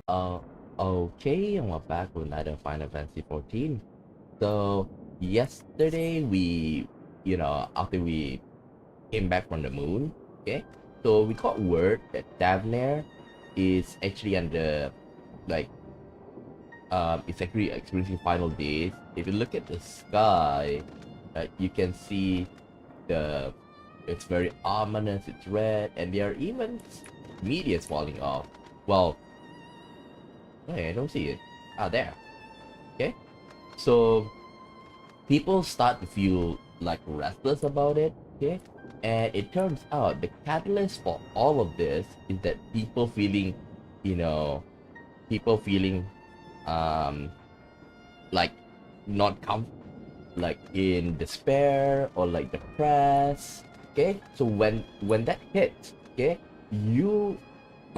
Uh, okay, and we're back with another Final Fantasy 14. So, yesterday after we came back from the moon, okay, so we got word that Davner is actually under, like, it's actually experiencing final days. If you look at the sky, you can see the, it's very ominous, it's red, and there are even meteors falling off. Well, hey, I don't see it. Ah, there. Okay. So people start to feel like restless about it. Okay. And it turns out the catalyst for all of this is that you know, people feeling um like not like in despair or like depressed. Okay. So when that hits, okay, you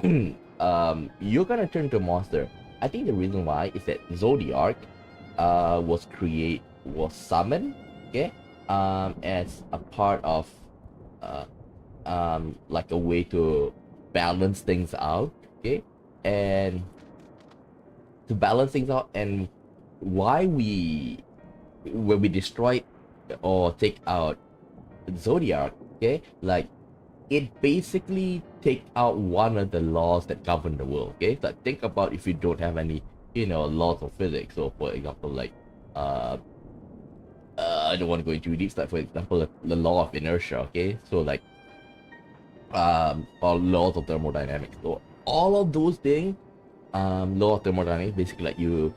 you're gonna turn to a monster. I think the reason why is that Zodiac was summoned, okay, as a part of uh like a way to balance things out, okay, and to balance things out, and why we when we destroy or take out Zodiac, okay, like it basically take out one of the laws that govern the world. Okay, like think about if you don't have any, laws of physics. So, for example, like, uh, I don't want to go into details. Like, for example, the law of inertia. Okay, so like, or laws of thermodynamics. So all of those things, law of thermodynamics, basically like you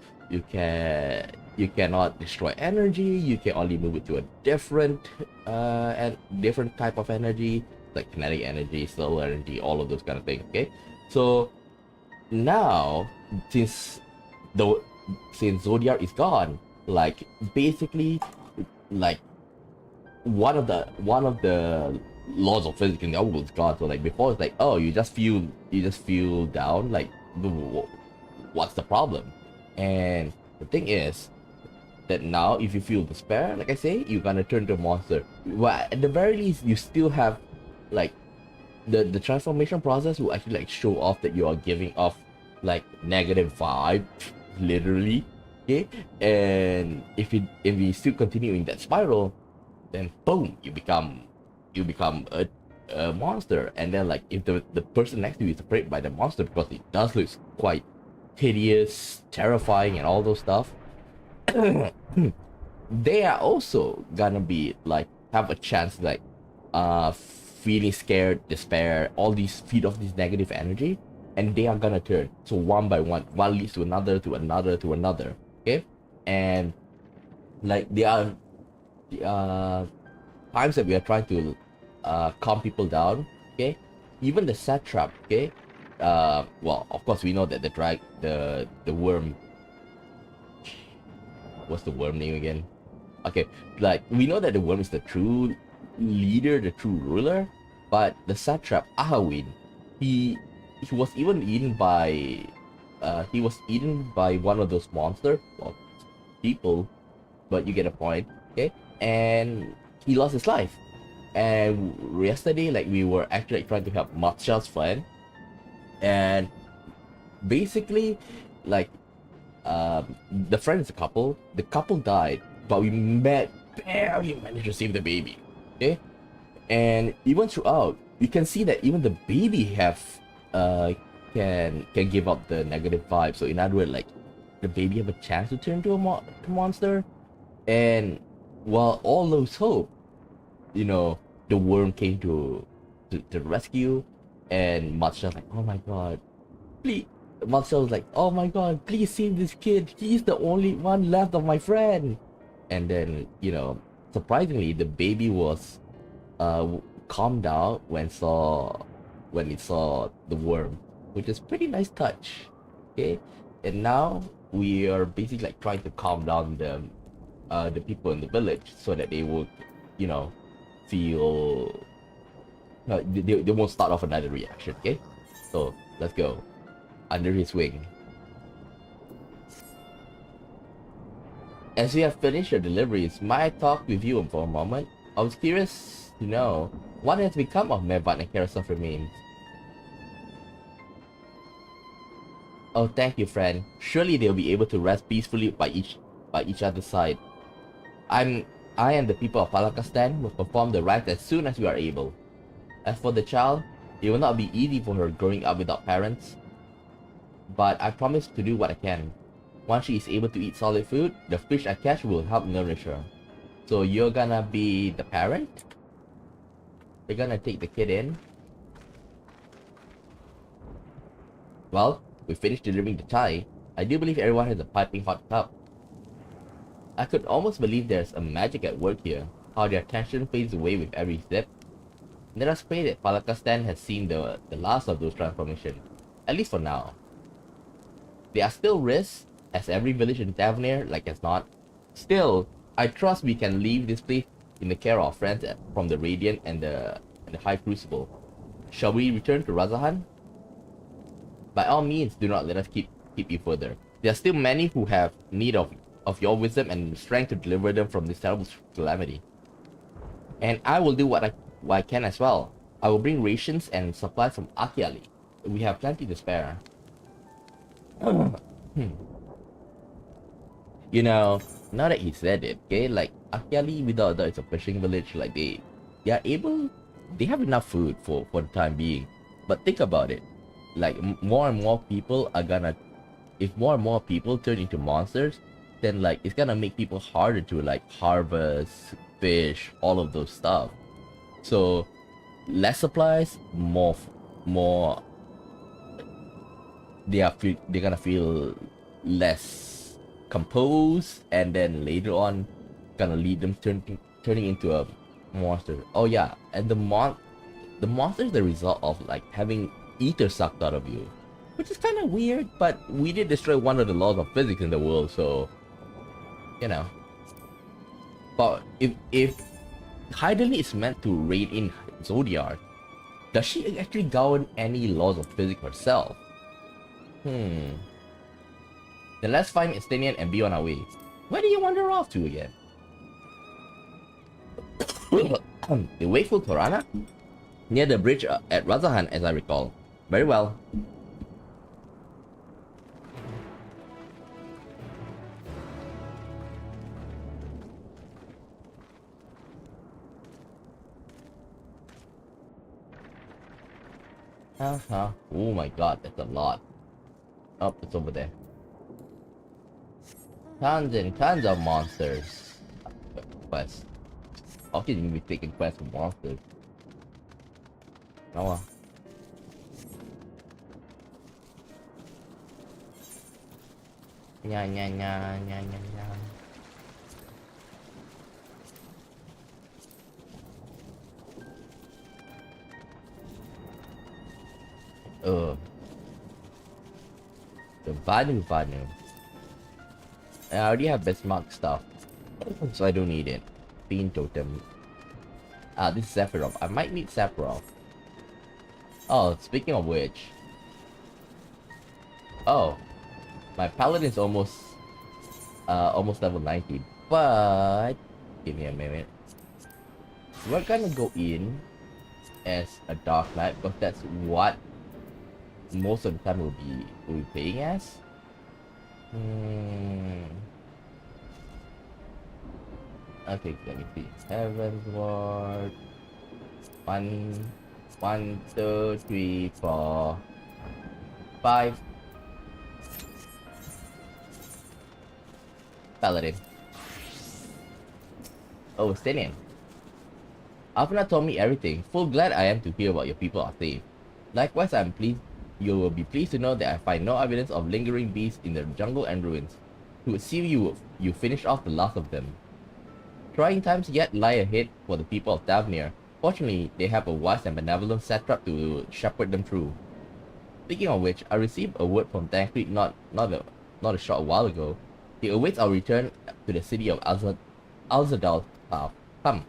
cannot destroy energy. You can only move it to a and different type of energy, like kinetic energy, solar energy, all of those kind of things. Okay, so now since the since Zodiac is gone, like basically, like one of the laws of physics in the world is gone. So like before, it's like, oh, you just feel down. Like, what's the problem? And the thing is that now, if you feel despair, like I say, you're gonna turn to a monster. Well, at the very least, you still have, like, the transformation process will actually like show off that you are giving off like negative vibe, literally. Okay, and if we still continue in that spiral, then boom, you become a monster. And then, like, if the person next to you is afraid by the monster because it does look quite hideous, terrifying, and all those stuff, they are also gonna be like have a chance, like, feeling scared, despair, all these feed off this negative energy, and they are gonna turn. So one by one leads to another, to another, to another. Okay, and like there are uh times that we are trying to calm people down. Okay, even the satrap. Okay, well, of course we know that the worm. What's the worm name again? Okay, like we know that the worm is the true leader, the true ruler, but the satrap Ahawin, he he was even eaten by one of those monsters, well, people, but you get a point. Okay, and he lost his life. And yesterday, like, we were actually, like, trying to help Matcha's friend, and basically, like, the friend is a couple. The couple died, but we barely managed to save the baby. Okay, and even throughout, you can see that even the baby uh can give up the negative vibe. So in other words, like, the baby have a chance to turn to a monster. And while all those hope, you know, the worm came to rescue, and Matcha's like, oh my god, please. Marcel was like, "Oh my god, please save this kid. He's the only one left of my friend." And then, surprisingly, the baby was calmed down when it saw the worm, which is pretty nice touch. Okay, and now we are basically like trying to calm down the people in the village so that they would, you know, feel they won't start off another reaction. Okay, so let's go under his wing. As we have finished your deliveries, might I talk with you for a moment? I was curious to know what has become of Mevat and Karasov remains. Oh, thank you, friend. Surely they'll be able to rest peacefully by each other's side. I'm I and the people of Palakastan will perform the rites as soon as we are able. As for the child, it will not be easy for her growing up without parents, but I promise to do what I can. Once she is able to eat solid food, the fish I catch will help nourish her. So you're gonna be the parent? You're gonna take the kid in? Well, we finished delivering the Thai. I do believe everyone has a piping hot cup. I could almost believe there's a magic at work here, how their tension fades away with every sip. Let us pray that Palakastan has seen the last of those transformations, at least for now. There are still risks, as every village in Tavernier like as not. Still, I trust we can leave this place in the care of our friends from the Radiant and the High Crucible. Shall we return to Razahan? By all means, do not let us keep you further. There are still many who have need of your wisdom and strength to deliver them from this terrible calamity. And I will do what I can as well. I will bring rations and supplies from Akiali. We have plenty to spare. You know, now that he said it, okay, like Akiali without a doubt is a fishing village. Like they have enough food for the time being. But think about it, like more and more people are gonna, if more and more people turn into monsters, then like it's gonna make people harder to like harvest, fish, all of those stuff. So less supplies, more they're gonna feel less composed, and then later on gonna lead them turning into a monster. Oh yeah, and the monster is the result of like having ether sucked out of you, which is kind of weird, but we did destroy one of the laws of physics in the world, so you know. But if Hydaelyn is meant to rein in Zodiac, does she actually govern any laws of physics herself? Then let's find Estinian and be on our way. Where do you wander off to again? The wakeful Torana? Near the bridge at Razahan, as I recall. Very well. Oh my god, that's a lot. Oh, it's over there. Tons and tons of monsters. Quests. How can you be taking quests for monsters? Oh. Nya nya nya nya nya nya. The Vanu. I already have Bismarck stuff, so I don't need it. Bean Totem. Ah, this is Sephiroth. I might need Sephiroth. Oh, speaking of which. Oh, my paladin is almost level 90. But give me a minute. We're gonna go in as a Dark Knight because that's what most of the time we'll be playing as. Okay, let me see. Heaven's Ward. 1, 2, 3, 4, 5. Paladin. Oh, Stinian. Afna told me everything. Full glad I am to hear about your people are safe. Likewise, I'm pleased. You will be pleased to know that I find no evidence of lingering beasts in the jungle and ruins. It would seem you finished off the last of them. Trying times yet lie ahead for the people of Tavernier. Fortunately, they have a wise and benevolent satrap to shepherd them through. Speaking of which, I received a word from Tancred not a short while ago. He awaits our return to the city of Alzadal. Come.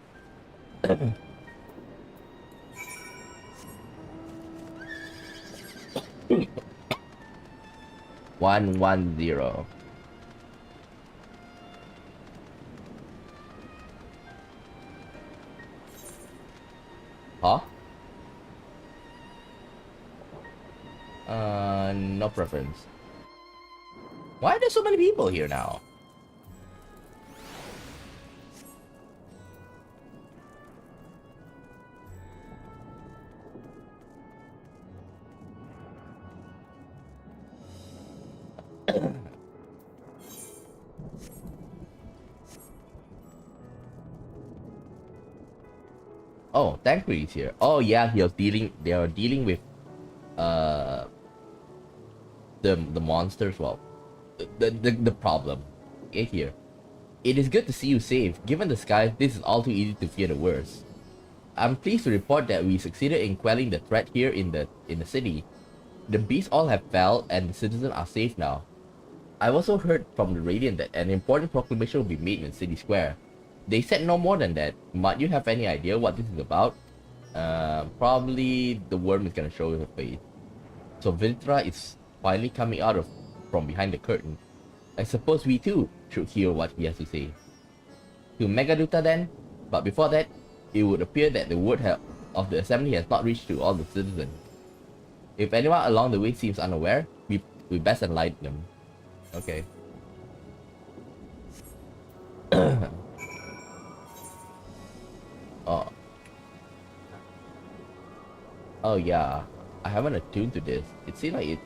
110. Huh? No preference. Why are there so many people here now? Oh, Thancred's here. Oh yeah, they are dealing with uh the monsters. Well, the problem. Okay, here. It is good to see you safe. Given the skies, this is all too easy to fear the worst. I'm pleased to report that we succeeded in quelling the threat here in the city. The beasts all have fell and the citizens are safe now. I've also heard from the Radiant that an important proclamation will be made in the city square. They said no more than that. Might you have any idea what this is about? Probably the worm is gonna show her face. So Vintra is finally coming out from behind the curtain. I suppose we too should hear what he has to say. To Megaduta then, but before that, it would appear that the word of the assembly has not reached to all the citizens. If anyone along the way seems unaware, we best enlighten them. Okay. Oh. Oh yeah. I haven't attuned to this. It seems like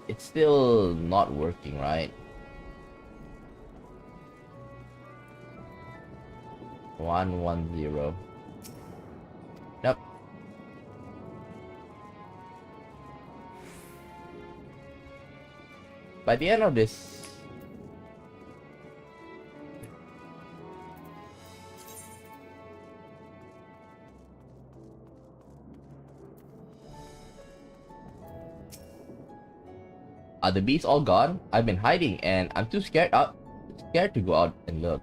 it's still not working, right? 110. Nope. By the end of this, are the beasts all gone? I've been hiding and I'm too scared to go out and look.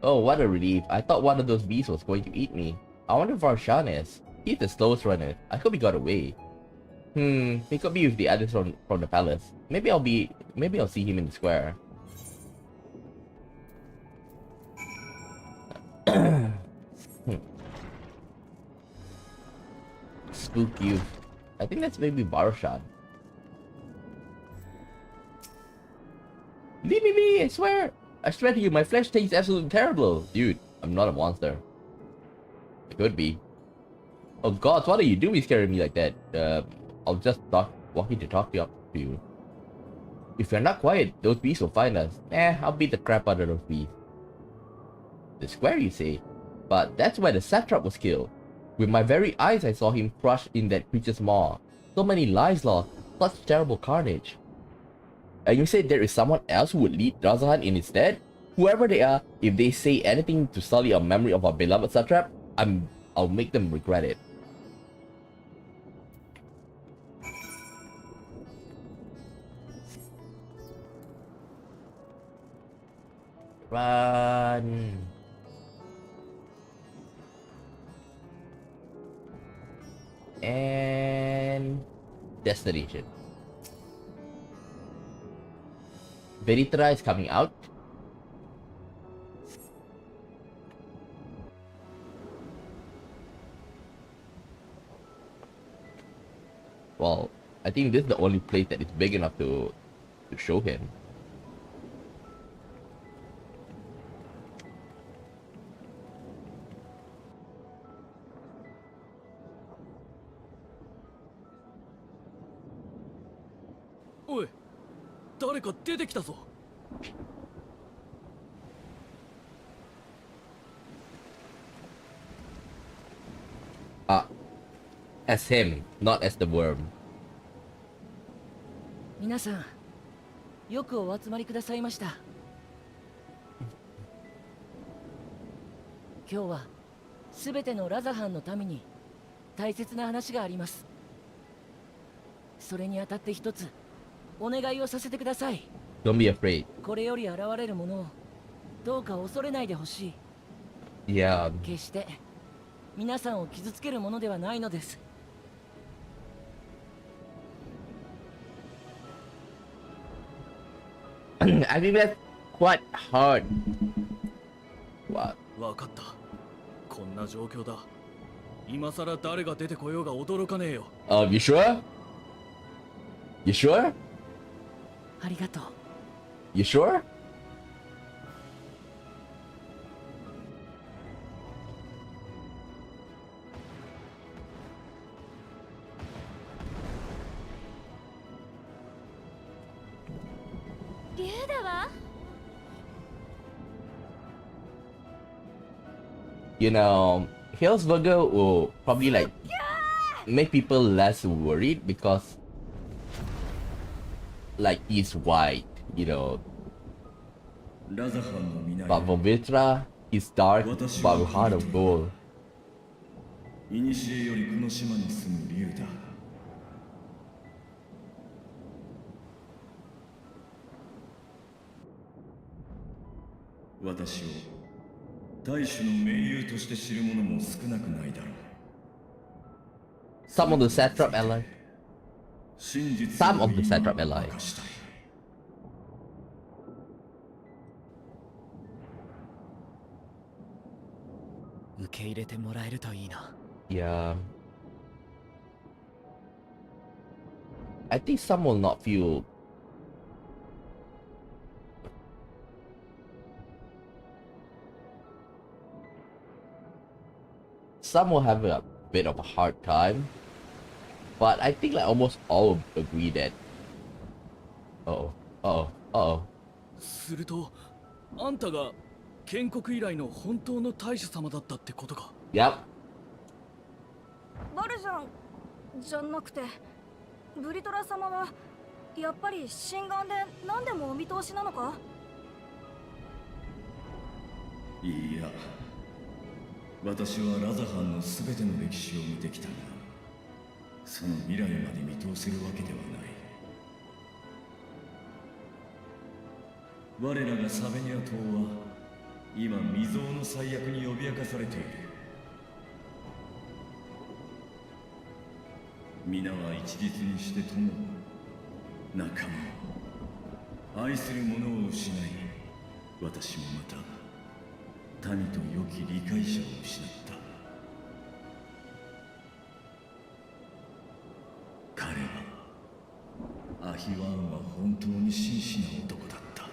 Oh, what a relief. I thought one of those beasts was going to eat me. I wonder where Shan is. He's the slowest runner. I hope he got away. He could be with the others from the palace. Maybe I'll see him in the square. Spook you. I think that's maybe Baroshan. Leave me be, I swear! I swear to you, my flesh tastes absolutely terrible! Dude, I'm not a monster. It could be. Oh god, what are you doing scaring me like that? I'll just walking to talk to you. If you're not quiet, those beasts will find us. I'll beat the crap out of those beasts. The square, you say? But that's where the satrap was killed. With my very eyes, I saw him crushed in that creature's maw. So many lives lost, such terrible carnage. And you said there is someone else who would lead Razahan in its stead? Whoever they are, if they say anything to sully our memory of our beloved satrap, I'll make them regret it. Run. And destination. Veritra is coming out. Well, I think this is the only place that is big enough to show him. Oi, 誰か出てきたぞ。As him, not as the worm. 皆さん、よくお集まりくださいました。今日はすべてのラザハンのために大切な話があります。それにあたって一つお願いをさせてください。Don't be afraid. これより現れるものをどうか恐れないでほしい。Yeah. 決して皆さんを傷つけるものではないのです。I think that's quite hard. What? わかった。こんな状況だ。今さら誰が出てこようが驚かねえよ。You sure? You sure? ありがとう。 You sure? 竜だわ。You know, Hillsburger will probably like make people less worried because like he's white, you know. ラザハンの皆 But for Vitra, he's dark but with heart of gold. いにしえよりこの島に住む竜だ。私を大主の盟友として知る者も少なくないだろう。 Some of the satrap allies. 真実 Some を of the 今 satrap allies. 明かしたい。受け入れてもらえるといいな。 Yeah. I think some will not feel. Some will have a bit of a hard time, but I think like almost all agree that. Uh-oh. するとあんたが建国以来の本当の大主様だったってことか。 Yep. バルジャンじゃなくてブリトラ様はやっぱり心眼で何でもお見通しなのか。いいや、私はラザハンの全ての歴史を見てきたが、その未来まで見通せるわけではない。我らがサベニア島は今未曾有の最悪に脅かされている。皆は一律にして友、仲間、愛する者を失い、私もまた民と良き理解者を失った。彼はアヒワンは本当に真摯な男だった。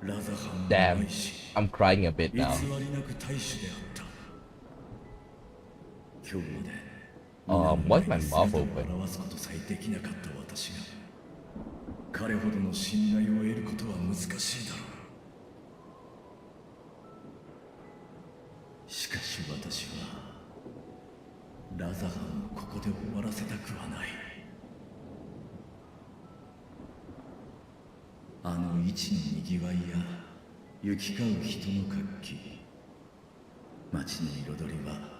ラザハンを Damn. 愛し、 I'm crying a bit 偽 now. りなく大主であった。今日まで Why is my mouth 姿を open? 表すことさえできなかった私が彼ほどの信頼を得ることは難しいだろう。しかし私はラザハンをここで終わらせたくはない。あの市のにぎわいや行き交う人の活気、街の彩りは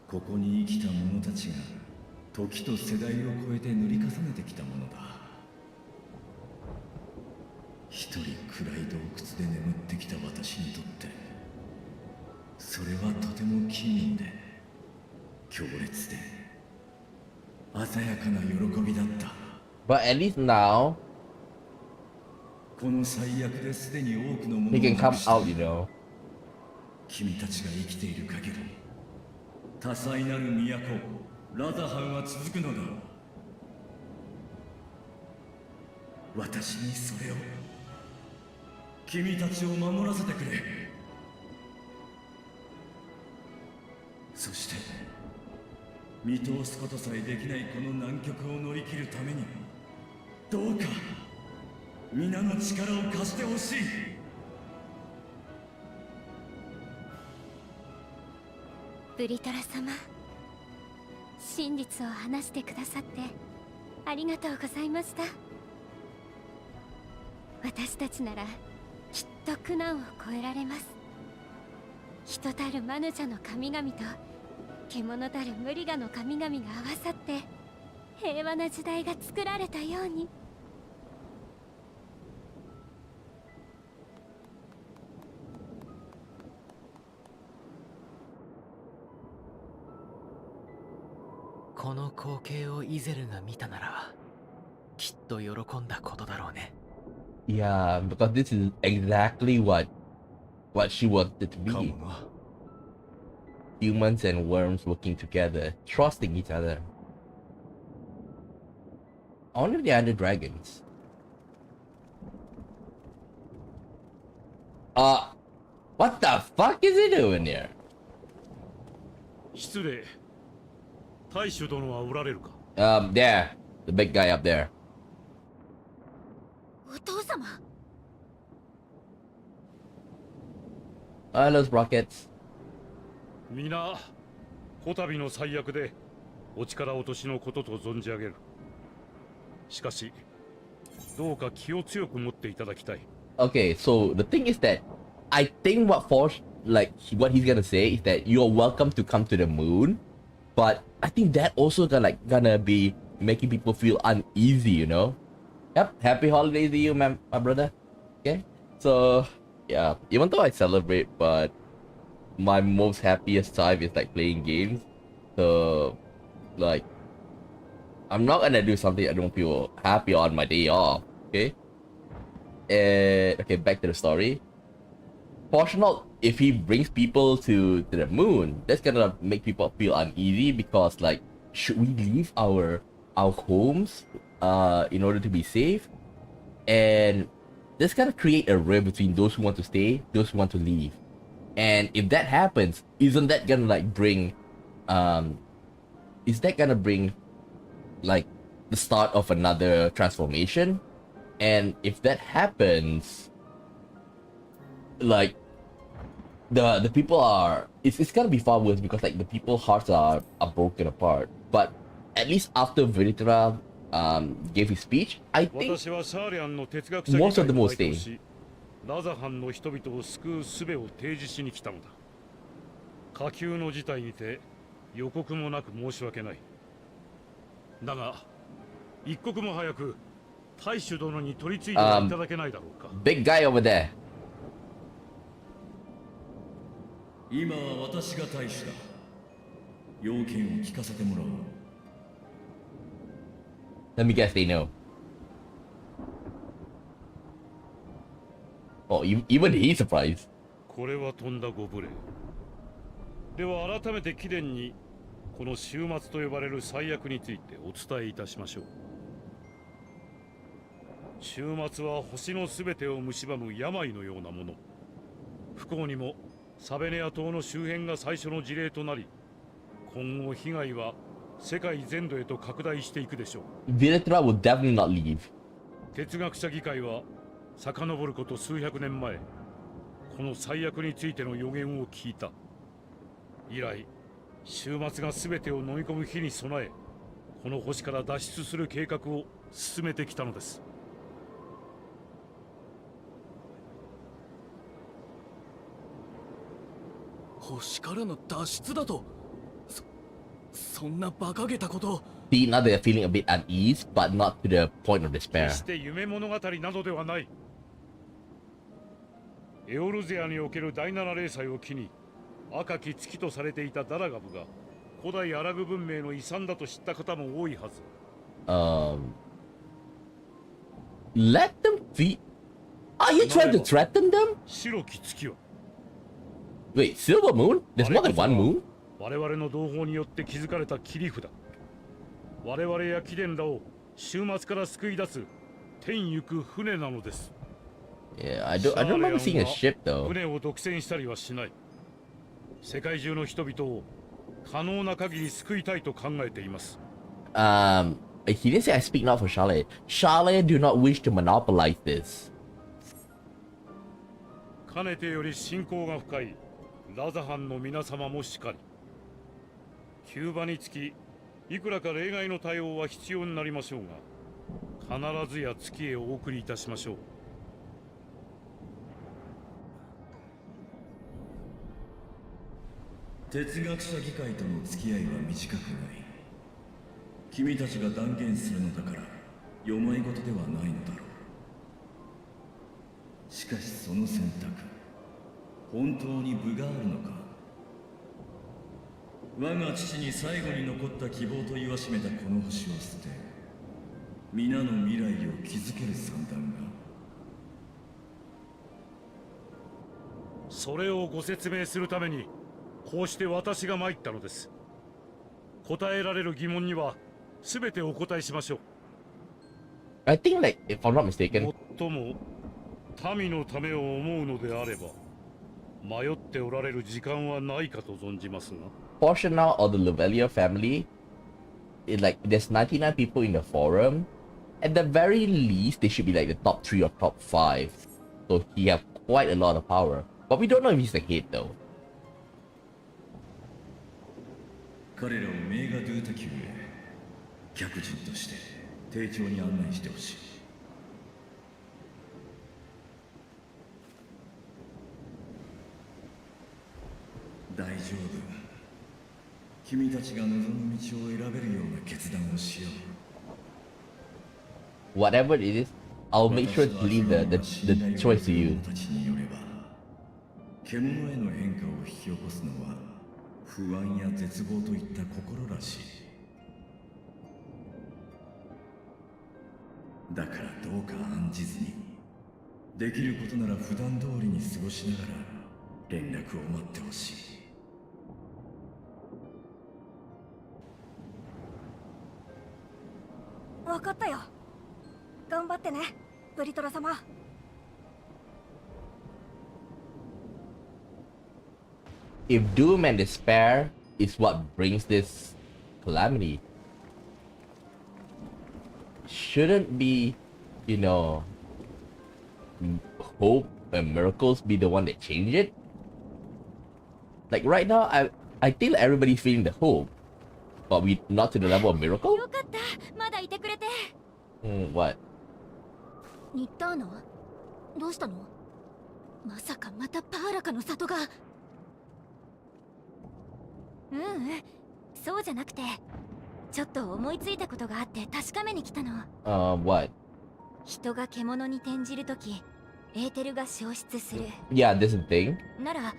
ここに生きた者たちが時と世代を超えて塗り重ねてきたものだ。一人暗い洞窟で眠ってきた私にとってそれはとても奇妙で強烈で鮮やかな喜びだった。 But at least now この最悪ですでに多くのもの he を can な come くした out, you know. 君たちが生きている限り多彩なる都ラザハンは続くのだ。私にそれを君たちを守らせてくれ。そして見通すことさえできないこの難局を乗り切るためにどうか皆の力を貸してほしい。ブリトラ様、真実を話してくださってありがとうございました。私たちならきっと苦難を越えられます。人たるマヌジャの神々と獣たるムリガの神々が合わさって平和な時代が作られたように。この光景をイゼルが見たならきっと喜んだことだろうね。 Yeah, because this is exactly what she wanted to か be. もな。humans and worms working together, trusting each other. I wonder if they are the dragons. What the fuck is he doing here? 失礼。大主殿はおられるか。 There, the big guy up there. お父様。 Those rockets. 皆、こたびの最悪でお力落としのことと存じ上げる。しかし、どうか気を強く持っていただきたい。 Okay, so the thing is that I think what Force, like, what he's gonna say is that you're welcome to come to the moon, but I think that also gonna be making people feel uneasy, you know? Yep, happy holidays to you, my brother. Okay, so yeah, even though I celebrate, but my most happiest time is like playing games. So, like, I'm not gonna do something I don't feel happy on my day off. Okay. Okay, back to the story. Fortunate if he brings people to the moon, that's gonna make people feel uneasy because, like, should we leave our homes in order to be safe? And this gonna create a rift between those who want to stay, those who want to leave. And if that happens, isn't that gonna like bring is that gonna bring like the start of another transformation? And if that happens, like the people are it's gonna be far worse because like the people's hearts are broken apart. But at least after Viditra gave his speech, I think most of them will stay. ラザハンの人々を救う術を提示しに来たのだ。下級の事態にて予告もなく申し訳ない。だが一刻も早く大主殿に取り次いでいただけないだろうか。Big guy over there. 今は私が大主だ。要件を聞かせてもらおう。Let me guess they know. Oh, even he's surprised. これはとんだご無礼。では改めて貴殿にこの終末と呼ばれる最悪についてお伝えいたしましょう。終末は星のすべてを蝕む病のようなもの。不幸にもサベネア島の周辺が最初の事例となり、今後被害は世界全土へと拡大していくでしょう。Viditra will definitely not leave. 哲学者議会は遡ること数百年前、この最悪についての予言を聞いた。以来、終末が全てを飲み込む日に備え、この星から脱出する計画を進めてきたのです。星からの脱出だと、そんな馬鹿げたこと。See, now they're feeling a bit unease, but not to the point of despair. 決して夢物語などではない。エオルゼアにおける第七霊祭を機に、赤き月とされていたダラガブが古代アラブ文明の遺産だと知った方も多いはず。Let them feed. Are you trying to threaten them? 白き月は Wait, Silver Moon? There's more than one moon? 我々の同胞によって築かれた切り札。我々や貴殿らを終末から救い出す天行く船なのです。Yeah, I don't remember seeing a ship though. 船を独占したりはしない。世界中の人々を可能な限り救いたいと考えています。He didn't say I speak not for Charlotte. Charlotte do not wish to monopolize this. かねてより親交が深いラザハンの皆様もしかり。急場につき、いくらか例外の対応は必要になりましょうが、必ずや月へお送りいたしましょう。哲学者議会との付き合いは短くない。君たちが断言するのだからよまいごとではないのだろう。しかしその選択、本当に分があるのか。我が父に最後に残った希望と言わしめたこの星を捨て、皆の未来を築ける算段が。それをご説明するためにこうして私が参ったのです。答えられる疑問には全てお答えしましょう。 I think like if I'm not mistaken, もっとも民のためを思うのであれば迷っておられる時間はないかと存じますが。 portion now of the Lovelia family is like there's 99 people in the forum. At the very least, they should be like the top 3 or top 5. So he have quite a lot of power. But we don't know if he's the head though. 彼らをメーガドゥータ級へ客人として丁重に案内してほしい。大丈夫。君たちが望む道を選べるような決断をしよう。 Whatever it is, I'll make sure to leave the choice to you. たちによれば、獣への変化を引き起こすのは不安や絶望といった心らしい。だからどうか案じずに、できることなら普段通りに過ごしながら連絡を待ってほしい。分かったよ。頑張ってね、ブリトラ様。If doom and despair is what brings this calamity, shouldn't be, you know, hope and miracles be the one that change it? Like right now, I think everybody's feeling the hope, but we not to the level of miracle. よかった、まだいてくれて。What? ニッターナ、どうしたの？まさかまたパーラカの里が。そうじゃなくて、ちょっと思いついたことがあって確かめに来たの。What? 人が獣に転じるとき、エーテルが消失する。Yeah, this is the thing. なら、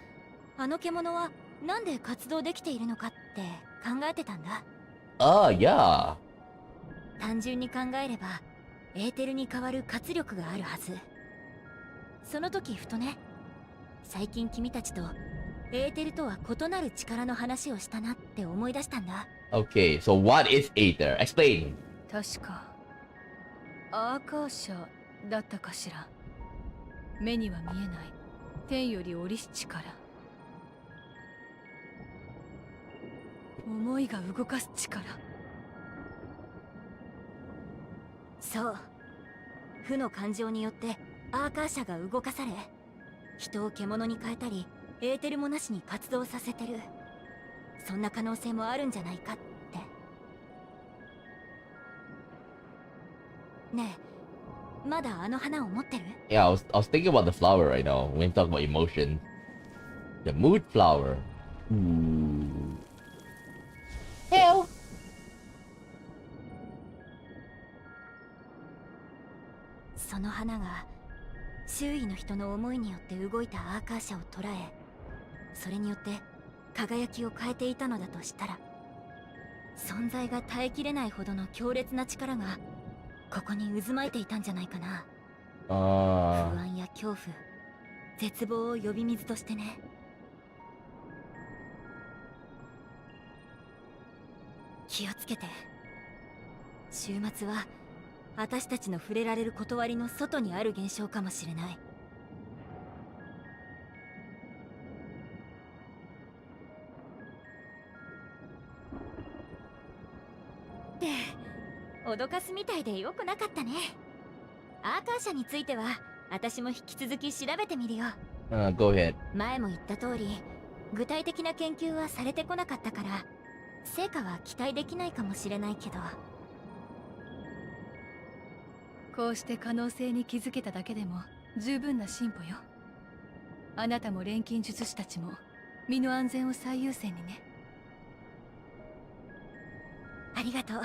あの獣はなんで活動できているのかって考えてたんだ。Yeah. 単純に考えれば、エーテルに代わる活力があるはず。その時ふとね、最近君たちとエーテルとは異なる力の話をしたなって思い出したんだ。Okay, so what is Aether? Explain. 確かアーカーシャだったかしら。目には見えない天より降りし力、思いが動かす力。そう、負の感情によってアーカーシャが動かされ、人を獣に変えたりエーテルもなしに活動させてる。そんな可能性もあるんじゃないかって。ねえ、まだあの花を持ってる？ Yeah, I was thinking about the flower right now when you talk about emotion. The mood flower. Ooh. Hell. その花が周囲の人の思いによって動いたアーカーシャを捉え、それによって輝きを変えていたのだとしたら、存在が耐えきれないほどの強烈な力がここに渦巻いていたんじゃないかな。不安や恐怖、絶望を呼び水としてね。気をつけて。週末は私たちの触れられる断りの外にある現象かもしれない。って脅かすみたいでよくなかったね。アーカーシャについては私も引き続き調べてみるよ。Go ahead. 前も言った通り、具体的な研究はされてこなかったから成果は期待できないかもしれないけど。こうして可能性に気づけただけでも十分な進歩よ。あなたも錬金術師たちも身の安全を最優先にね。ありがとう。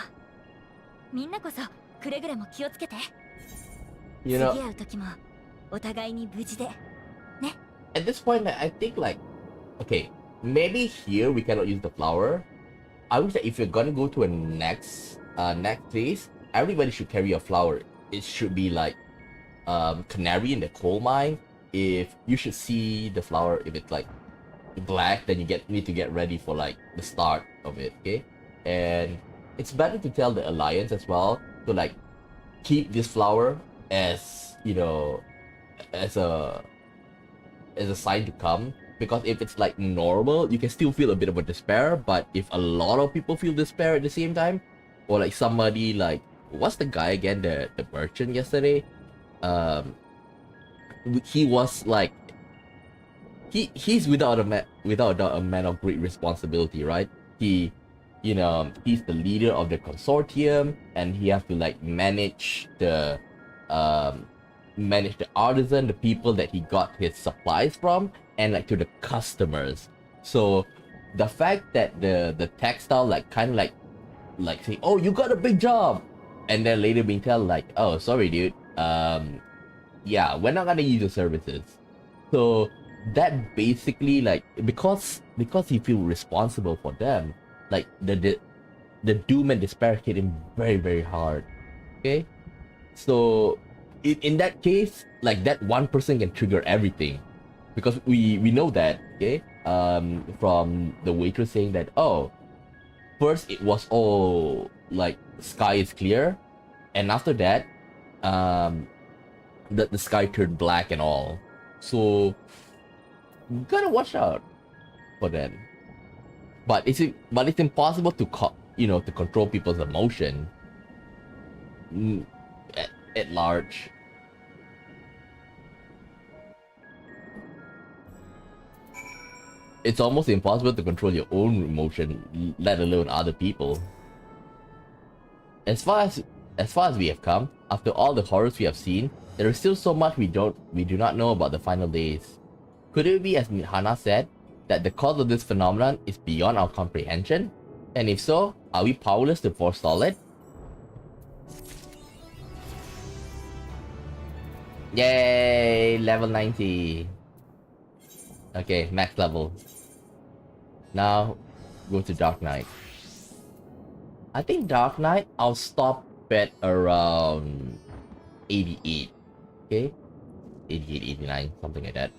みんなこそくれぐれも気をつけて。You 次 know, 会う時もお互いに無事でね。 at this point, I think like, okay, maybe here we cannot use the flower. I wish that if you're gonna go to a next place, everybody should carry a flower. It should be like canary in the coal mine. If you should see the flower, if it's like black, then you need to get ready for like the start of it, okay? And it's better to tell the alliance as well to like keep this flower as, you know, as a sign to come, because if it's like normal, you can still feel a bit of a despair. But if a lot of people feel despair at the same time, or like somebody like, what's the guy again, the merchant yesterday, he was like, he's without a doubt a man of great responsibility, right? He, you know, he's the leader of the consortium, and he has to like manage the artisan, the people that he got his supplies from, and like to the customers. So the fact that the textile like kind of like saying, oh, you got a big job, and then later being told like, oh, sorry dude, yeah, we're not gonna use your services. So that basically, like, because he feels responsible for them, like the doom and despair hit him very, very hard. Okay, so in that case, like, that one person can trigger everything, because we know that, okay, from the waitress saying that, oh, first it was all like sky is clear, and after that, the sky turned black and all. So you gotta watch out for that. But it's impossible to to control people's emotion at large. It's almost impossible to control your own emotion, let alone other people. As far as we have come, after all the horrors we have seen, there is still so much we do not know about the final days. Could it be, as Hana said, that the cause of this phenomenon is beyond our comprehension? And if so, are we powerless to forestall it? Yay! Level 90. Okay, max level. Now, go to Dark Knight. I think Dark Knight, I'll stop at around 88. Okay? 88, 89, something like that.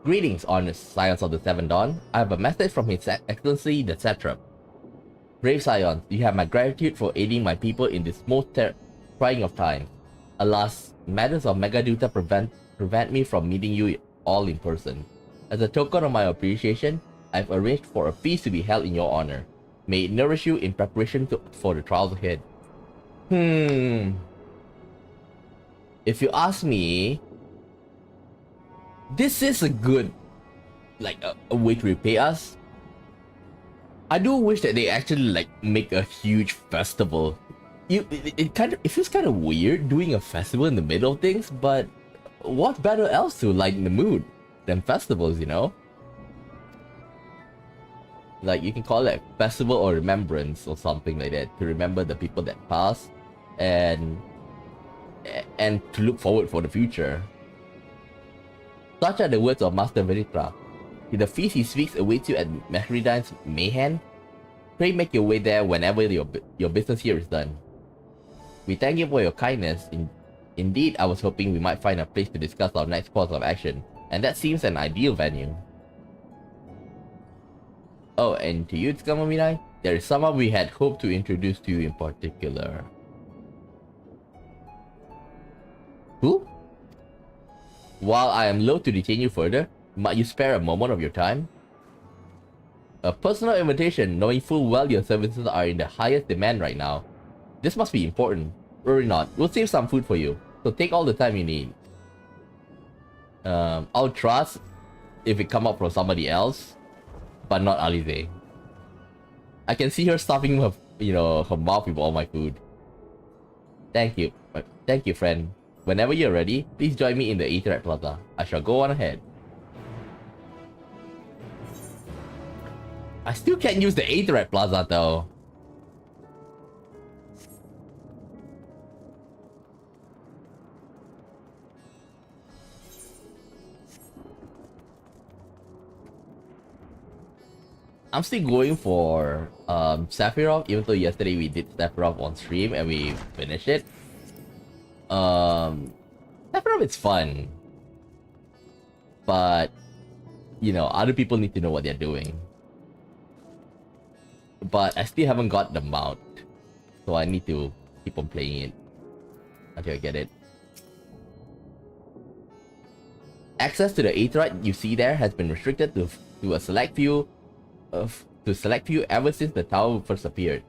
Greetings, honest Scions of the Seven Dawn. I have a message from His Excellency the Satrap. Brave Scions, you have my gratitude for aiding my people in this most trying of times. Alas, matters of Megaduta prevent me from meeting you all in person. As a token of my appreciation, I've arranged for a feast to be held in your honor. May it nourish you in preparation for the trials ahead. If you ask me, this is a good, like, a way to repay us. I do wish that they actually like make a huge festival. It feels kind of weird doing a festival in the middle of things, but what better else to lighten the mood than festivals, you know? Like, you can call it festival or remembrance or something like that, to remember the people that passed and to look forward for the future. Such are the words of Master Veritra. The feast he speaks awaits you at Mehridine's Mayhem. Pray make your way there whenever your business here is done. We thank you for your kindness. Indeed, I was hoping we might find a place to discuss our next course of action, and that seems an ideal venue. Oh, and to you, Tsukamomirai, there is someone we had hoped to introduce to you in particular. Who? While I am loath to detain you further, might you spare a moment of your time? A personal invitation, knowing full well your services are in the highest demand right now. This must be important. Worry not, we'll save some food for you, so take all the time you need. I'll trust if it come up from somebody else, but not Alize. I can see her stuffing her, her mouth with all my food. Thank you, friend. Whenever you're ready, please join me in the Aetherite Plaza. I shall go on ahead. I still can't use the Aetherite Plaza though. I'm still going for Sephiroth, even though yesterday we did Sephiroth on stream and we finished it. Sephiroth is fun. but you know, other people need to know what they're doing. But I still haven't got the mount, so I need to keep on playing it until I get it. Access to the Aetheryte you see there has been restricted to a select few ever since the tower first appeared.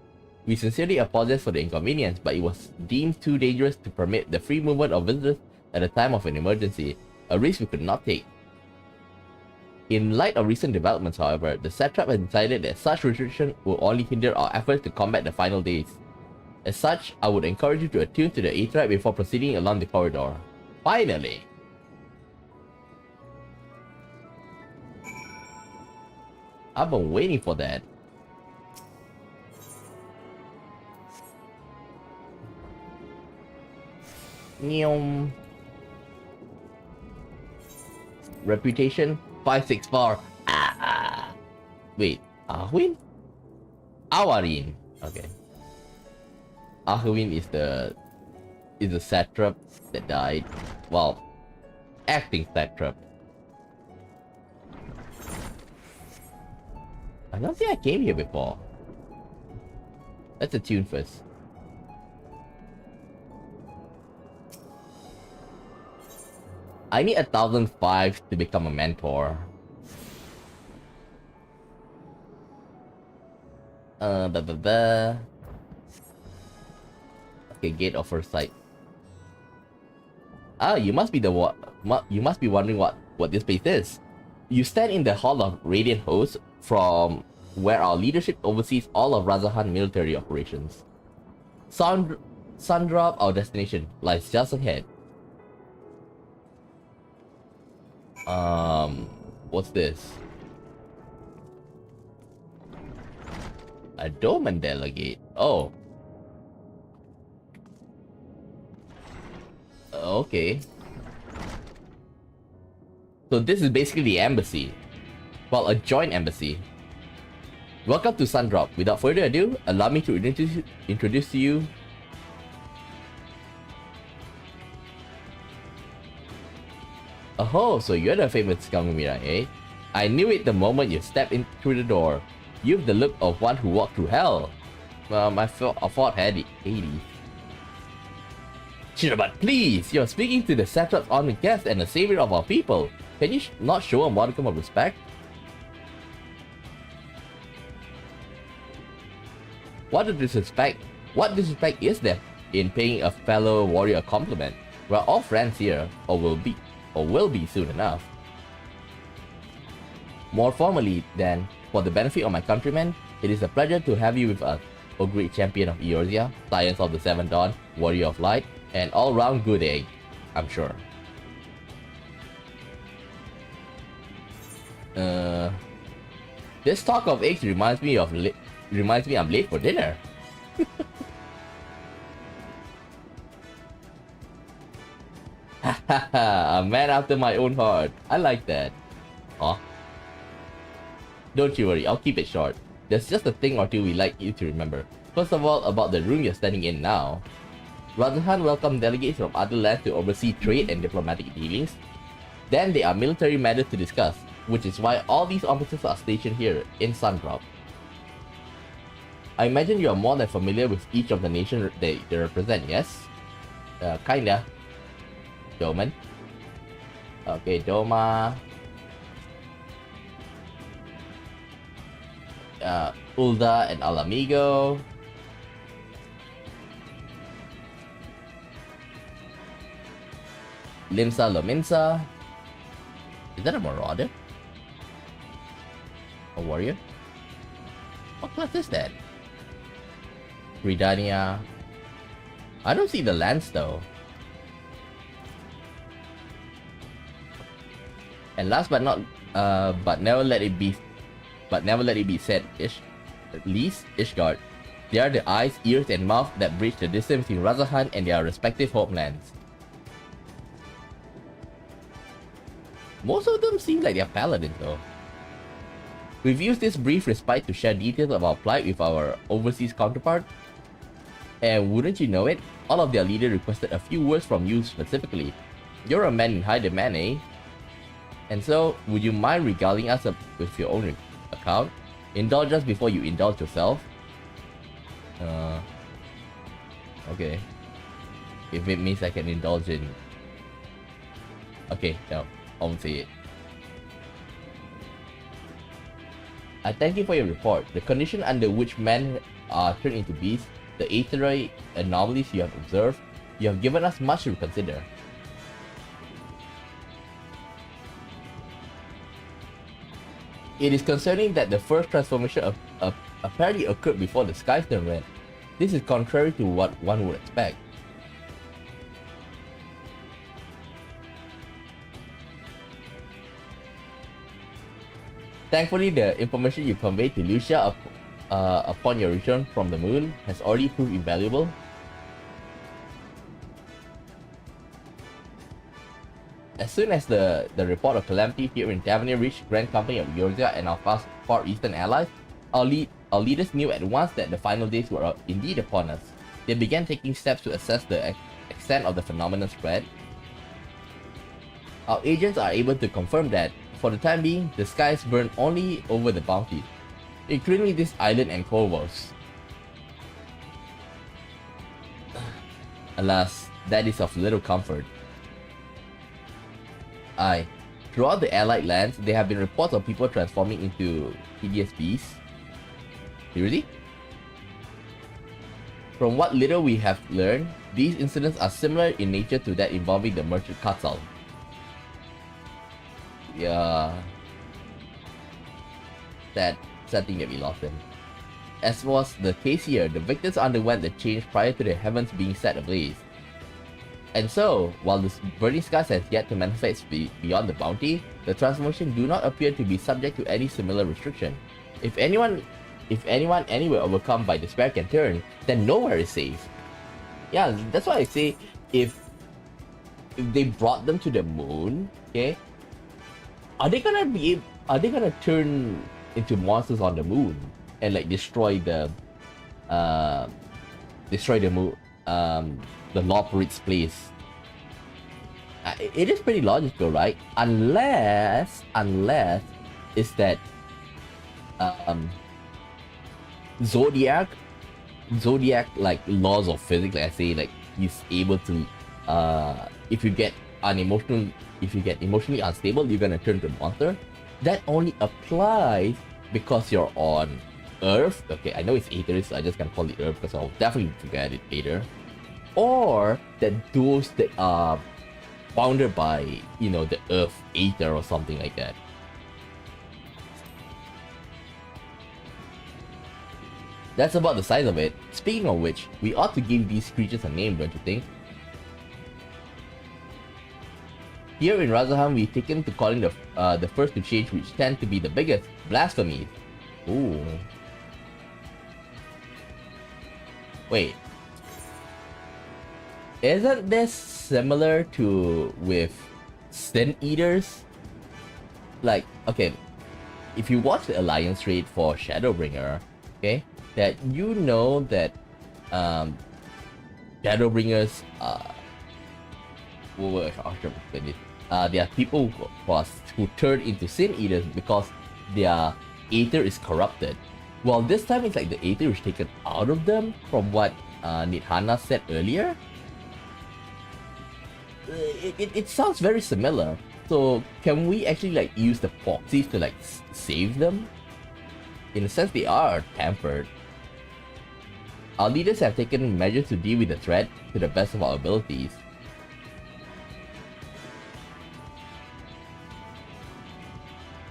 We sincerely apologize for the inconvenience, but it was deemed too dangerous to permit the free movement of visitors at a time of an emergency, a risk we could not take. In light of recent developments, however, the satrap has decided that such restriction will only hinder our efforts to combat the final days. As such, I would encourage you to attune to the Aetheryte before proceeding along the corridor. Finally! I've been waiting for that. Neom. Reputation 564. Wait, Ahwin? Awarin. Okay. Ahwin is the satrap that died. Well, acting satrap. I don't think I came here before. Let's attune first. I need 1,005 to become a mentor. Okay, Gate of Foresight. Ah, you must be wondering what this place is. You stand in the Hall of Radiant Hosts, from where our leadership oversees all of Razahan military operations. Sundrop, our destination, lies just ahead. What's this? A Doman delegate. Oh. Okay. So this is basically the embassy. Well, a joint embassy. Welcome to Sundrop. Without further ado, allow me to introduce to you. Oh, so you're the famous Skamumira, eh? I knew it the moment you stepped in through the door. You've the look of one who walked through hell. I thought had Hades. But please, you're speaking to the satrap's honored guest and the savior of our people. Can you not show a modicum of respect? What disrespect is there in paying a fellow warrior a compliment? We're all friends here, or will be soon enough. More formally, then, for the benefit of my countrymen, it is a pleasure to have you with us, O great champion of Eorzea, Science of the Seventh Dawn, Warrior of Light, and all-round good egg, I'm sure. This talk of eggs reminds me I'm late for dinner. A man after my own heart. I like that. Huh? Don't you worry, I'll keep it short. There's just a thing or two we'd like you to remember. First of all, about the room you're standing in now. Razahan welcomed delegates from other lands to oversee trade and diplomatic dealings. Then there are military matters to discuss, which is why all these officers are stationed here in Sundrop. I imagine you are more than familiar with each of the nations they represent, yes? Kinda. Doman. Okay, Doma. Ulda and Alamigo. Limsa Lominsa. Is that a Marauder? A warrior? What class is that? Ridania. I don't see the lands though. And last but never let it be said, Ishgard. They are the eyes, ears, and mouth that bridge the distance between Razahan and their respective homelands. Most of them seem like they're paladins though. We've used this brief respite to share details of our plight with our overseas counterpart. And wouldn't you know it, all of their leaders requested a few words from you specifically. You're a man in high demand, eh? And so, would you mind regaling us with your own account? Indulge us before you indulge yourself. Okay. If it means I can indulge in... Okay, no, I won't say it. I thank you for your report. The condition under which men are turned into beasts, the aetheroid anomalies you have observed, you have given us much to consider. It is concerning that the first transformation apparently occurred before the skies turned red. This is contrary to what one would expect. Thankfully, the information you conveyed to Lucia upon your return from the moon has already proved invaluable. As soon as the report of calamity here in Tavernier reached Grand Company of Eorzea and our Far Eastern allies, our leaders knew at once that the final days were indeed upon us. They began taking steps to assess the extent of the phenomenon spread. Our agents are able to confirm that, for the time being, the skies burn only over the bounty, including this island and chocobos. Alas, that is of little comfort. Throughout the allied lands, there have been reports of people transforming into hideous beasts. Seriously? From what little we have learned, these incidents are similar in nature to that involving the merchant Quetzal. Yeah, sad thing that we lost them. As was the case here, the victims underwent the change prior to the heavens being set ablaze. And so, while the burning skies has yet to manifest beyond the bounty, the transformation do not appear to be subject to any similar restriction. If anyone anywhere overcome by despair can turn, then nowhere is safe. Yeah, that's why I say if they brought them to the moon, okay, are they gonna turn into monsters on the moon and like destroy the moon, the Loprit's place? It is pretty logical, right? Unless it's that Zodiac like laws of physics, like I say, like he's able to if you get emotionally unstable, you're gonna turn to a monster. That only applies because you're on Earth. Okay, I know it's Aether, so I just gonna call it Earth because I'll definitely forget it later. Or that those that are founded by, you know, the Earth Aether or something like that. That's about the size of it. Speaking of which, we ought to give these creatures a name, don't you think? Here in Razaham, we've taken to calling the first to change, which tend to be the biggest, blasphemies. Ooh. Wait. Isn't this similar to with Sin Eaters? Like, okay, if you watch the Alliance raid for Shadowbringer, okay, that you know that Shadowbringers there are people who turn into Sin Eaters because their Aether is corrupted. Well, this time it's like the Aether is taken out of them, from what Nidhana said earlier. It sounds very similar. So can we actually like use the proxies to like save them? In a sense, they are tampered. Our leaders have taken measures to deal with the threat to the best of our abilities.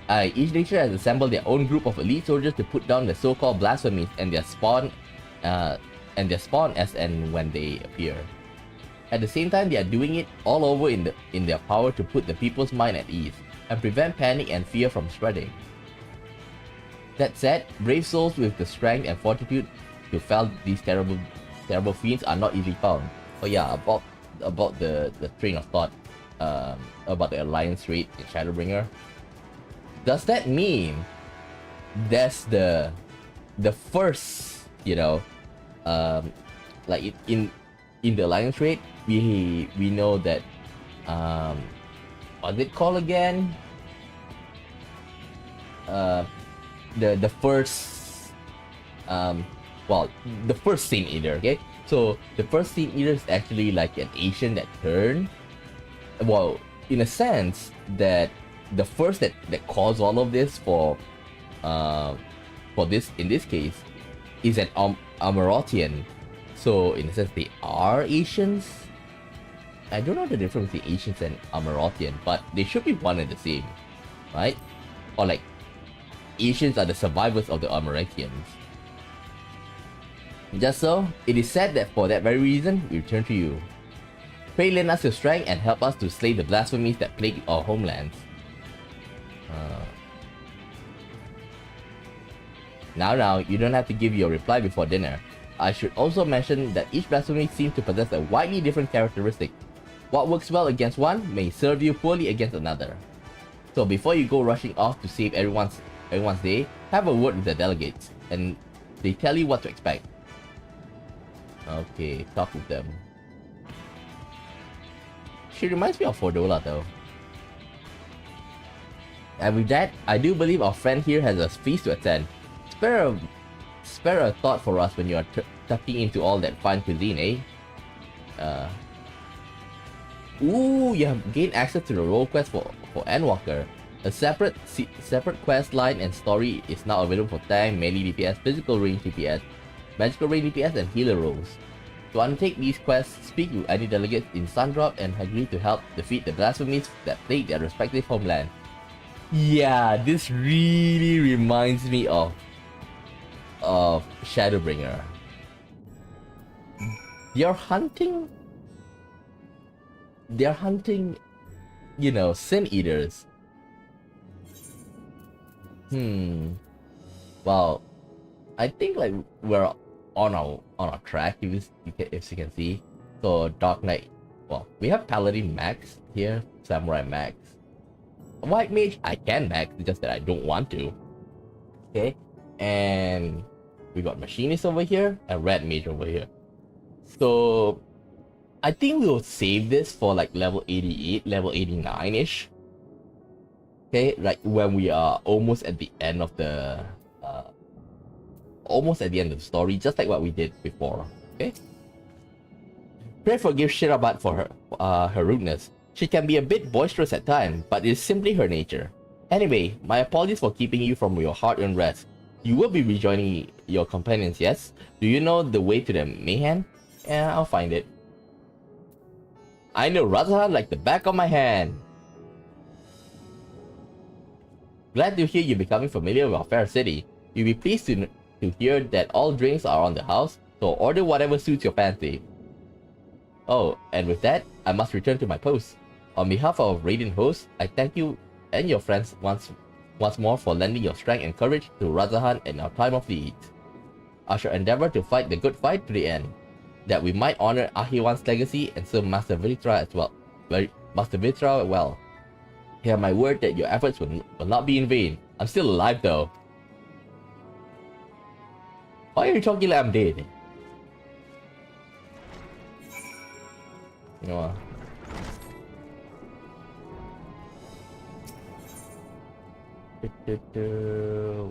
Each nation has assembled their own group of elite soldiers to put down the so-called blasphemies and their spawn as and when they appear. At the same time, they are doing it all over in their power to put the people's mind at ease and prevent panic and fear from spreading. That said, brave souls with the strength and fortitude to fell these terrible fiends are not easily found. Oh yeah, about the train of thought about the Alliance raid in Shadowbringer. Does that mean that's the first, you know, like in the Alliance raid, we know that what's it called again? the first well, the first Saint Eater. Okay, so the first Saint Eater is actually like an Asian that turned. Well, in a sense that the first that caused all of this for this in this case is an Amarothian. So in a sense they are Asians. I don't know the difference between Asians and Amarothian, but they should be one and the same, right? Or like Asians are the survivors of the Amarothians. Just so, it is said that for that very reason, we return to you. Pray lend us your strength and help us to slay the blasphemies that plague our homelands. Now, you don't have to give your reply before dinner. I should also mention that each blasphemy seems to possess a widely different characteristic. What works well against one may serve you poorly against another. So before you go rushing off to save everyone's day, have a word with the delegates, and they tell you what to expect. Okay, talk with them. She reminds me of Fordola though. And with that, I do believe our friend here has a feast to attend. Spare a thought for us when you are tucking into all that fine cuisine, eh? Ooh, you have gained access to the role quest for Endwalker. A separate quest line and story is now available for tank, melee DPS, physical range DPS, magical range DPS, and healer roles. To undertake these quests, speak with any delegates in Sundrop and agree to help defeat the blasphemies that plague their respective homeland. Yeah, this really reminds me of Shadowbringer. They're hunting, you know, Sin Eaters. Well, I think like we're on our track, if you can see. So Dark Knight. Well, we have Paladin Max here, Samurai Max. White Mage I can max, it's just that I don't want to. Okay, and we got Machinist over here and Red Mage over here. So I think we'll save this for like level 88, level 89-ish. Okay, like when we are almost at the end of the story, just like what we did before. Okay. Pray forgive Shirabat for her rudeness. She can be a bit boisterous at times, but it's simply her nature. Anyway, my apologies for keeping you from your hard-earned rest. You will be rejoining your companions, yes? Do you know the way to the Mayhem? Yeah, I'll find it. I know Razahan like the back of my hand. Glad to hear you're becoming familiar with our fair city. You'll be pleased to hear that all drinks are on the house, so order whatever suits your fancy. Oh, and with that, I must return to my post. On behalf of Radiant Host, I thank you and your friends once more for lending your strength and courage to Razahan in our time of need. I shall endeavor to fight the good fight to the end, that we might honor Ahiwan's legacy and serve Master Vitra as well. Master Vitra well. Hear my word that your efforts will not be in vain. I'm still alive though. Why are you talking like I'm dead? You know what?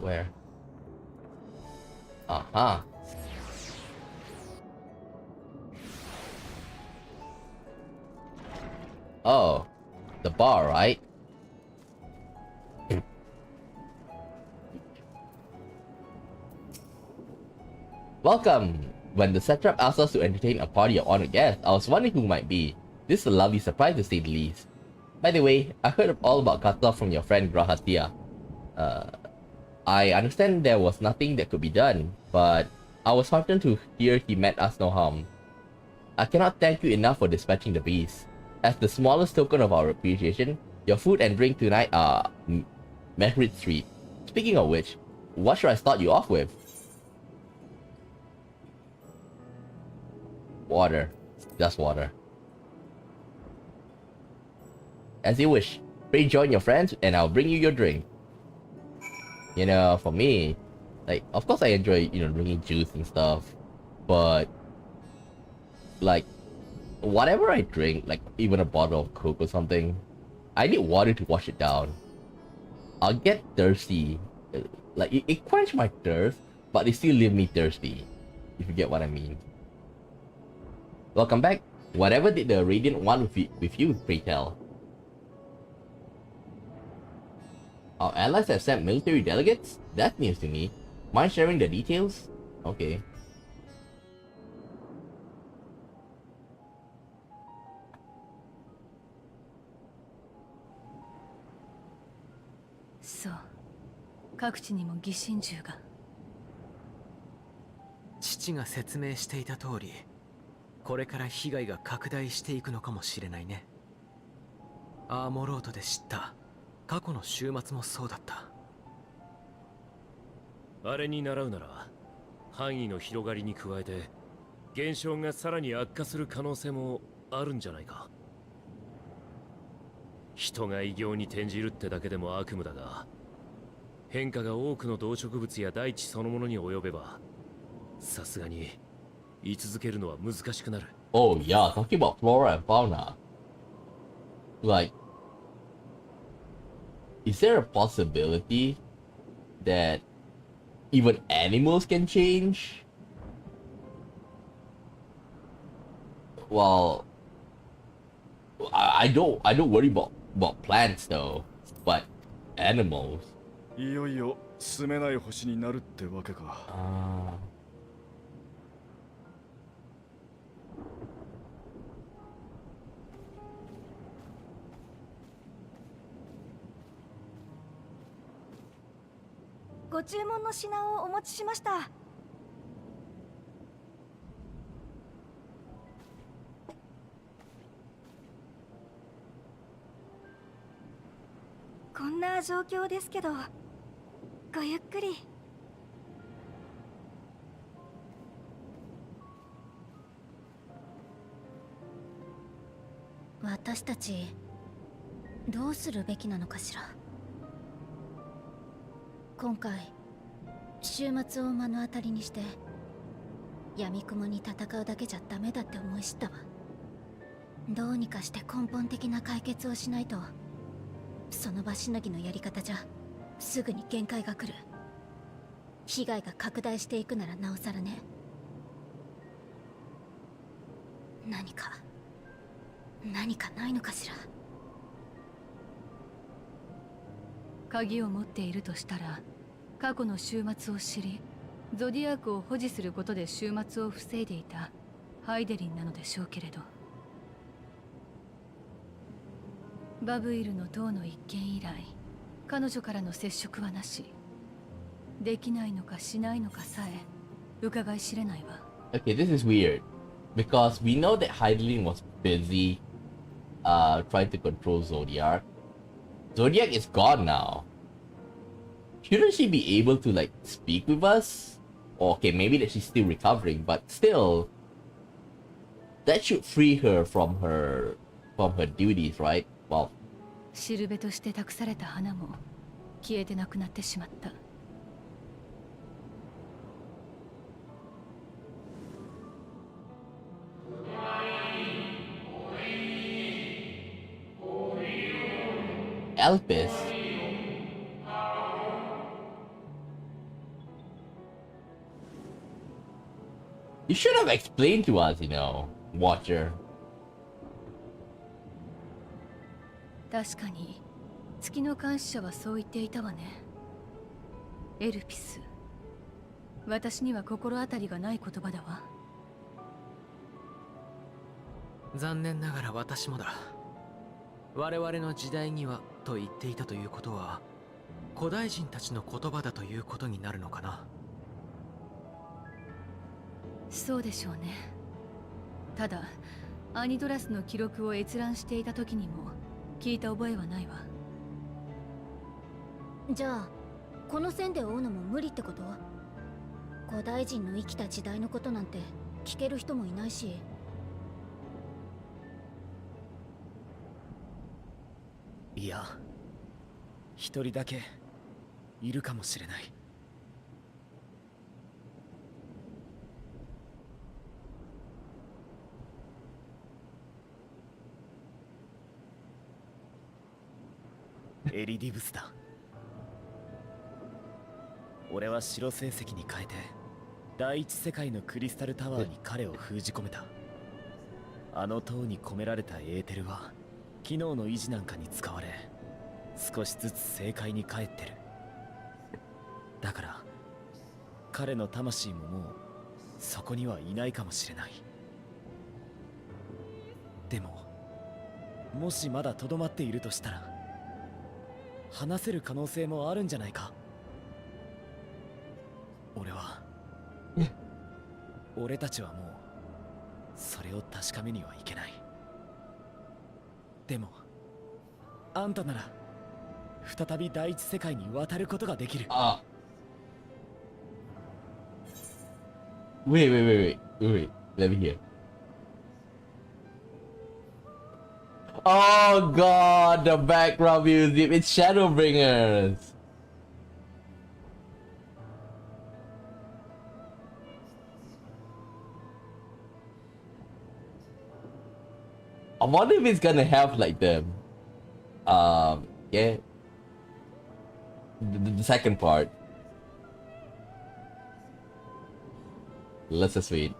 Where? Aha. Oh, the bar, right? Welcome! When the satrap asked us to entertain a party of honored guests, I was wondering who might be. This is a lovely surprise to say the least. By the way, I heard all about Katla from your friend Grahatia. I understand there was nothing that could be done, but I was heartened to hear he meant us no harm. I cannot thank you enough for dispatching the beast. As the smallest token of our appreciation, your food and drink tonight are merit sweet. Speaking of which, what should I start you off with? Water. Just water. As you wish. Pray join your friends and I'll bring you your drink. You know, for me, like, of course I enjoy, you know, drinking juice and stuff, but like, whatever I drink, like even a bottle of Coke or something, I need water to wash it down. I'll get thirsty Like it quenched my thirst, but it still leave me thirsty. If you get what I mean. Welcome back. Whatever did the Radiant want with you, pray tell? Our allies have sent military delegates? That's news to me. Mind sharing the details? Okay.そう、各地にも疑心銃が。父が説明していた通り、これから被害が拡大していくのかもしれないね。アーモロートで知った過去の週末もそうだった。あれに倣うなら範囲の広がりに加えて現象がさらに悪化する可能性もあるんじゃないか。人が異形に転じるってだけでも悪夢だが、変化が多くの動植物や大地そのものに及べばさすがに居続けるのは難しくなる。 Oh yeah, talking about flora and fauna. Like, is there a possibility that even animals can change? Well, I don't worry about plants though, but animals. いよいよ住めない星になるってわけか。ご注文の品をお持ちしました。こんな状況ですけど、ごゆっくり。私たちどうするべきなのかしら。今回週末を目の当たりにして闇雲に戦うだけじゃダメだって思い知ったわ。どうにかして根本的な解決をしないと、その場しのぎのやり方じゃすぐに限界が来る。被害が拡大していくならなおさらね。何かないのかしら。鍵を持っているとしたら、過去の終末を知りゾディアークを保持することで終末を防いでいたハイデリンなのでしょうけれど、バブイルの塔の一件以来彼女からの接触はなし。できないのかしないのかさえ伺い知れないわ。 Okay, this is weird because we know that Heidelin was busy trying to control Zodiac. Zodiac is gone now. Shouldn't she be able to like speak with us? Or, okay, maybe that she's still recovering, but still, that should free her from her duties, right? Well, しるべとして託された花も消えてなくなってしまった。Elpis. You should have explained to us, you know, Watcher. 確かに月の監視者はそう言っていたわね。エルピス、私には心当たりがない言葉だわ。残念ながら私もだ。我々の時代にはと言っていたということは、古代人たちの言葉だということになるのかな。そうでしょうね。ただアニドラスの記録を閲覧していた時にも聞いた覚えはないわ。じゃあこの線で追うのも無理ってこと？古代人の生きた時代のことなんて聞ける人もいないし。いや、一人だけいるかもしれない。エリディブスだ。俺は白成績に変えて第一世界のクリスタルタワーに彼を封じ込めた。あの塔に込められたエーテルは機能の維持なんかに使われ、少しずつ正解に帰ってる。だから彼の魂ももうそこにはいないかもしれない。でももしまだとどまっているとしたら話せる可能性もあるんじゃないか。俺は俺たちはもうそれを確かめにはいけない。でもあんたなら再び第一世界に渡ることができる。Wait. Let me hear. Oh god, the background music. It's Shadowbringers. I wonder if it's gonna have like yeah, the second part. Let's just wait.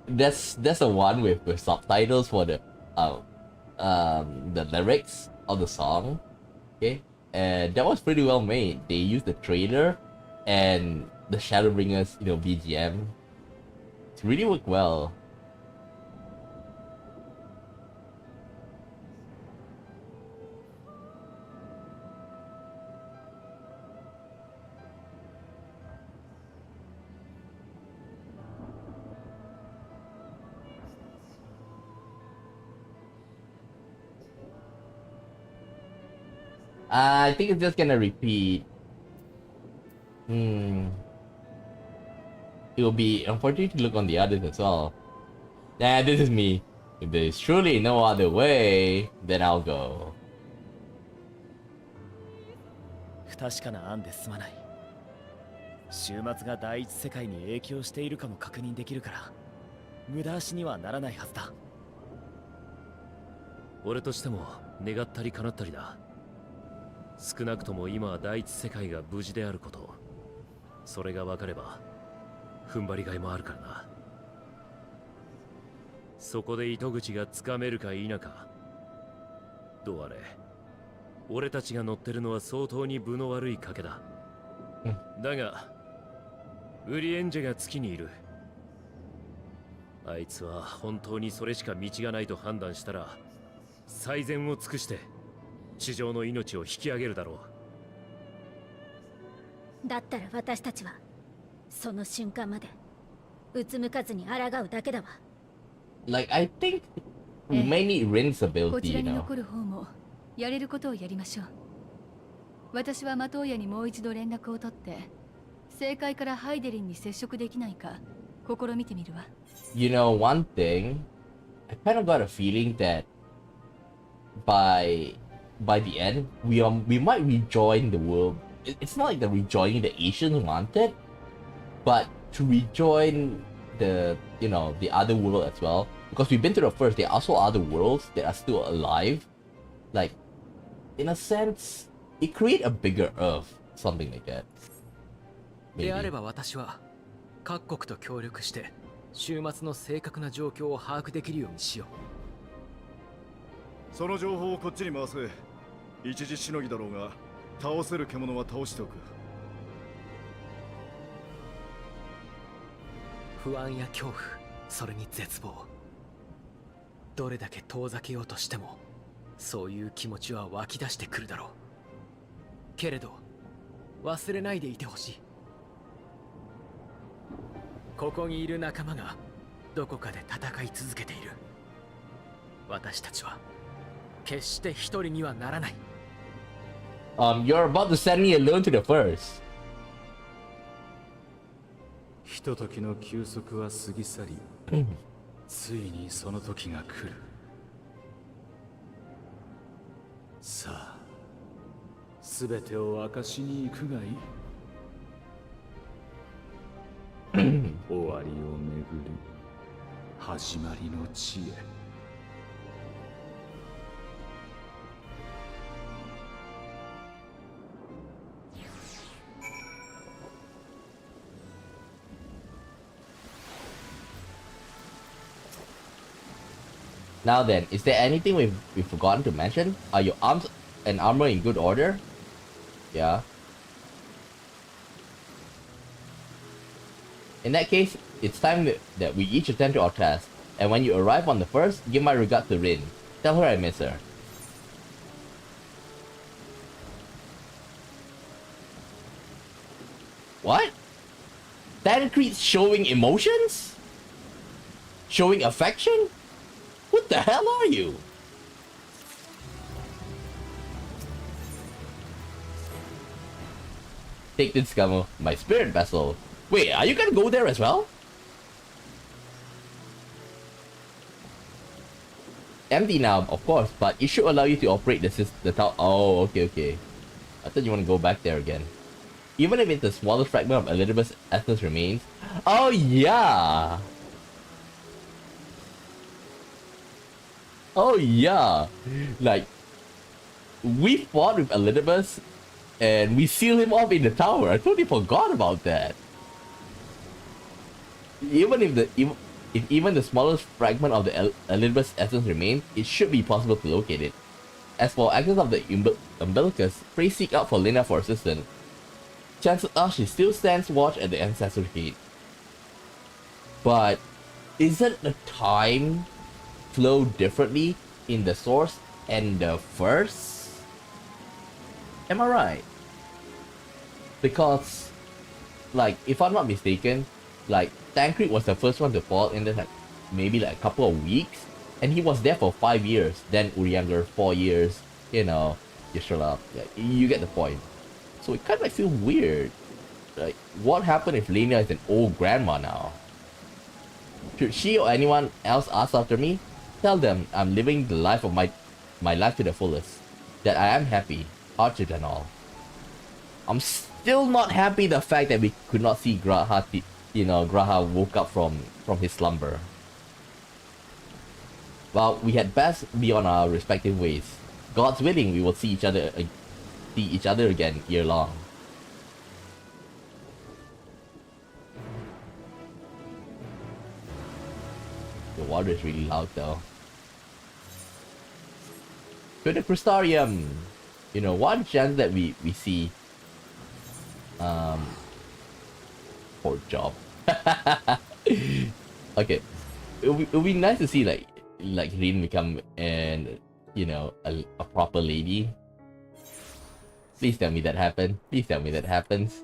That's the one with subtitles for the lyrics of the song. Okay, and that was pretty well made. They used the trailer and the Shadowbringers, BGM. It really worked well. I think it's just gonna repeat. It will be unfortunate to look on the others as well. Nah, this is me. If there is truly no other way, then I'll go. 不確かな案ですまない。週末が第一世界に影響しているかも確認できるから無駄足にはならないはずだ。俺としても願ったり叶ったりだ。少なくとも今は第一世界が無事であること、それが分かれば踏ん張りがいもあるからな。そこで糸口がつかめるか否か、どうあれ俺たちが乗ってるのは相当に分の悪い賭けだ。だがウリエンジェが月にいる。あいつは本当にそれしか道がないと判断したら最善を尽くして地上の命を引き上げるだろう。だったら私たちはその瞬間までうつむかずに抗うだけだわ。Like, I think we may need Rin's こ ability, ちら you に know. 残る方もやれることをやりましょう。私はマトウヤにもう一度連絡を取って正解からハイデリンに接触できないか試みてみるわ。You know, one thing, I kind of got a feeling that by the end, we might rejoin the world. It's not like that rejoining the Asians wanted, but to rejoin the the other world as well. Because we've been to the first, there are also other worlds that are still alive. Like, in a sense, it create a bigger Earth, something like that. であれば私は各国と協力して週末の正確な状況を把握できるようにしよう。その情報をこっちに回せ。一時しのぎだろうが倒せる獣は倒しておく。不安や恐怖、それに絶望、どれだけ遠ざけようとしてもそういう気持ちは湧き出してくるだろう。けれど忘れないでいてほしい。ここにいる仲間がどこかで戦い続けている。私たちは決して一人にはならない。You're about to send me alone to the first. ひとときの休息は過ぎ去り、ついにその時が来る。さあ、すべてを明かしに行くがいい。終わりをめぐる始まりの地へ。Now then, is there anything we've forgotten to mention? Are your arms and armor in good order? Yeah. In that case, it's time that we each attend to our task. And when you arrive on the first, give my regard to Rin. Tell her I miss her. What? Tancred's showing emotions? Showing affection? What the hell are you? Take this, Scamo. My spirit vessel. Wait, are you gonna go there as well? Empty now, of course, but it should allow you to operate the tower. Oh, okay. I thought you want to go back there again. Even if it's the smallest fragment of Elizabeth's essence remains. Oh, yeah! Oh yeah, like we fought with Elizabeth and we sealed him off in the tower. I totally forgot about that. Even if even the smallest fragment of the Elizabeth's essence remains, it should be possible to locate it. As for access of the umbilicus, pray seek out for Lena for assistance. Chances are she still stands watch at the ancestor gate. But isn't the time flow differently in the source and the first? Am I right? Because, like, if I'm not mistaken, like, Tancred was the first one to fall in like maybe like a couple of weeks, and he was there for 5 years. Then Urianger 4 years. You know, you shut up. Yeah, you get the point. So it kind of like feel weird. Like, what happened if Lena is an old grandma now? Should she or anyone else ask after me? Tell them I'm living the life of my life to the fullest. That I am happy, hardship and all. I'm still not happy the fact that we could not see Graha. Graha woke up from his slumber. Well, we had best be on our respective ways. God's willing, we will see each other again year long. The water is really loud though. To the Crystarium! You know, one chance that we see poor job. Okay. It'll be nice to see like Rin become a proper lady. Please tell me that happened. Please tell me that happens.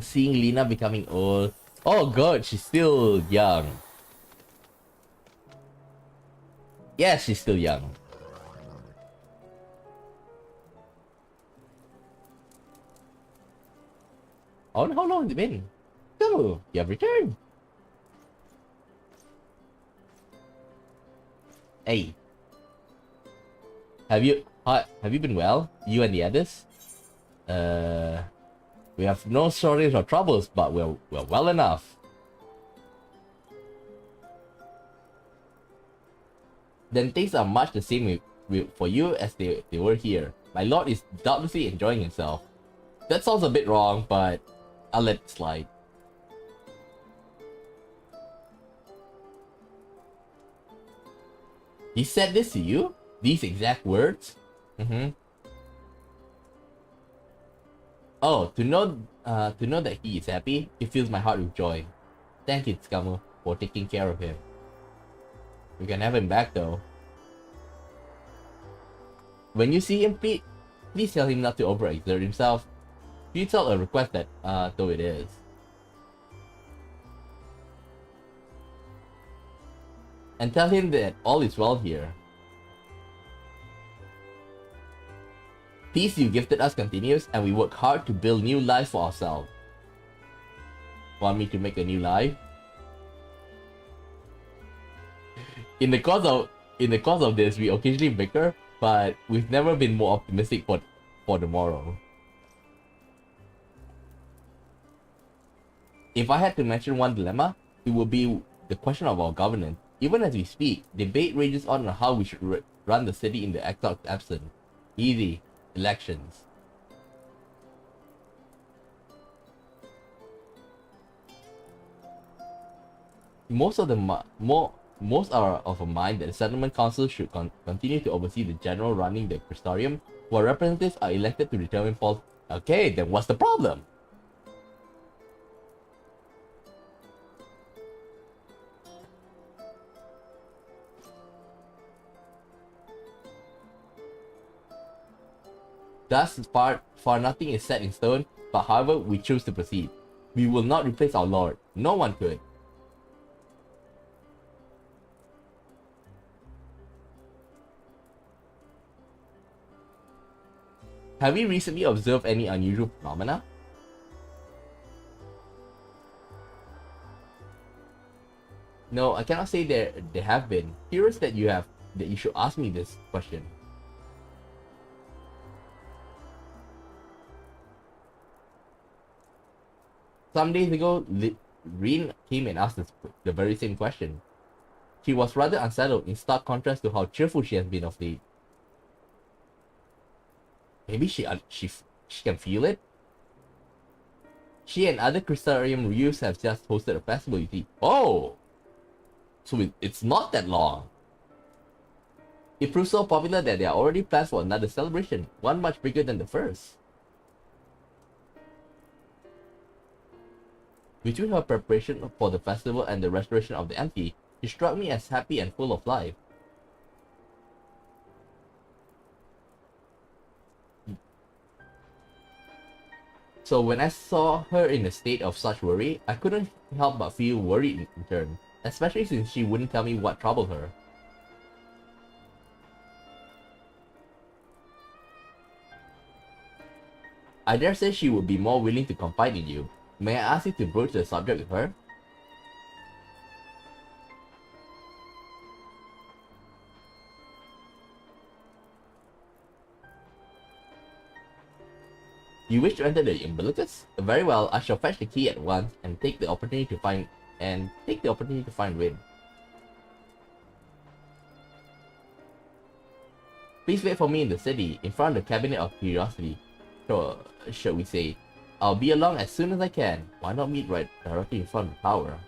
Seeing Lena becoming old. Oh god, she's still young. Yeah, she's still young. Oh, how long has it been? Oh, you have returned. Hey. Have you been well? You and the others? We have no shortage of troubles, but we're well enough. Then things are much the same for you as they were here. My lord is doubtlessly enjoying himself. That sounds a bit wrong, but I'll let it slide. He said this to you? These exact words? Oh, to know that he is happy, it fills my heart with joy. Thank you, Tsukamu, for taking care of him. We can have him back though. When you see him, please tell him not to overexert himself. Futile a request that, though it is. And tell him that all is well here. Peace you gifted us continues, and we work hard to build new lives for ourselves. want me to make a new life. In the course of this, we occasionally bicker, but we've never been more optimistic for tomorrow. If I had to mention one dilemma, it would be the question of our governance. Even as we speak, debate rages on how we should run the city in the Exarch's absence. Easy. Elections. Most are of a mind that the settlement council should continue to oversee the general running the Crystarium, while representatives are elected to determine policy. Okay, then what's the problem? Thus far nothing is set in stone, but however we choose to proceed. We will not replace our Lord. No one could. Have you recently observed any unusual phenomena? No, I cannot say there have been. Curious that you should ask me this question. Some days ago, Rin came and asked the very same question. She was rather unsettled, in stark contrast to how cheerful she has been of late. Maybe she can feel it? She and other Crystarium youths have just hosted a festival, you see. Oh! So it's not that long. It proved so popular that there are already plans for another celebration, one much bigger than the first. Between her preparation for the festival and the restoration of the empty, she struck me as happy and full of life. So when I saw her in a state of such worry, I couldn't help but feel worried in turn, especially since she wouldn't tell me what troubled her. I dare say she would be more willing to confide in you. May I ask you to broach the subject with her? You wish to enter the umbilicus? Very well, I shall fetch the key at once and take the opportunity to find Rin. Please wait for me in the city, in front of the Cabinet of Curiosity. Sure, shall we say. I'll be along as soon as I can. Why not meet right directly in front of the tower?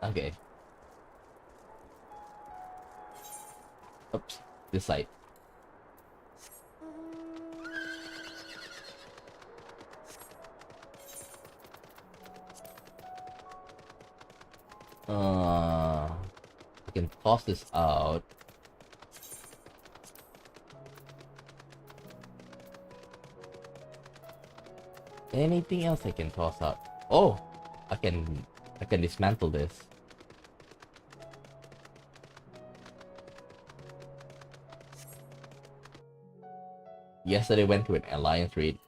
Okay. Oops, this side. I can toss this out. Anything else I can toss out? Oh, I can dismantle this. Yesterday went to an alliance raid.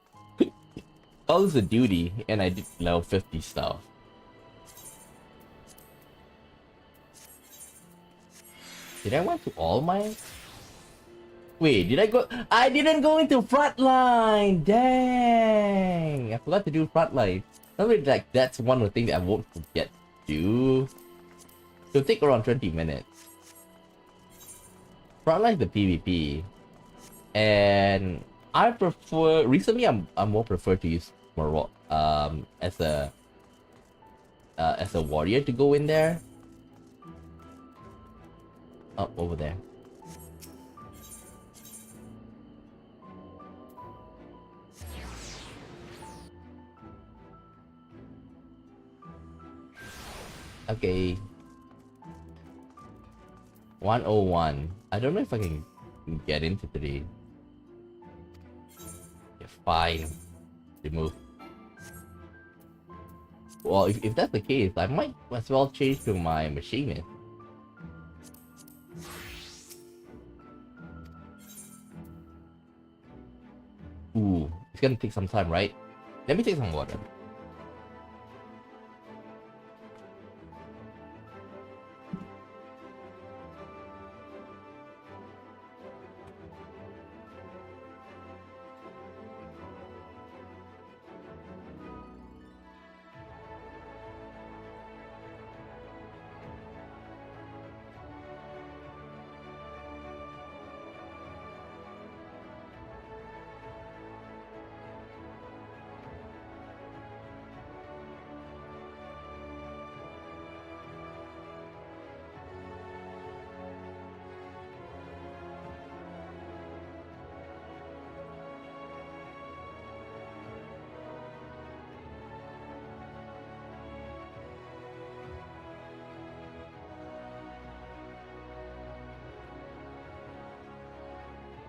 All is a duty, and I did level 50 stuff. Did I went to all mine? Wait, did I go? I didn't go into frontline! Dang! I forgot to do frontline. Probably like that's one of the things that I won't forget to do. It'll take around 20 minutes. Frontline is the PvP. And I prefer recently I'm more prefer to use as a warrior to go in there. Oh, over there. Okay. 101. I don't know if I can get into today. Yeah, fine. Remove. Well, if that's the case, I might as well change to my machinist. Ooh, it's gonna take some time, right? Let me take some water.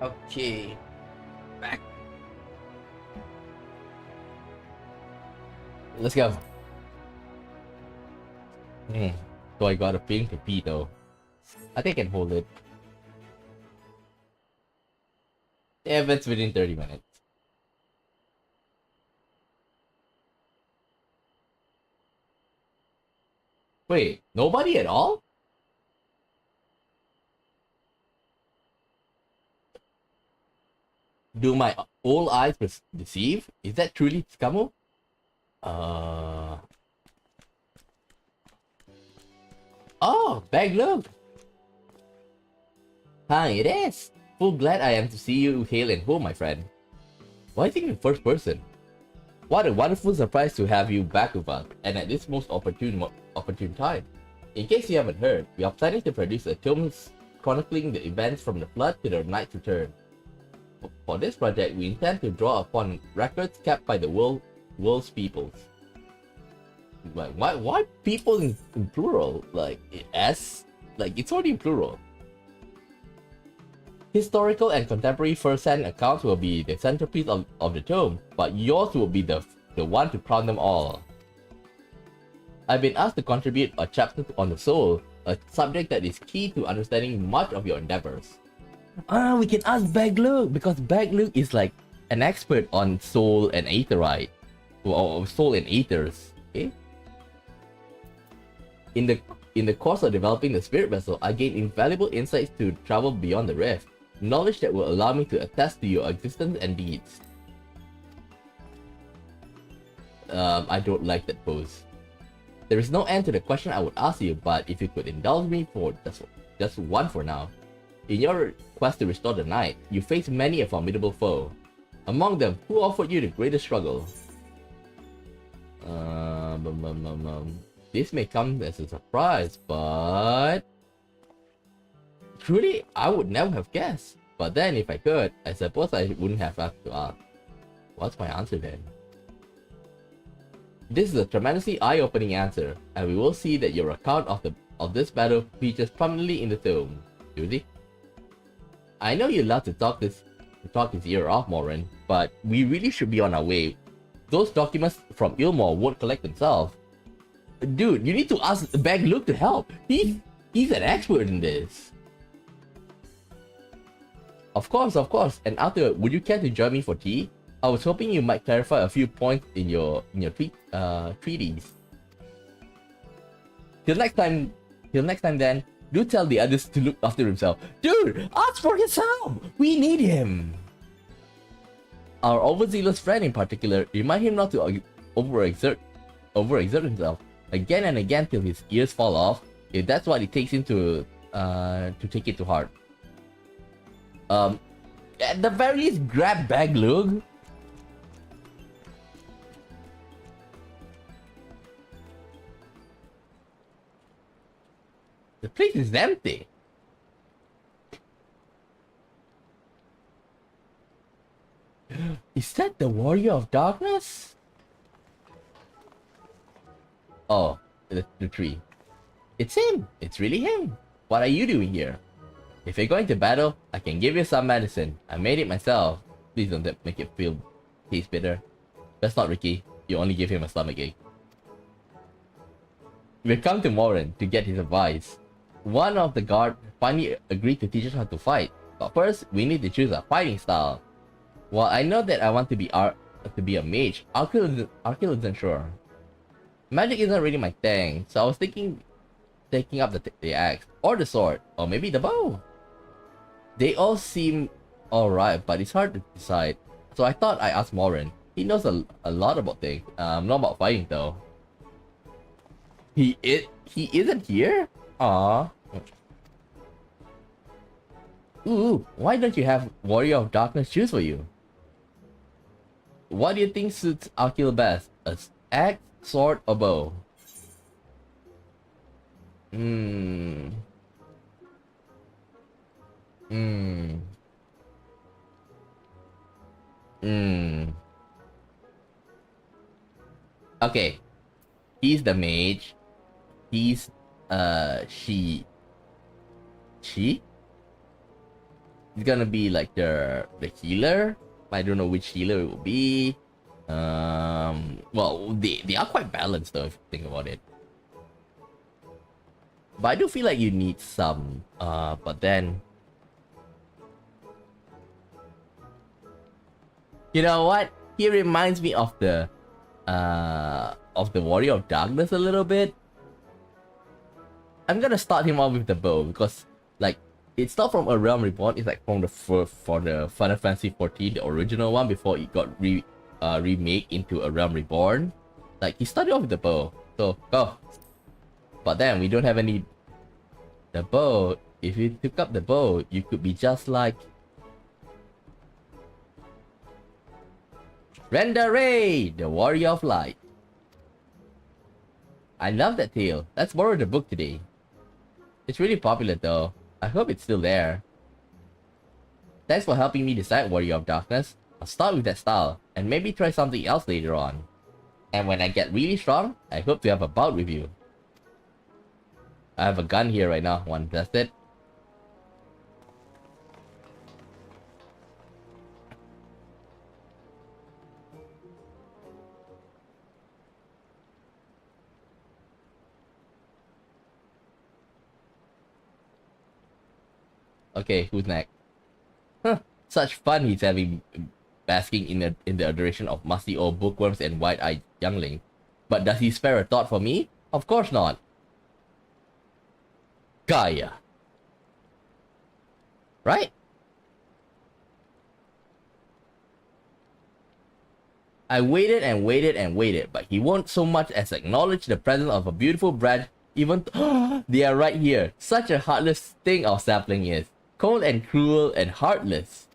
Okay. Back. Let's go. So I got a feeling to pee though. I think I can hold it. Yeah, but it's within 30 minutes. Wait, nobody at all? Do my old eyes deceive? Is that truly Scamo? Oh, bag look! Hi, it is! Full glad I am to see you hail and home, my friend. Why think in first person? What a wonderful surprise to have you back with us, and at this most opportune time. In case you haven't heard, we are planning to produce a tome chronicling the events from the flood to the knight's return. For this project, we intend to draw upon records kept by the world's peoples. Like, why people in plural? Like, S? Like, it's already in plural. Historical and contemporary first-hand accounts will be the centerpiece of the tome, but yours will be the one to crown them all. I've been asked to contribute a chapter on the soul, a subject that is key to understanding much of your endeavors. We can ask Bagluk, because Bagluk is like an expert on soul and aetherite. Or soul and aethers. Okay? In the course of developing the spirit vessel, I gained invaluable insights to travel beyond the rift. Knowledge that will allow me to attest to your existence and deeds. I don't like that pose. There is no end to the question I would ask you, but if you could indulge me for just one for now. In your quest to restore the night, you face many a formidable foe. Among them, who offered you the greatest struggle? This may come as a surprise, but... Truly, I would never have guessed. But then, if I could, I suppose I wouldn't have to ask. What's my answer then? This is a tremendously eye-opening answer, and we will see that your account of this battle features prominently in the tome. Judy? I know you love to talk his ear off, Morin, but we really should be on our way. Those documents from Ilmore won't collect themselves. Dude, you need to ask Bag Luke to help. He's an expert in this. Of course. And Arthur, would you care to join me for tea? I was hoping you might clarify a few points in your treaties. Till next time then, do tell the others to look after himself. Dude, ask for his help! We need him! Our overzealous friend in particular, remind him not to overexert himself again and again till his ears fall off, if that's what it takes him to take it to heart. At the very least, grab Bag Lug. The place is empty. Is that the Warrior of Darkness? Oh, the tree. It's him. It's really him. What are you doing here? If you're going to battle, I can give you some medicine. I made it myself. Please don't make it taste bitter. That's not Ricky. You only give him a stomachache. We've come to Morin to get his advice. One of the guard finally agreed to teach us how to fight, but first we need to choose a fighting style. While I know that I want to be a mage, Arkil isn't sure. Magic isn't really my thing, so I was thinking taking up the axe, or the sword, or maybe the bow. They all seem alright, but it's hard to decide. So I thought I asked Morin. He knows a lot about things, not about fighting though. He isn't here? Aww. Ooh, why don't you have Warrior of Darkness choose for you? What do you think suits Akil best? A axe, sword, or bow? Okay. He's the mage. He's she. He's gonna be like the healer. I don't know which healer it will be. Well, they are quite balanced though if you think about it. But I do feel like you need some. But then, you know what? He reminds me of the Warrior of Darkness a little bit. I'm gonna start him off with the bow because, like, it's not from A Realm Reborn. It's like from the for the Final Fantasy XIV, the original one before it got remade into A Realm Reborn. Like, he started off with the bow, so go. But then we don't have any. The bow. If you took up the bow, you could be just like Rendare, the Warrior of Light. I love that tale. Let's borrow the book today. It's really popular though. I hope it's still there. Thanks for helping me decide Warrior of Darkness. I'll start with that style, and maybe try something else later on. And when I get really strong, I hope to have a bout with you. I have a gun here right now, one that's it. Okay, who's next? Huh, such fun he's having basking in the adoration of musty old bookworms and wide-eyed youngling. But does he spare a thought for me? Of course not. Gaia. Right? I waited and waited and waited, but he won't so much as acknowledge the presence of a beautiful branch, even they are right here. Such a heartless thing our sapling is. Cold and cruel and heartless.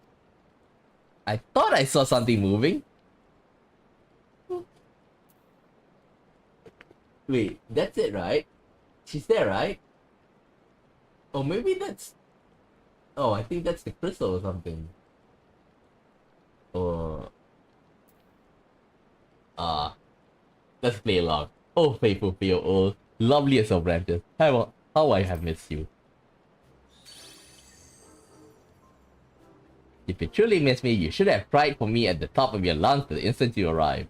I thought I saw something moving. Wait, that's it, right? She's there, right? Oh, maybe that's... Oh, I think that's the crystal or something. Or... let's play along. Oh, faithful Theo, oh, loveliest of branches. How I have missed you. If you truly miss me, you should have cried for me at the top of your lungs the instant you arrived.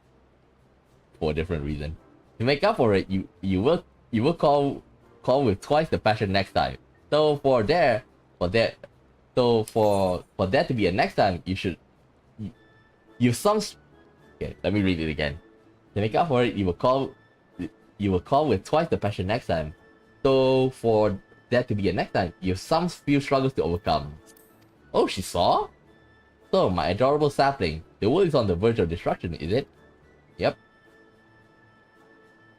For a different reason. To make up for it, you will call with twice the passion next time. So for that to be a next time, you some. Okay, let me read it again. To make up for it, you will call with twice the passion next time. So for that to be a next time, you have some few struggles to overcome. Oh, she saw? So, my adorable sapling, the world is on the verge of destruction, is it? Yep.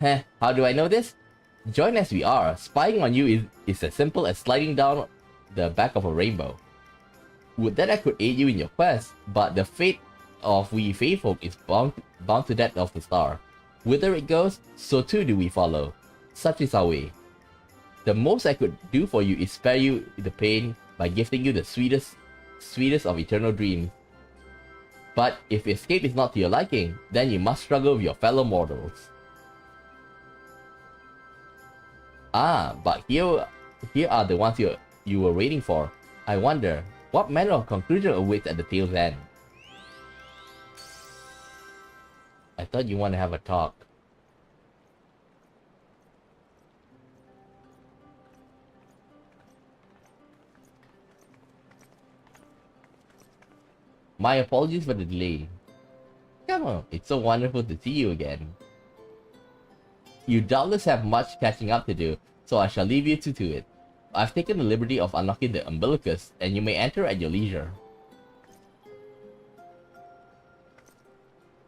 Heh, how do I know this? Join as we are, spying on you is as simple as sliding down the back of a rainbow. Would that I could aid you in your quest, but the fate of we faithful is bound to that of the star. Whither it goes, so too do we follow. Such is our way. The most I could do for you is spare you the pain by gifting you the sweetest of eternal dreams. But if escape is not to your liking, then you must struggle with your fellow mortals. Ah, but here are the ones you were waiting for. I wonder, what manner of conclusion awaits at the tale's end? I thought you want to have a talk. My apologies for the delay. Come on, it's so wonderful to see you again. You doubtless have much catching up to do, so I shall leave you to it. I've taken the liberty of unlocking the umbilicus, and you may enter at your leisure.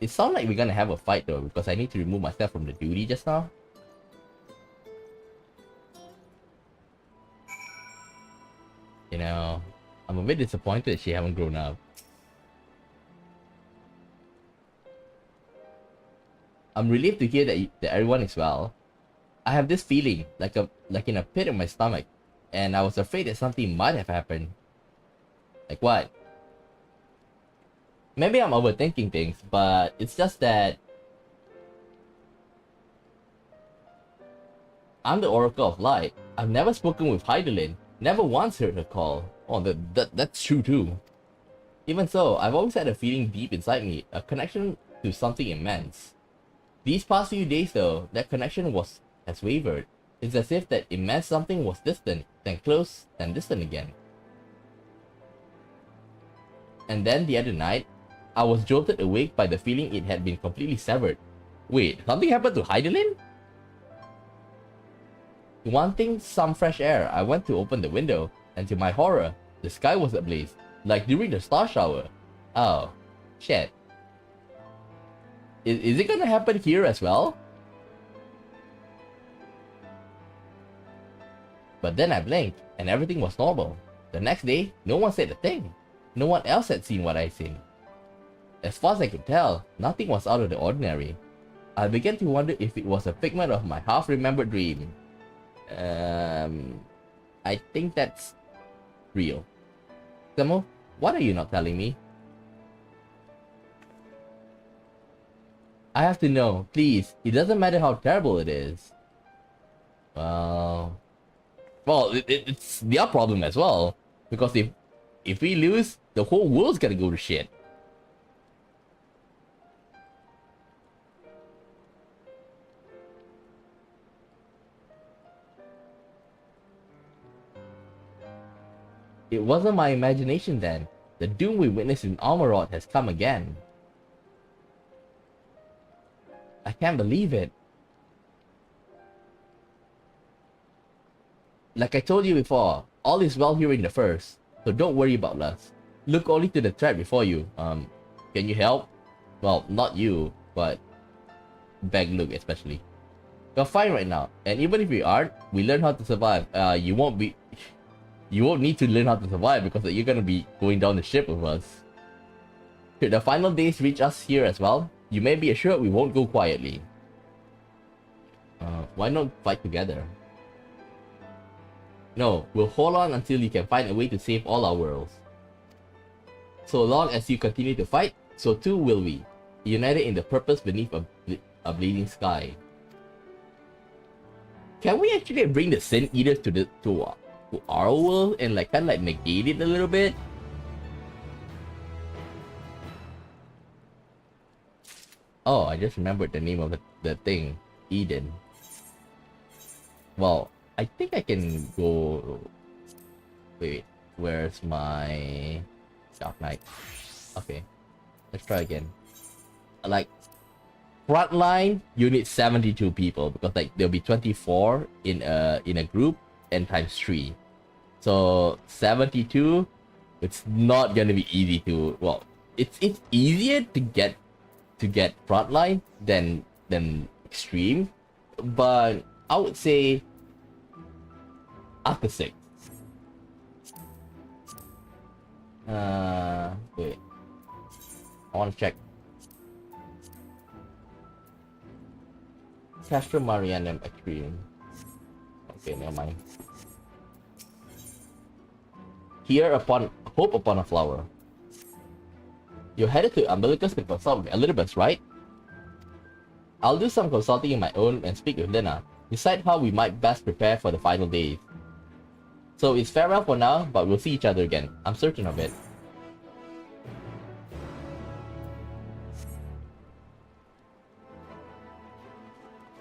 It sounds like we're gonna have a fight though, because I need to remove myself from the duty just now. You know, I'm a bit disappointed that she haven't grown up. I'm relieved to hear that everyone is well. I have this feeling, like in a pit in my stomach, and I was afraid that something might have happened. Like what? Maybe I'm overthinking things, but it's just that I'm the Oracle of Light. I've never spoken with Heidelin, never once heard her call. Oh, that's true too. Even so, I've always had a feeling deep inside me, a connection to something immense. These past few days though, that connection has wavered. It's as if that immense something was distant, then close, then distant again. And then the other night, I was jolted awake by the feeling it had been completely severed. Wait, something happened to Heidelin? Wanting some fresh air, I went to open the window, and to my horror, the sky was ablaze, like during the star shower. Oh, shit. Is it gonna happen here as well? But then I blinked, and everything was normal. The next day, no one said a thing. No one else had seen what I'd seen. As far as I could tell, nothing was out of the ordinary. I began to wonder if it was a figment of my half-remembered dream. I think that's real. Samo, what are you not telling me? I have to know, please. It doesn't matter how terrible it is. Well, it's their problem as well. Because if we lose, the whole world's gonna go to shit. It wasn't my imagination then. The doom we witnessed in Almarot has come again. I can't believe it. Like I told you before, all is well here in the first, so don't worry about us. Look only to the threat before you. Can you help? Well, not you, but Beg Luke especially. We're fine right now, and even if we aren't, we learn how to survive. You won't need to learn how to survive because you're gonna be going down the ship with us. Should the final days reach us here as well, you may be assured we won't go quietly. Why not fight together? No, we'll hold on until you can find a way to save all our worlds. So long as you continue to fight, so too will we, united in the purpose beneath a bleeding sky. Can we actually bring the Sin Eaters to our world and like kind of like negate it a little bit? Oh, I just remembered the name of the thing. Eden. Well, I think I can go... Wait, where's my... Dark Knight? Okay, let's try again. Like, frontline, you need 72 people because like there'll be 24 in a group and times 3. So 72, it's not gonna be easy to... Well, it's easier to get frontline than extreme, but I would say after 6. Wait, I want to check. Castro Marianum Extreme. Okay, never mind. Here upon hope upon a flower. You're headed to Umbilicus to consult with Elizabeth, right? I'll do some consulting in my own and speak with Lena. Decide how we might best prepare for the final days. So it's farewell for now, but we'll see each other again. I'm certain of it.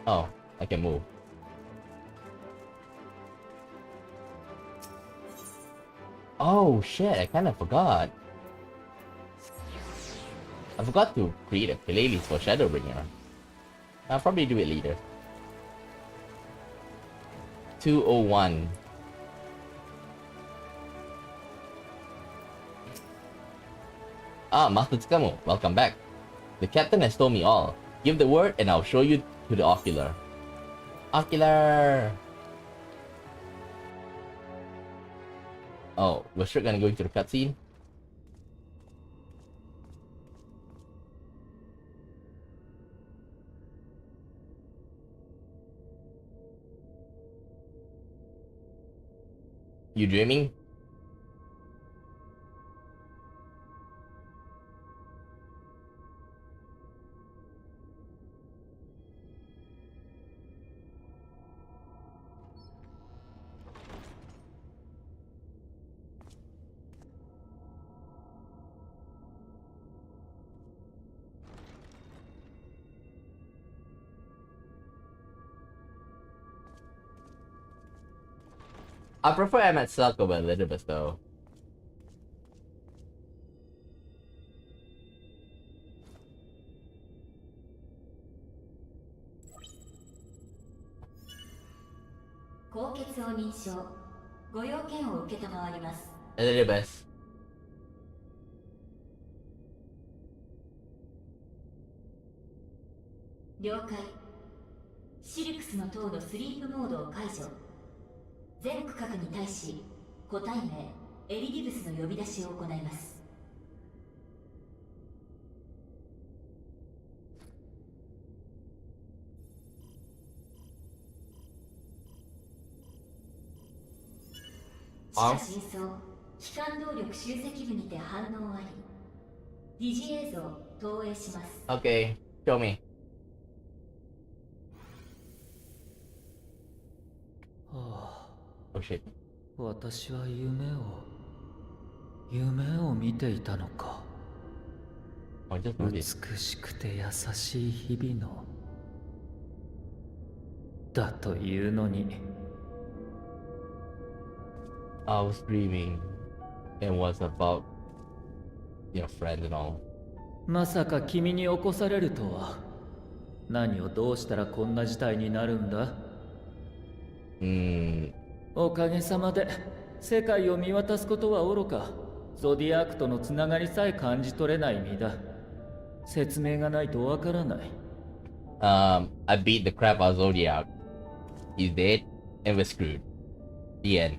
Oh, I can move. Oh shit, I kinda forgot. I forgot to create a playlist for Shadowbringer. I'll probably do it later. 201. Ah, Master Tsukamo, welcome back. The captain has told me all. Give the word and I'll show you to the ocular. Ocular! Oh, we're sure gonna go into the cutscene? You dreaming? I prefer I'm at Selkoba Elizabeth though. Elizabeth. 了解。シルクスの塔のスリープモードを解除。全区画に対し、個体名エリディブスの呼び出しを行います。地下深層機関動力集積部にて反応あり。疑似映像投影します。Okay, show me. 私は夢を見ていたのか。美しくて優しい日々のだというのに。I was dreaming and was about your friend and all. まさか君に起こされるとは。何をどうしたらこんな事態になるんだ。おかげさまで世界を見渡すことはおろか、ゾディアークとのつながりさえ感じ取れない身だ。説明がないとわからない。I beat the crap out of Zodiac. He's dead and we're screwed. The end.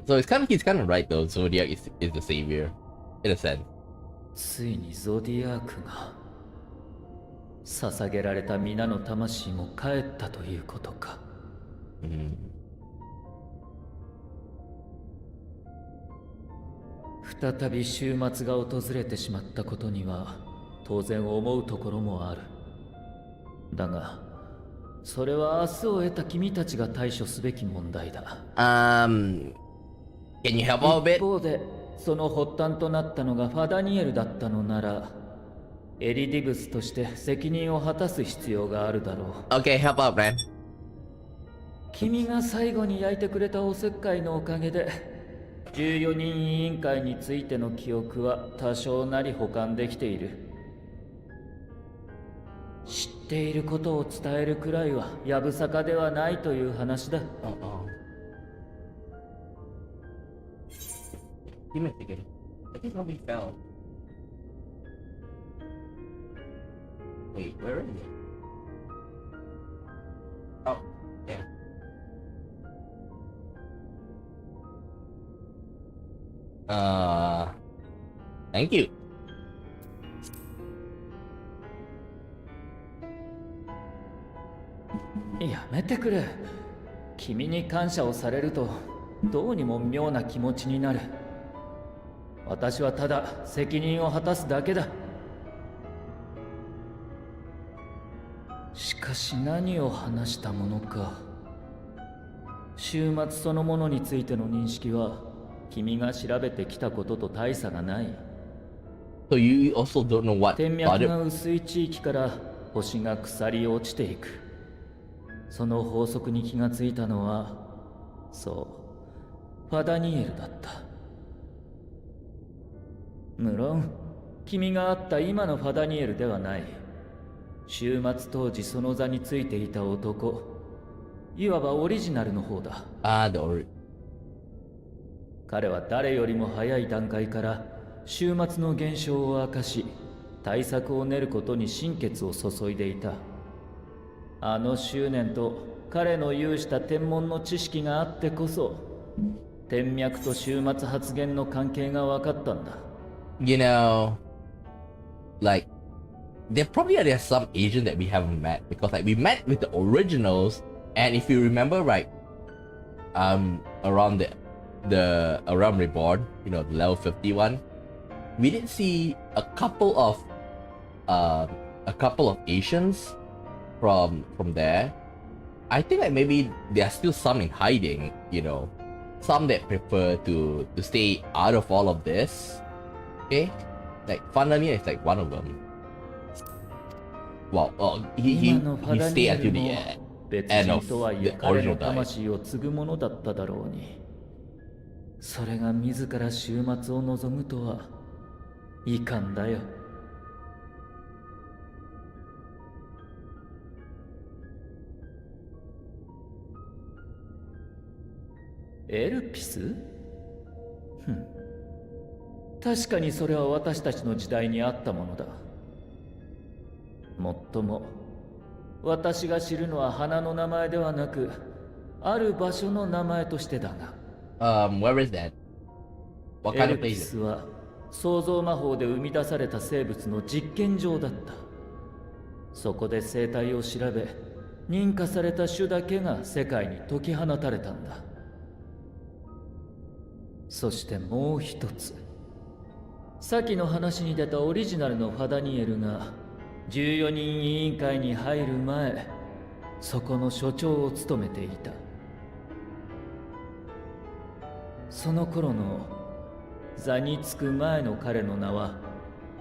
So he's kind of right though. Zodiac is the savior, in a sense. ついにゾディアークが捧げられた皆の魂も帰ったということか。再び週末が訪れてしまったことには当然思うところもある。だがそれは明日を得た君たちが対処すべき問題だ。Can you help out a bit? 一方でその発端となったのがファダニエルだったのなら、エリディブスとして責任を果たす必要があるだろう。Okay, help out, man. 君が最後に焼いてくれたおせっかいのおかげで14人委員会についての記憶は多少なり保管できている。知っていることを伝えるくらいはやぶさかではないという話だ。Give me a second. I think something fell. Wait, where is it? Oh, yeah. Thank you. やめてくれ。君に感謝をされるとどうにも妙な気持ちになる。私はただ責任を果たすだけだ。しかし何を話したものか。週末そのものについての認識は君が調べてきたことと大差がない。So you also don't know what 天脈が薄い地域から星が腐り落ちていく。その法則に気がついたのは、そう、ファダニエルだった。無論君が会った今のファダニエルではない。終末当時その座についていた男、いわばオリジナルの方だ。彼は誰よりも早い段階から終末の現象を明かし、対策を練ることに心血を注いでいた。あの執念と彼の有した天文の知識があってこそ、天脈と終末発言の関係が分かったんだ。You know, like, there probably are some Asians that we haven't met because like we met with the originals, and if you remember right, around the around Reborn, you know, the level 51, we did see a couple of Asians from there. I think like maybe there are still some in hiding, you know, some that prefer to stay out of all of this. Okay, like Fanani is like one of them. Wow, he stayed until the end of the original dive. それが自ら終末を望むとはいかんだよ。エルピス？確かにそれは私たちの時代にあったものだ。もっとも、私が知るのは花の名前ではなく、ある場所の名前としてだが。Where is that? What kind of place? エルピスは創造魔法で生み出された生物の実験場だった。そこで生態を調べ、認可された種だけが世界に解き放たれたんだ。そしてもう一つ。先の話に出たオリジナルのファダニエルが14人委員会に入る前、そこの所長を務めていた。その頃の座につく前の彼の名は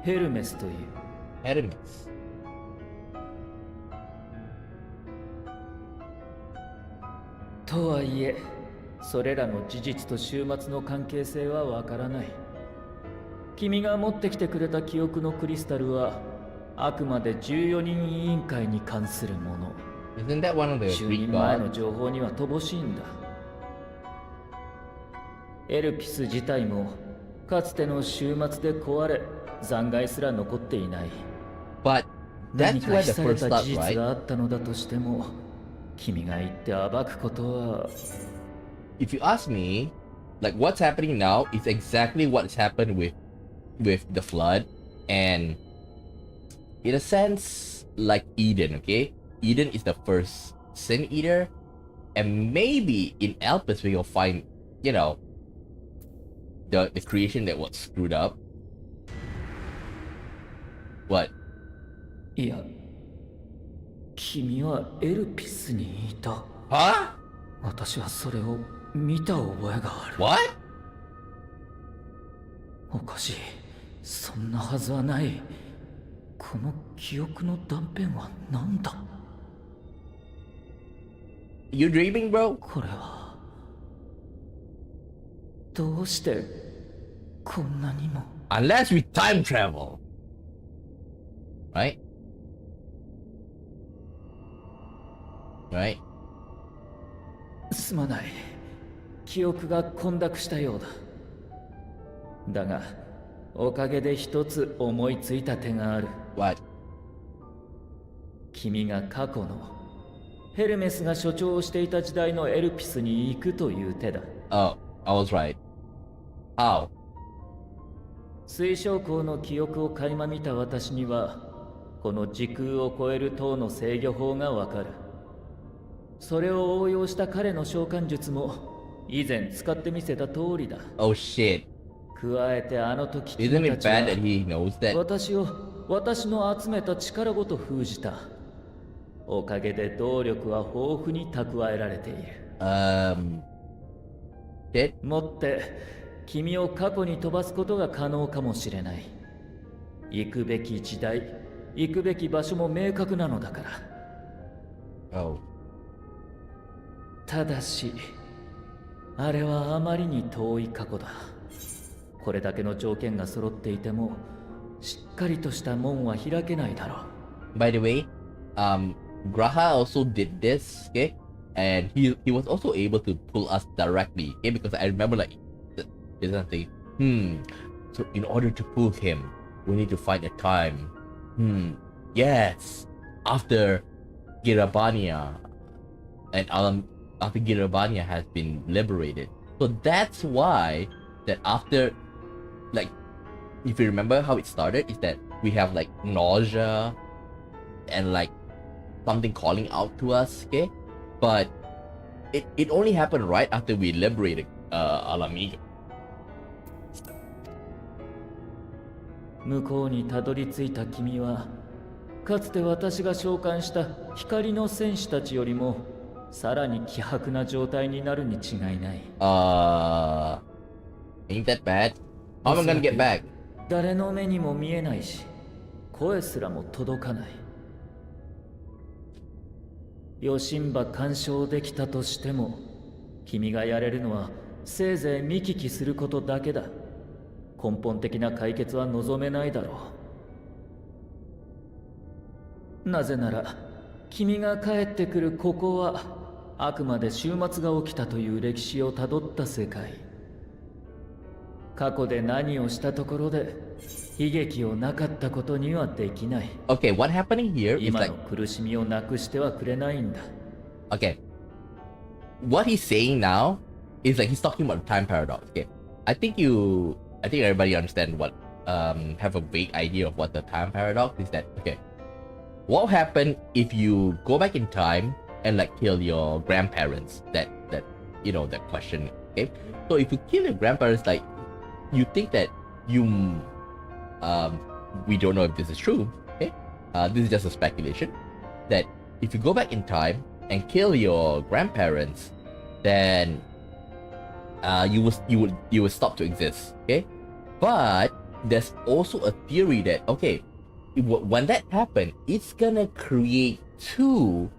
ヘルメスという。ヘルメス。とはいえ、それらの事実と終末の関係性はわからない。君が持ってきてくれた記憶のクリスタルはあくまで14人委員会に関するもの。就任前の情報には乏しいんだ。エルピス自体もかつての終末で壊れ、残骸すら残っていない。何か秘された事実があったのだとしても、君が言って暴くことは。If you ask me, like what's happening now is exactly what's happened with the flood, and in a sense, like Eden. Okay, Eden is the first sin eater, and maybe in Elpis we will find, you know, the creation that was screwed up. What? いや、君はエルピスにいた。は？私はそれを見た覚えがある。What？ おかしい。そんなはずはない。この記憶の断片は何だ？ You dreaming, bro? これはどうしてこんなにも。 Unless we time travel, right? Right? すまない。記憶が混濁したようだ。だが、おかげで一つ思いついた手がある。What? 君が過去のヘルメスが所長をしていた時代のエルピスに行くという手だ。Oh, I was right. How? 水晶港の記憶を垣間見た私には、この時空を超える塔の制御法がわかる。それを応用した彼の召喚術も以前使ってみせた通りだ。Oh shit. 加えてあの時 Isn't 君 it たちは bad that he knows that? 私の集めた力ごと封じた。おかげで動力は豊富に蓄えられている。もって君を過去に飛ばすことが可能かもしれない。行くべき時代、行くべき場所も明確なのだから。Oh. ただし、あれはあまりに遠い過去だ。これだけの条件が揃っていてもしっかりとした門は開けないだろう。 By the way, Graha also did this, okay? And he was also able to pull us directly, okay? Because I remember like there's something. So in order to pull him, we need to find a time. Yes. After Girabania and after Girabania has been liberated. So that's why that after, like, if you remember how it started, is that we have like nausea and like something calling out to us, okay? But it only happened right after we liberated Alamiga. 向こうにたどり着いた君は、かつて私が召喚した光の戦士たちよりもさらに希薄な状態になるに違いない。Ain't that bad? How am I gonna get back? 誰の目にも見えないし、声すらも届かない。余震波干渉できたとしても、君がやれるのはせいぜい見聞きすることだけだ。根本的な解決は望めないだろう。なぜなら、君が帰ってくるここは、あくまで終末が起きたという歴史をたどった世界。過去で何をしたところで、悲劇をなかったことにはできない。Okay, what happening here is 今 like... の苦しみをなくしてはくれないんだ。Okay. What he's saying now is like he's talking about the time paradox, okay? I think everybody understand what, have a vague idea of what the time paradox is. That, okay, what happened if you go back in time and like kill your grandparents? That question, okay? So if you kill your grandparents, like, you think that we don't know if this is true, okay? This is just a speculation, that if you go back in time and kill your grandparents, then you will stop to exist, okay? But there's also a theory that, okay, when that happens, it's gonna create two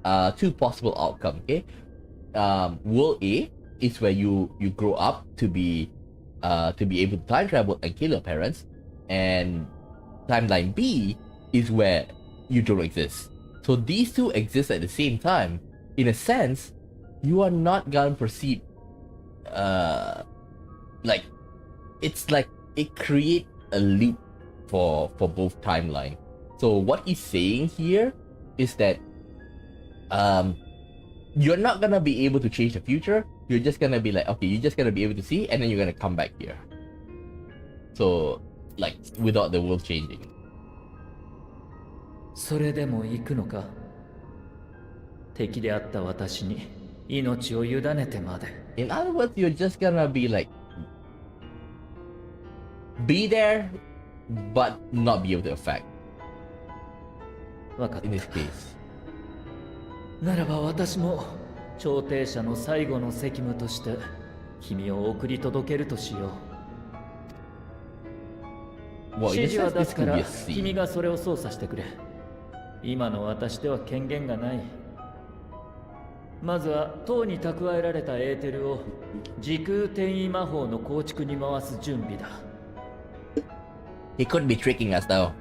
possible outcomes, okay? World A is where you grow up to be able to time travel and kill your parents, and timeline B is where you don't exist. So these two exist at the same time. In a sense, you are not gonna proceed. Like, it's like it creates a loop for both timeline. So what he's saying here is that you're not gonna be able to change the future. You're just gonna be like, okay, you're just gonna be able to see, and then you're gonna come back here. So, like, without the world changing. それでも行くのか？敵であった私に命を委ねてまで。In other words, you're just gonna be like, be there, but not be able to affect. わかった。 In this case. ならば私も調停者の最後の責務として君を送り届けるとしよう。Well, 指示は in a sense, 出 this すか could ら be a scene. 君がそれを操作してくれ。今の私では権限がない。まずは塔に蓄えられたエーテルを時空転移魔法の構築に回す準備だ。He could be tricking us though.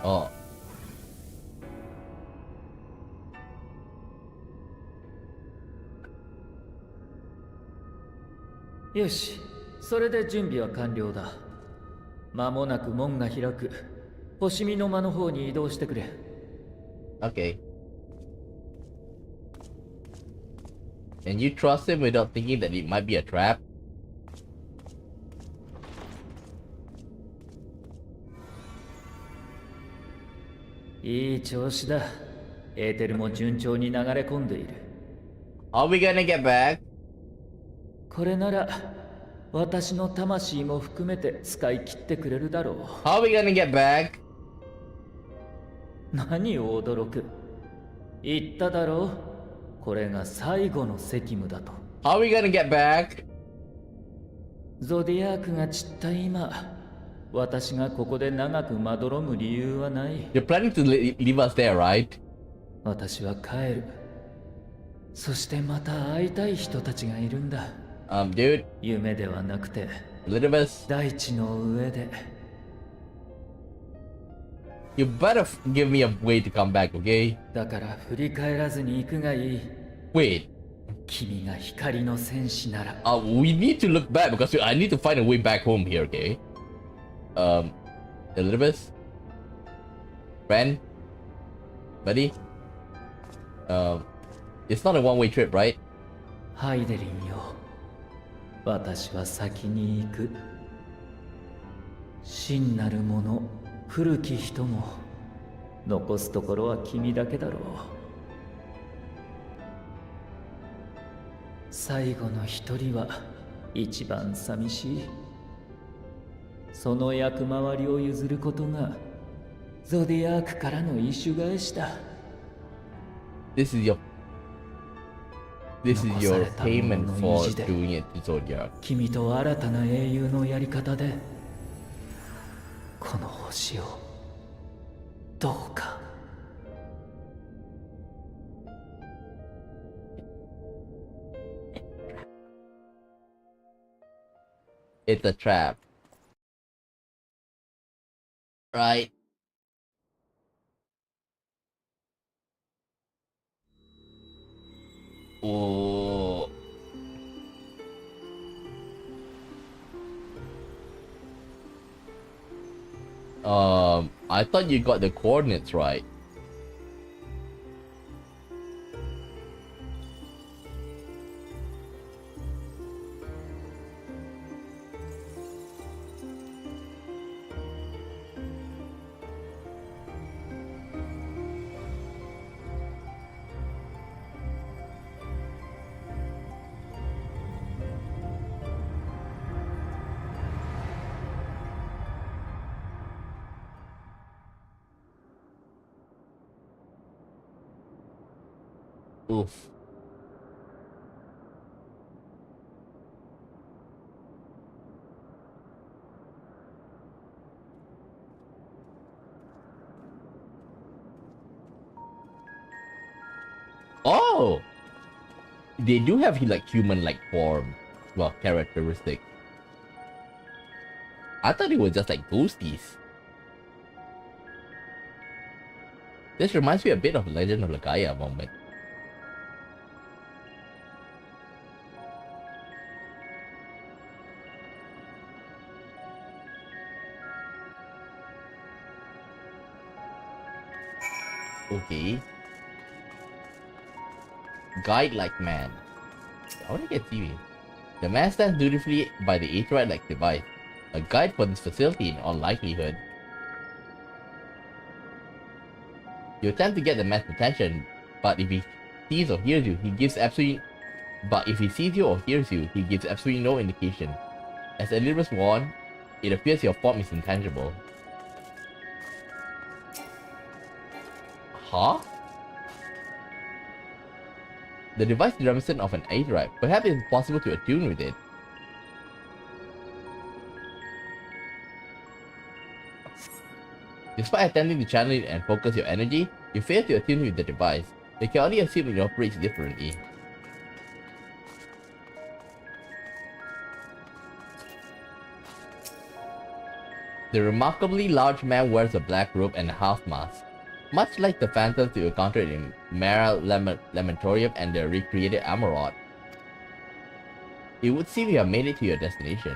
Oh. よし、それで準備は完了だ。間もなく門が開く。星見の間の方に移動してくれ。Okay. And you trust him without thinking that it might be a trap? いい調子だ。エーテルも順調に流れ込んでいる。Are we gonna get back? これなら私の魂も含めて使い切ってくれるだろう。 How are we gonna get back? 何を驚く。言っただろう。これが最後の責務だと。 How are we gonna get back? ゾディアークが散った今、私がここで長くまどろむ理由はない。 You're planning to leave us there, right? 私は帰る。そしてまた会いたい人たちがいるんだ。Dude. 夢ではなくて、Elizabeth. 大地の上で。You better give me a way to come back, okay? だから振り返らずに行くがいい。Wait. 君が光の戦士なら。We need to look back because I need to find a way back home here, okay? Elizabeth? Friend? Buddy? It's not a one-way trip, right? ハイデリンよ。私は先に行く。真なる者、古き人も、残すところは君だけだろう。最後の一人は一番寂しい。その役回りを譲ることがゾディアークからの意趣返しだ。This is your payment for doing it to Zodiac. 君と新たな英雄のやり方でこの星をどうか。It's a trap. Right. Oh. I thought you got the coordinates right. Oof. Oh! They do have like human-like form. Well, characteristic. I thought it was just like ghosties. This reminds me a bit of Legend of Legaia moment. Okay. Guide like man. I want to get TV. The man stands dutifully by the Aetheryte-like device. A guide for this facility in all likelihood. You attempt to get the man's attention, but if he sees or hears you, he gives absolutely no indication. As Elizabeth warned, it appears your form is intangible. Huh? The device is reminiscent of an Aetheryte. Perhaps it's possible to attune with it. Despite attempting to channel it and focus your energy, you fail to attune with the device. You can only assume it operates differently. The remarkably large man wears a black robe and a half mask. Much like the phantoms you encountered in Mara Lamentorium and the recreated Amarot. It would seem you have made it to your destination.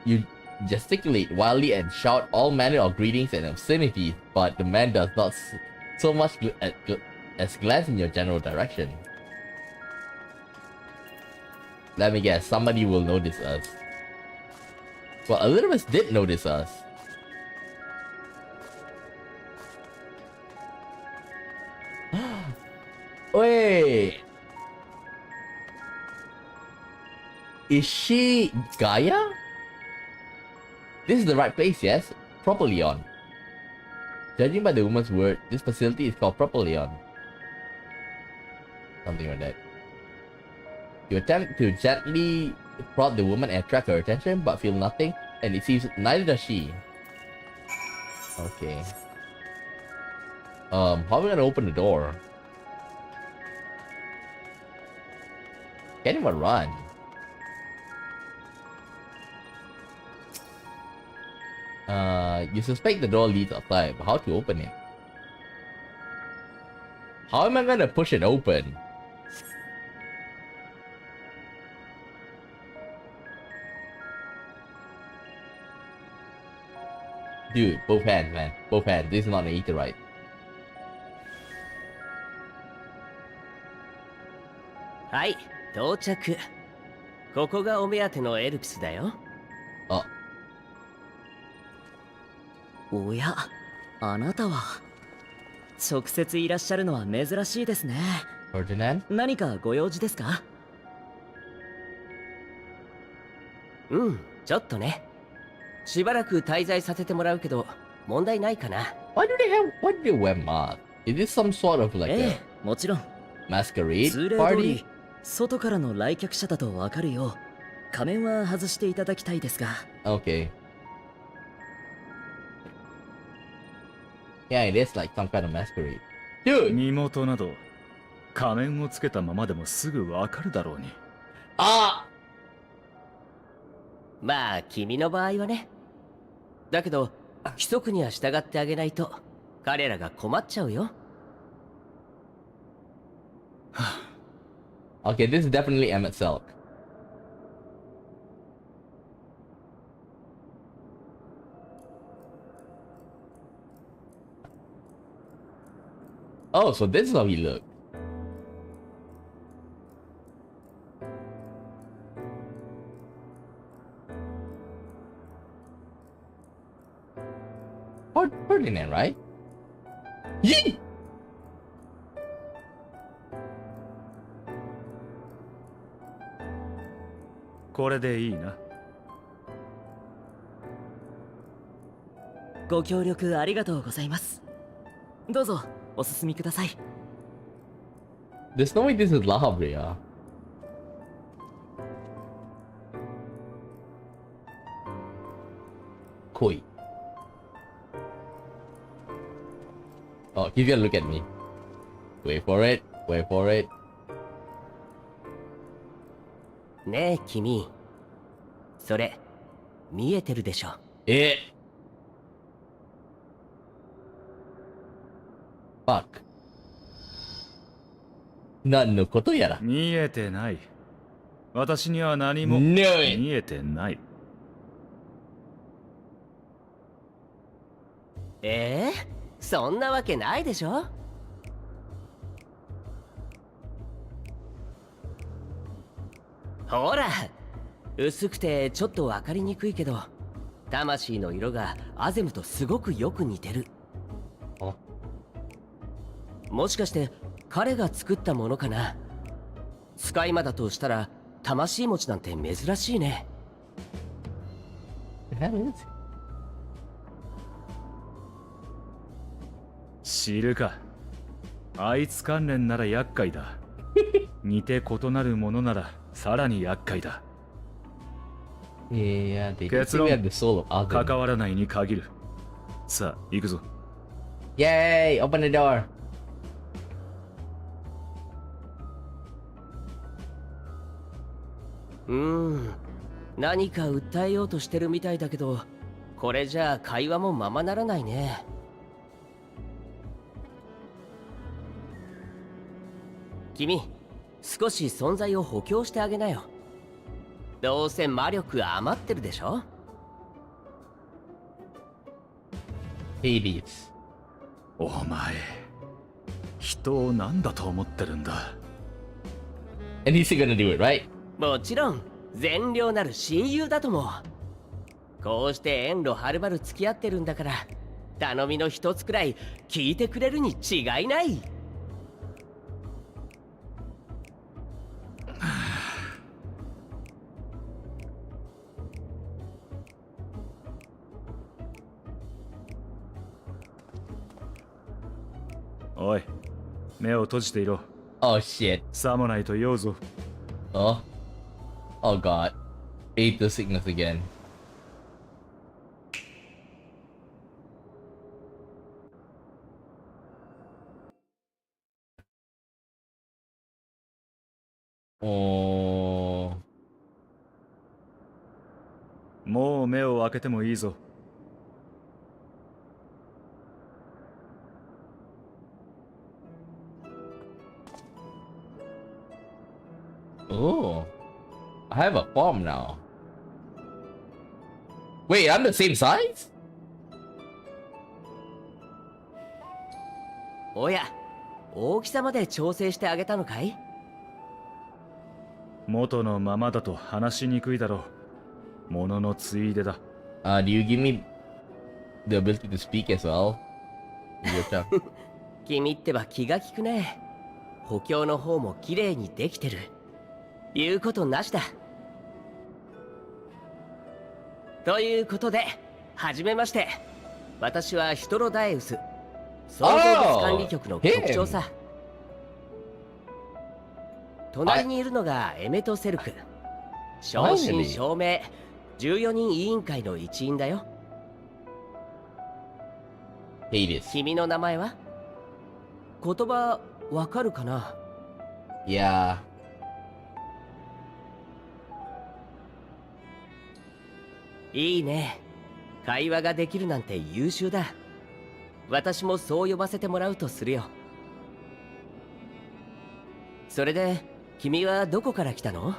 You gesticulate wildly and shout all manner of greetings and obscenities, but the man does not so much as glance in your general direction. Let me guess, somebody will notice us. Well, Elizabeth did notice us. Wait. Is she Gaia? This is the right place, yes? Propoleon. Judging by the woman's word, this facility is called Propoleon. Something like that. You attempt to gently prod the woman and attract her attention, but feel nothing, and it seems neither does she. Okay. How are we gonna open the door? Can't even run. You suspect the door leads outside, but how to open it? How am I gonna push it open? Dude, both hands, man. Both hands. This is not an eater right. Hi, 到着。ここがお目当てのエルピスだよ。あ。おや、あなたは直接いらっしゃるのは珍しいですね。Ferdinand? 何かご用事ですか？うん、ちょっとね。しばらく滞在させてもらうけど、問題ないかな。Why do they wear masks? Is this some sort of like a もちろん。masquerade 通例通 party? り、外からの来客者だとわかるよう、仮面は外していただきたいですが。Okay. Yeah, it is like some kind of masquerade. Dude! 身元など、仮面をつけたままでもすぐわかるだろうに。あ！まあ、君の場合はね。だけど、規則には従ってあげないと、彼らが困っちゃうよ。Okay, this is definitely Emmett Selk. Oh, so this is how he looked. Ferdinand, right? Yee! これでいいな。ご協力ありがとうございます。どうぞお進みください。There's no way this is Lahabria. Koi. Oh, he's gonna look at me. Wait for it. Wait for it. ねえ、君。それ、見えてるでしょ。Fuck. 何のことやら。見えてない。私には何も 見えてない。そんなわけないでしょ。ほら、薄くてちょっとわかりにくいけど、魂の色がアゼムとすごくよく似てる。もしかして彼が作ったものかな。使い魔だとしたら魂持ちなんて珍しいね。知るか。あいつ関連なら厄介だ。似て異なるものならさらに厄介だ。結論、関わらないに限る。さあ、行くぞ。Yay! Open the door! 何か訴えようとしてるみたいだけど、これじゃあ会話もままならないね。君、少し存在を補強してあげなよ。どうせ魔力余ってるでしょ。Hades。お前、人を何だと思ってるんだ。And he's gonna do it, right? もちろん、善良なる親友だとも。こうして遠路はるばる付き合ってるんだから、頼みの一つくらい聞いてくれるに違いない。おい、目を閉じていろ。Oh shit. さもないと酔うぞ。Oh. Oh god. Ate the sickness again. Oh. もう目を開けてもいいぞ。Oh. I have a farm now. Wait, I'm the same size? おや、大きさまで調整してあげたのかい？元のままだと話しにくいだろう。もののついでだ。Do you give me the ability to speak as well? Your turn. 君ってば気が利くね。補強の方も綺麗にできてる。言うことなしだ。ということで、はじめまして。私はヒトロダエウス。創造物管理局の局長さ。隣にいるのがエメトセルク。正真正銘、14人委員会の一員だよ。君の名前は？言葉わかるかな？いや。いいね。会話ができるなんて優秀だ。私もそう呼ばせてもらうとするよ。それで、君はどこから来たの？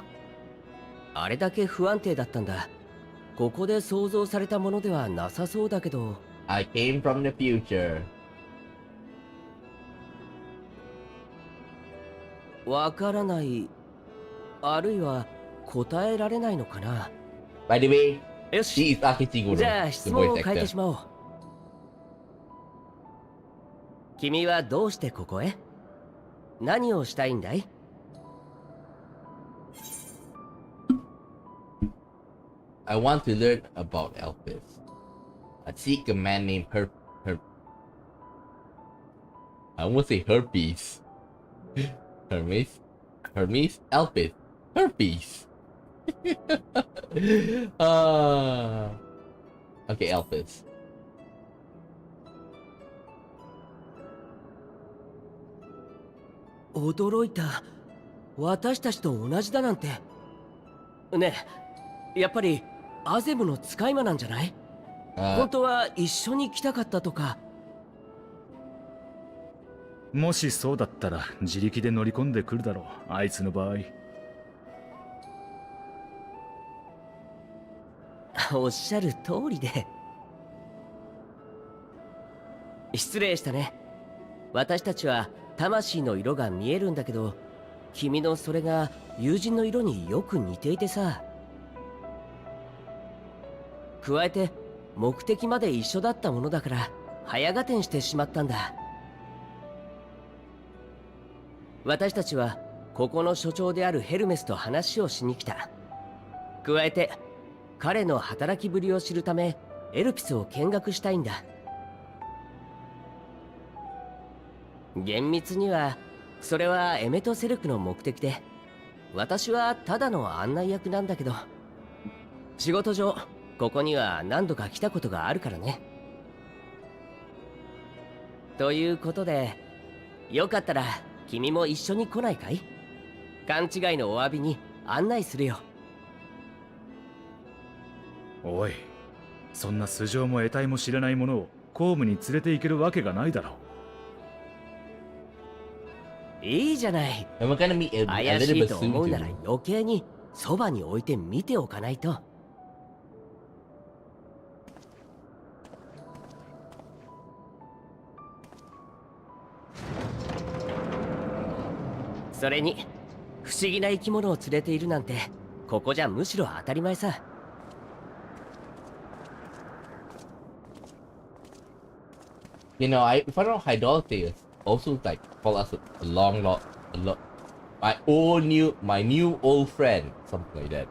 あれだけ不安定だったんだ。ここで想像されたものではなさそうだけど。I came from the future. わからない。あるいは答えられないのかな。 By the way, よし。じゃあ質問を変えてしまおう。君はどうしてここへ？何をしたいんだい？I want to learn about Elpis. I seek a man named I almost say Herpes. Hermes? Elpis. Herpes. Okay, Elpis. 驚いた。私たちと同じだなんて。ねえ、やっぱりアゼムの使い魔なんじゃない？本当は一緒に来たかったとか。もしそうだったら自力で乗り込んでくるだろう、あいつの場合。おっしゃる通りで。失礼したね。私たちは魂の色が見えるんだけど、君のそれが友人の色によく似ていてさ。加えて目的まで一緒だったものだから早合点してしまったんだ。私たちはここの所長であるヘルメスと話をしに来た。加えて彼の働きぶりを知るためエルピスを見学したいんだ。厳密にはそれはエメトセルクの目的で、私はただの案内役なんだけど、仕事上ここには何度か来たことがあるからね。ということで、よかったら君も一緒に来ないかい？勘違いのお詫びに案内するよ。おい、そんな素性も得体も知れないものを公務に連れて行けるわけがないだろう。いいじゃない。怪しいと思うなら余計にそばに置いて見ておかないと。それに不思議な生き物を連れているなんてここじゃむしろ当たり前さ。You know, if I don't know, Hydality also like call us a long lot, my new old friend, something like that,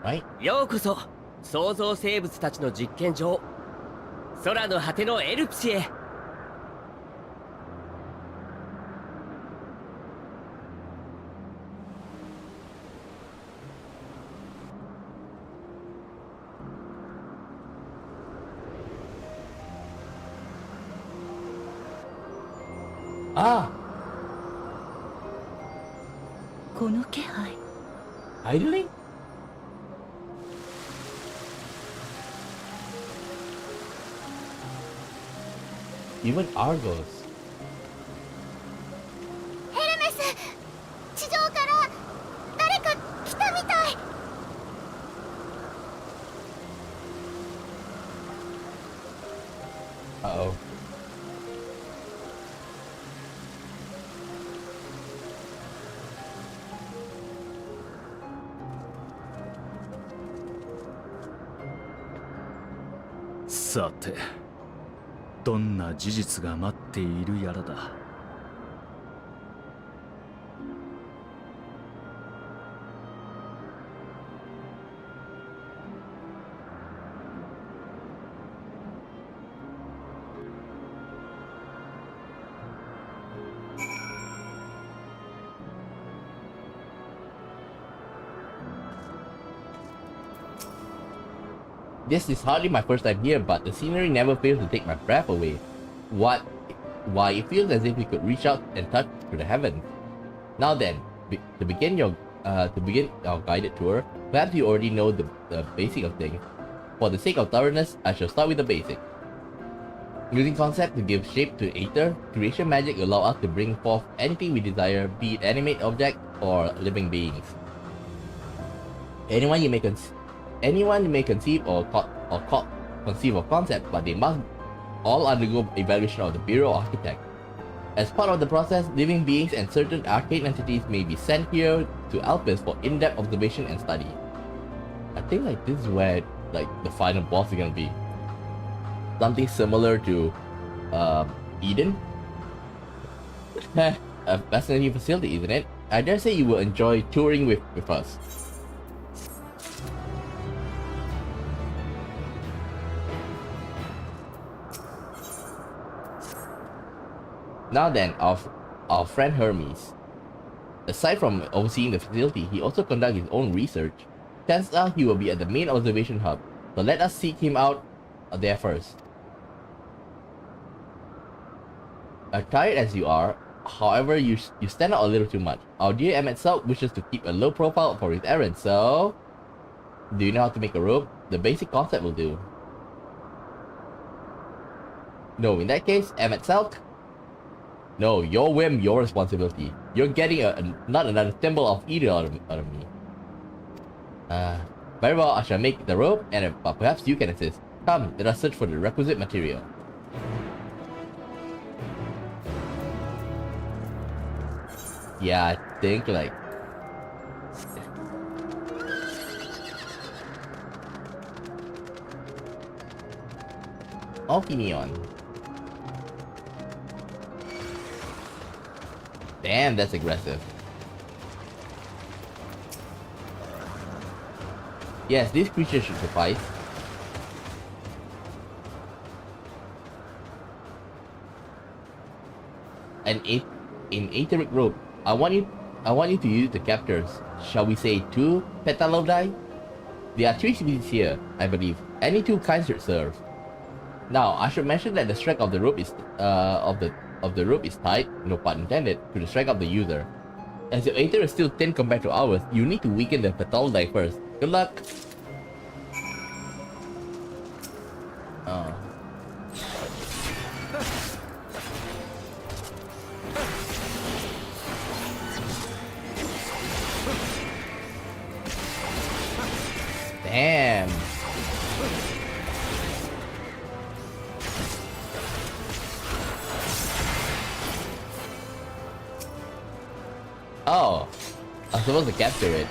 right? ようこそ創造生物たちの実験場、空の果てのエルプスへ。Ah, この気配 idling? Even Argos. ヘルメス、地上から誰か来たみたい。 Uh-oh. Sate, どんな事実が待っているやらだ。This is hardly my first time here, but the scenery never fails to take my breath away. Why it feels as if we could reach out and touch to the heavens. Now then, to begin our guided tour, perhaps you already know the basic of things. For the sake of thoroughness, I shall start with the basics. Using concept to give shape to Aether, creation magic allow us to bring forth anything we desire, be it animate objects or living beings. Anyone you may conceive or conceive of concept, but they must all undergo evaluation of the Bureau Architect. As part of the process, living beings and certain arcane entities may be sent here to Alpes for in-depth observation and study. I think like this is where like the final boss is gonna be. Something similar to Eden. A fascinating facility, isn't it? I dare say you will enjoy touring with us. Now then, our friend Hermes. Aside from overseeing the facility, he also conducts his own research. Chances are he will be at the main observation hub, so let us seek him out there first. Tired as you are, however, you stand out a little too much. Our dear Emmett Selk wishes to keep a low profile for his errand, so... Do you know how to make a rope? The basic concept will do. No, in that case, Emmett Selk? No, your whim, your responsibility. You're getting not another thimble of either out of me. Very well, I shall make the rope, and perhaps you can assist. Come, let us search for the requisite material. Yeah, I think like... Opinion. Damn, that's aggressive. Yes, these creatures should suffice. An etheric rope. I want you to use the captors. Shall we say 2 petalodi? There are 3 species here, I believe. Any 2 kinds should serve. Now, I should mention that the strength of the rope is is tied, no pun intended, to the strength of the user. As your Aether is still thin compared to ours, you need to weaken the petalodi first. Good luck. Oh. Damn. Oh, I'm supposed to capture it.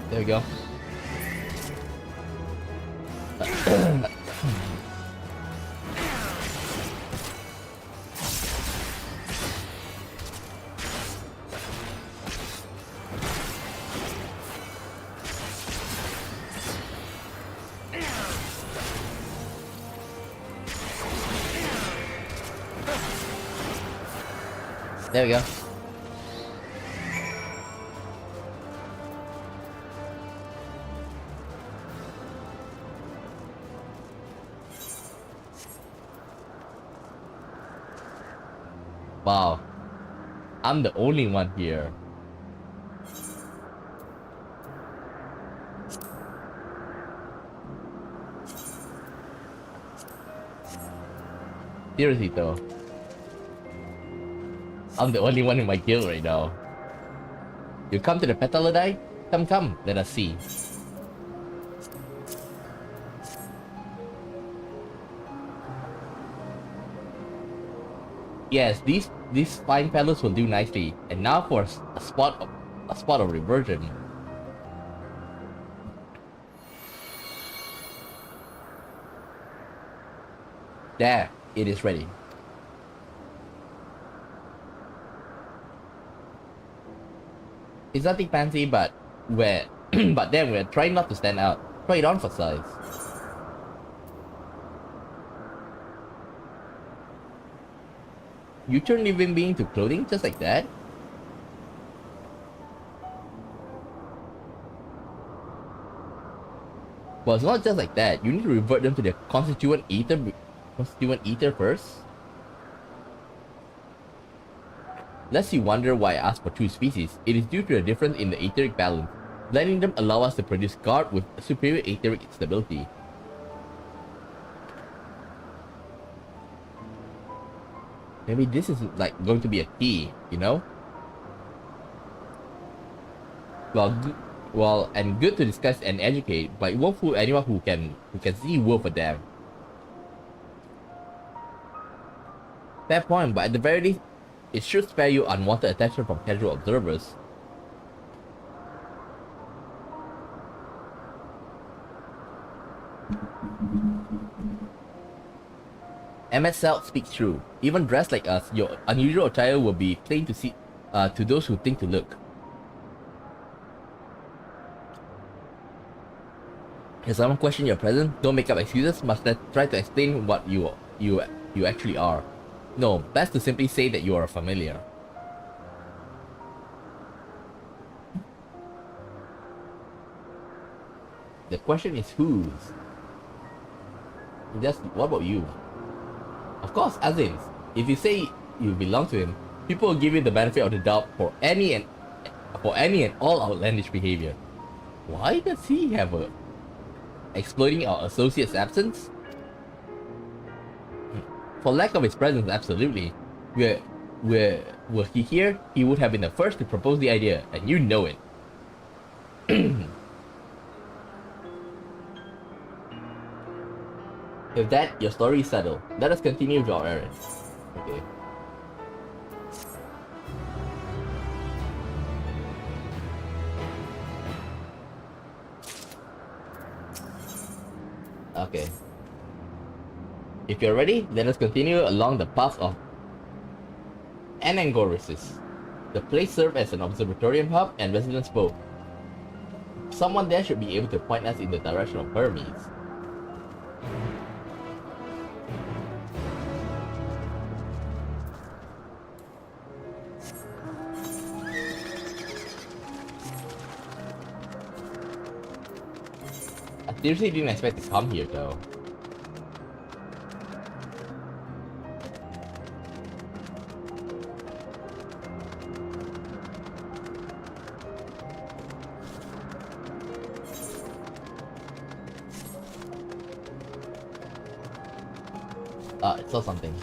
There we go. There we go. Wow. I'm the only one here. Seriously though. I'm the only one in my guild right now. You come to the Petalodai? Come, let us see. Yes, these fine fellows will do nicely. And now for a spot of reversion. There, it is ready. It's nothing fancy, but but then we're trying not to stand out. Try it on for size. You turn living being to clothing just like that? Well, it's not just like that. You need to revert them to their constituent ether first. Lest you wonder why I asked for two species, it is due to a difference in the etheric balance. Blending them allow us to produce guard with superior etheric stability. Maybe this is like going to be a key, you know? Well, and good to discuss and educate, but it won't fool anyone who can see wolf for them. Fair point, but at the very least, it should spare you unwanted attention from casual observers. Emmett Self speaks true. Even dressed like us, your unusual attire will be plain to see to those who think to look. If someone question your presence, don't make up excuses, must try to explain what you actually are. No, best to simply say that you are a familiar. The question is whose? Just what about you? Of course, Azim. If you say you belong to him, people will give you the benefit of the doubt for any and all outlandish behavior. Why does he have a exploiting our associate's absence? For lack of his presence, absolutely. Were he here, he would have been the first to propose the idea, and you know it. With that, your story is settled. Let us continue with our errand. Okay. Okay. If you're ready, let us continue along the path of Anangorisis. The place served as an observatorium hub and residence both. Someone there should be able to point us in the direction of Hermes. I seriously didn't expect to come here though. I saw something.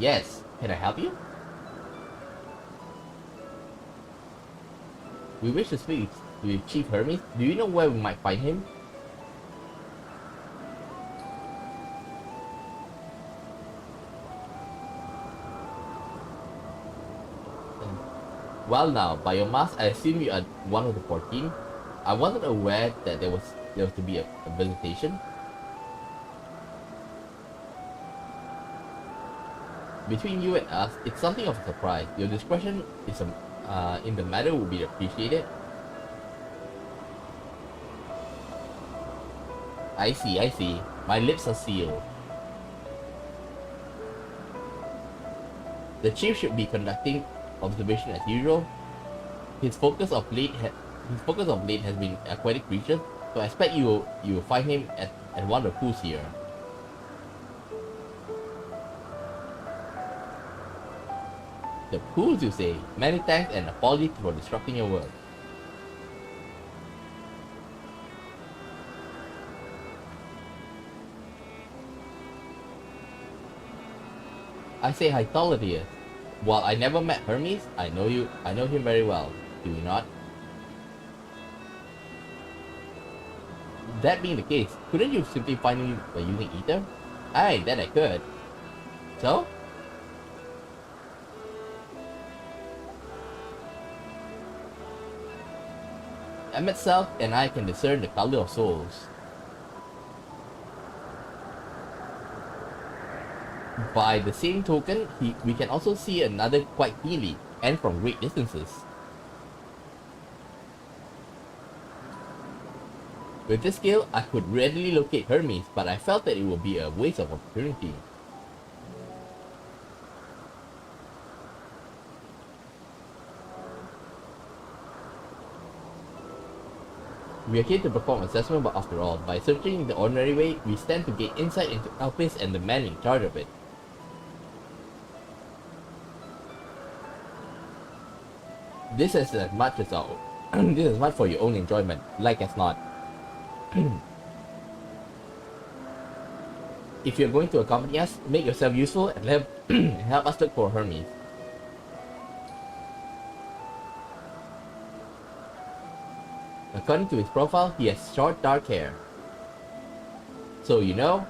Yes, can I help you? We wish to speak with Chief Hermes. Do you know where we might find him? Well now, by your mask, I assume you are one of the 14. I wasn't aware that there was to be a visitation. Between you and us, it's something of a surprise. Your discretion in the matter would be appreciated. I see, I see. My lips are sealed. The chief should be conducting observation as usual. His focus of late has been aquatic creatures, so I expect you will find him at one of the pools here. The pools, you say? Many thanks and apologies for disrupting your work. I say hi, Toladius. While I never met Hermes, I know him very well. Do you not? That being the case, couldn't you simply find me by using ether? Aye, that I could. So? Emmet Self and I can discern the color of souls. By the same token, we can also see another quite keenly, and from great distances. With this skill, I could readily locate Hermes, but I felt that it would be a waste of opportunity. We are here to perform assessment, but after all, by searching the ordinary way, we stand to gain insight into Elpis and the man in charge of it. This is as much as this is much for your own enjoyment, like as not. If you're going to accompany us, make yourself useful and help us look for Hermes. According to his profile, he has short dark hair. So you know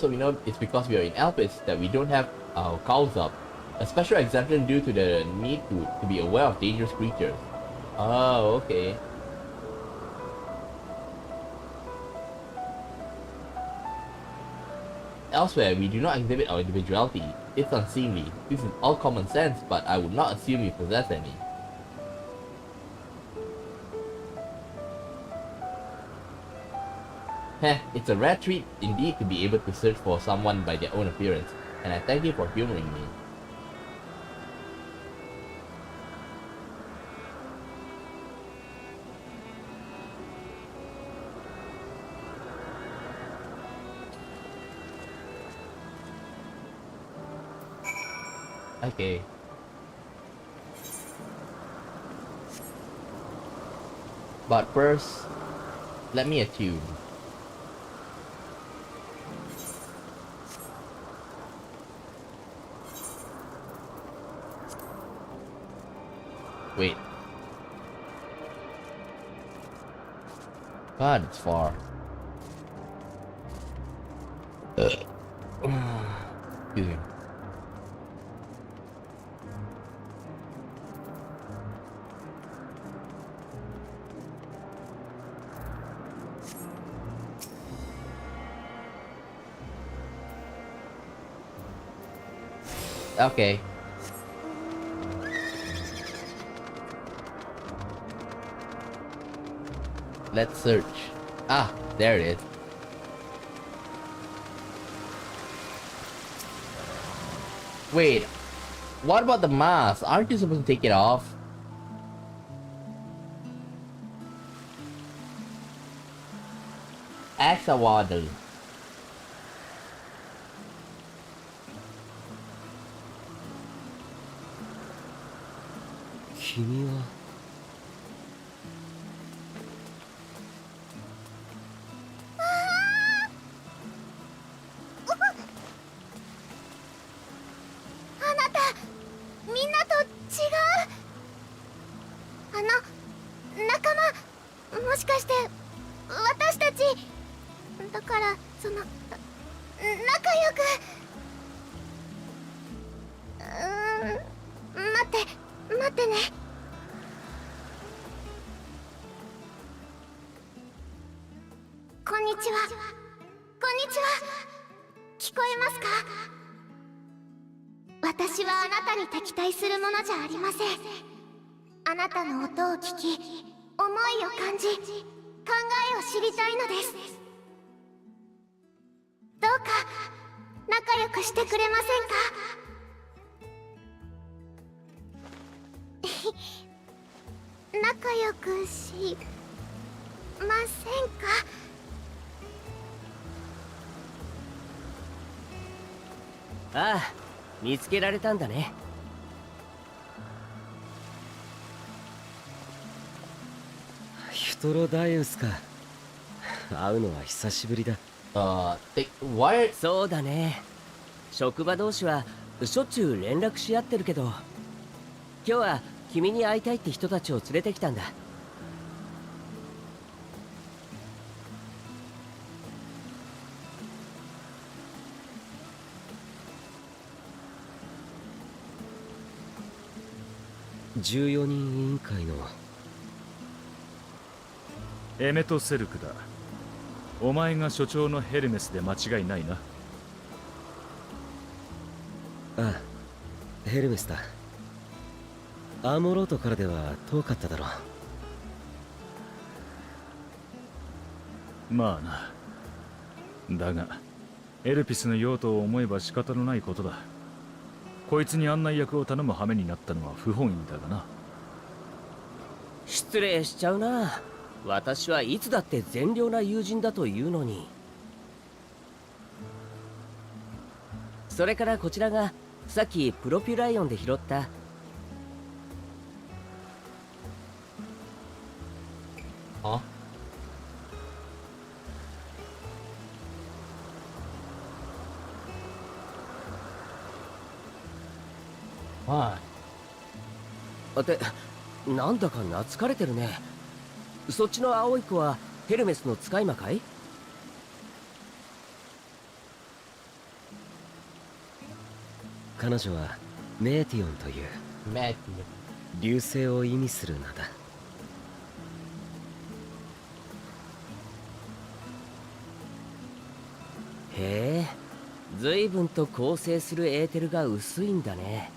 it's because we are in Elpis that we don't have our cowls up. A special exemption due to the need to be aware of dangerous creatures. Oh, okay. Elsewhere, we do not exhibit our individuality. It's unseemly. This is all common sense, but I would not assume you possess any. Heh, it's a rare treat indeed to be able to search for someone by their own appearance, and I thank you for humoring me. Okay. But first, let me attune. Wait. God, it's far. Excuse me. Okay. Let's search. Ah, there it is. Wait, what about the mask? Aren't you supposed to take it off? Axawaddle. Kimi wa... 聞こえますか？私はあなたに敵対するものじゃありません。あなたの音を聞き、思いを感じ、考えを知りたいのです。どうか仲良くしてくれませんか？仲良くしませんか？ああ、見つけられたんだね。ヒトロダイウスか。会うのは久しぶりだ。そうだね。職場同士はしょっちゅう連絡し合ってるけど、今日は君に会いたいって人たちを連れてきたんだ。14人委員会のエメトセルクだ。お前が所長のヘルメスで間違いないな。ああ、ヘルメスだ。アーモロートからでは遠かっただろう。まあな。だがエルピスの用途を思えば仕方のないことだ。こいつに案内役を頼む羽目になったのは不本意だがな。失礼しちゃうな。私はいつだって善良な友人だというのに。それからこちらがさっきプロピュライオンで拾ったってなんだか懐かれてるね。そっちの青い子はヘルメスの使い魔かい？彼女はメーティオンという流星を意味する名だ。へえ、随分と構成するエーテルが薄いんだね。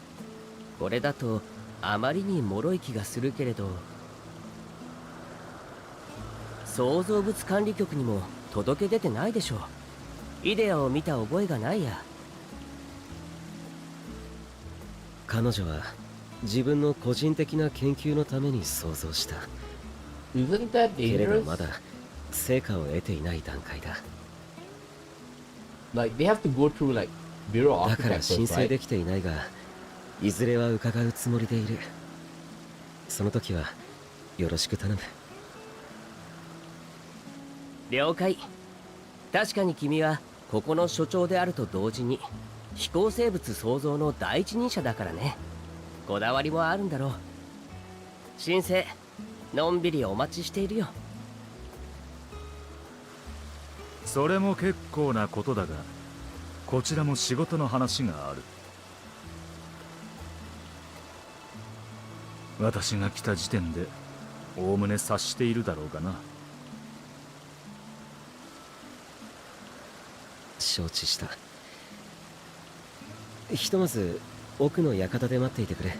これだとあまりに脆い気がするけれど、創造物管理局にも届け出てないでしょう。イデアを見た覚えがないや。彼女は自分の個人的な研究のために創造した。けれどまだ成果を得ていない段階だ。Like they have to go through like bureau だから architecture, 申請 right? できていないが、いずれは伺うつもりでいる。その時はよろしく頼む。了解。確かに君はここの所長であると同時に飛行生物創造の第一人者だからね。こだわりもあるんだろう。申請のんびりお待ちしているよ。それも結構なことだが、こちらも仕事の話がある。私が来た時点でおおむね察しているだろうがな。承知した。ひとまず奥の館で待っていてくれ。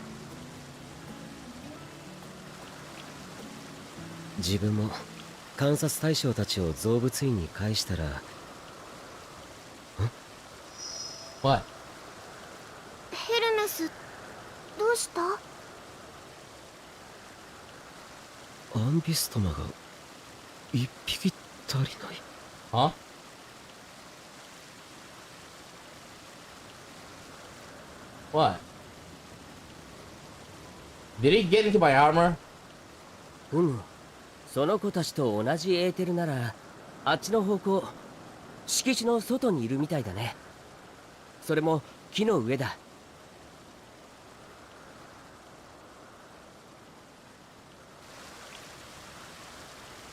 自分も観察対象たちを造物院に返したら。What? ヘルメス、どうした？アンビストマが一匹足りない。Huh? What? Did he get into my armor? その子たちと同じエーテルならあっちの方向、敷地の外にいるみたいだね。それも木の上だ。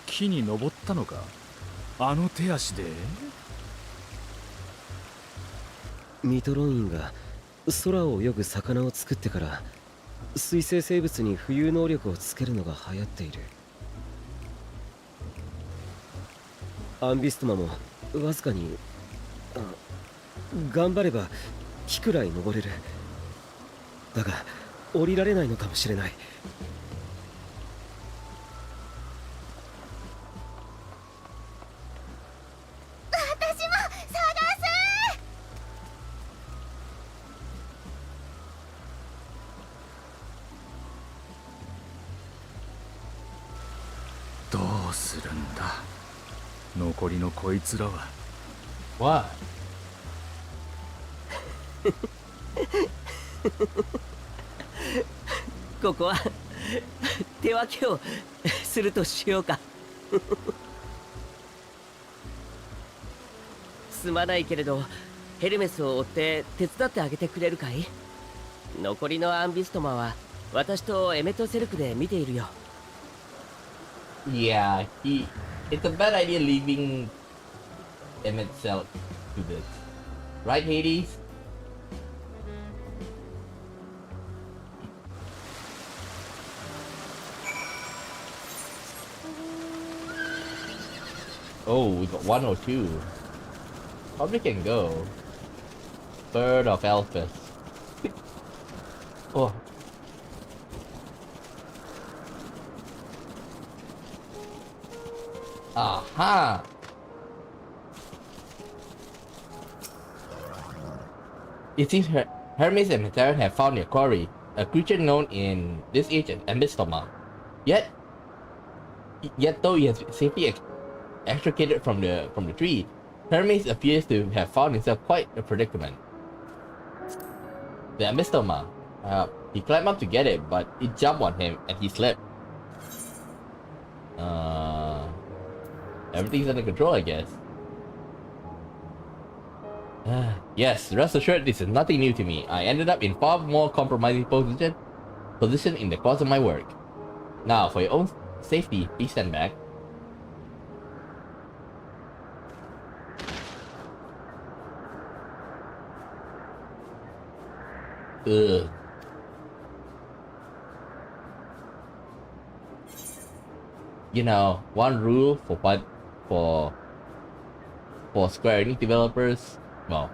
木に登ったのか、あの手足で。ミトロインが空を泳ぐ魚を作ってから水生生物に浮遊能力をつけるのが流行っている。アンビストマもわずかに頑張れば木くらい登れる。だが降りられないのかもしれない。私も探す。どうするんだ、残りのこいつらは。What? ここは手分けをするとしようか。すまないけれどヘルメスを追って手伝ってあげてくれるかい？残りのアンビストマは私とエメトセルクで見ているよ。Yeah, it's a bad idea leaving him itself to this. Right, Hades? Oh, we got 102. Probably can go. Bird of Elpis. Oh. Aha! It seems Hermes and Mater have found their quarry, a creature known in this age as Ambistoma. Yet though he has safely extricated from the tree, Hermes appears to have found himself quite a predicament. The Ambistoma. He climbed up to get it, but it jumped on him and he slipped. Everything's under control, I guess. Yes, rest assured this is nothing new to me. I ended up in far more compromising position in the course of my work. Now, for your own safety, please stand back. Ugh. You know, one rule for Square Enix developers, well,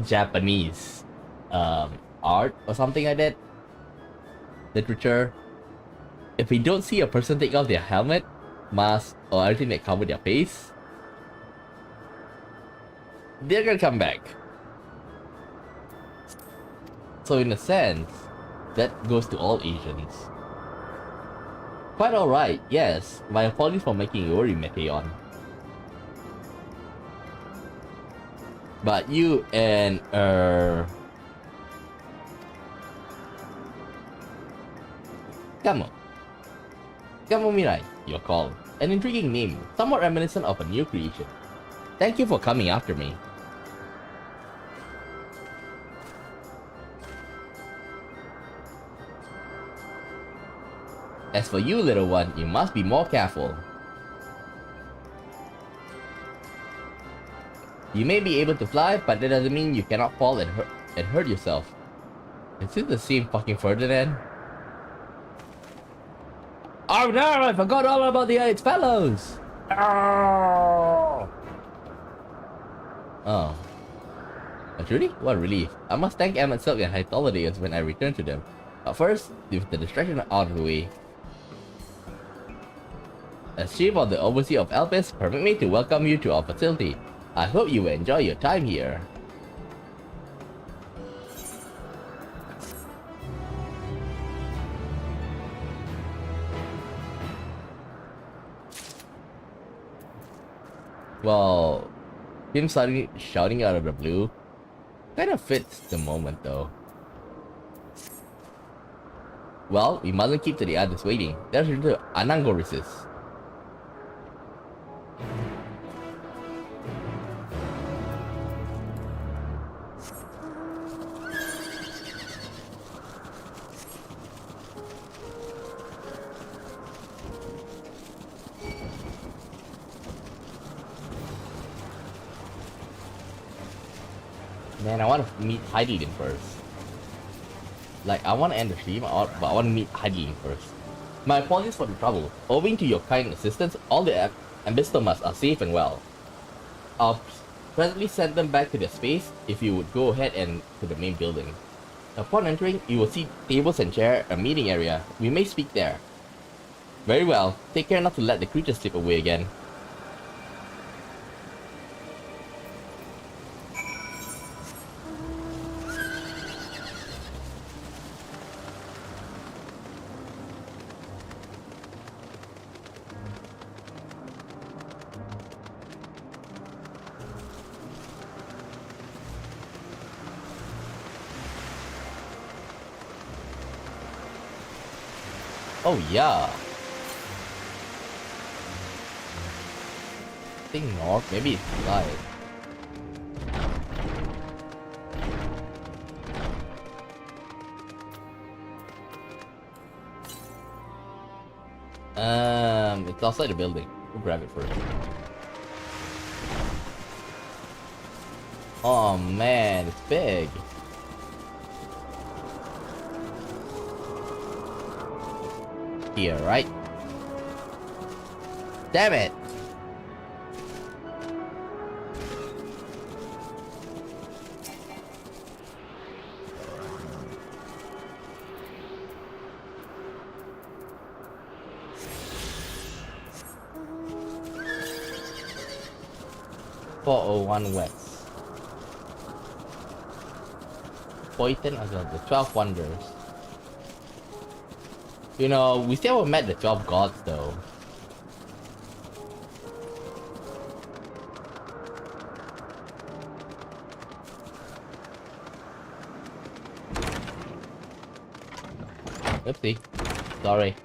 Japanese art or something like that, literature. If we don't see a person take off their helmet, mask, or anything that cover their face, they're gonna come back. So in a sense, that goes to all Asians. Quite alright, yes. My apologies for making you worry, Meteon. But you and Kamo Mirai, you're called. An intriguing name, somewhat reminiscent of a new creation. Thank you for coming after me. As for you, little one, you must be more careful. You may be able to fly, but that doesn't mean you cannot fall and hurt yourself. Is it the same fucking Ferdinand? Oh no, I forgot all about the its fellows! Oh. But truly, what a relief. I must thank Emmett Silk and Hytholodaeus when I return to them. But first, with the distraction out of the way. As chief of the overseer of Elpis, permit me to welcome you to our facility. I hope you will enjoy your time here. Well, him suddenly shouting out of the blue kind of fits the moment though. Well, we mustn't keep to the others waiting. There's Anango resist. Man, I want to meet Heidelin first. Like, I want to end the stream, but I want to meet Heidelin first. My apologies for the trouble. Owing to your kind assistance, all the Ambistomas are safe and well. I'll presently send them back to their space if you would go ahead and to the main building. Upon entering, you will see tables and chair, a meeting area. We may speak there. Very well. Take care not to let the creature slip away again. Oh yeah. I think north, maybe it's right. It's outside the building. We'll grab it first. Oh man, it's big. Here, right? Damn it! .401 West. Poiten as well, the 12 Wonders. You know, we still haven't met the 12 gods though. Oopsie. Sorry.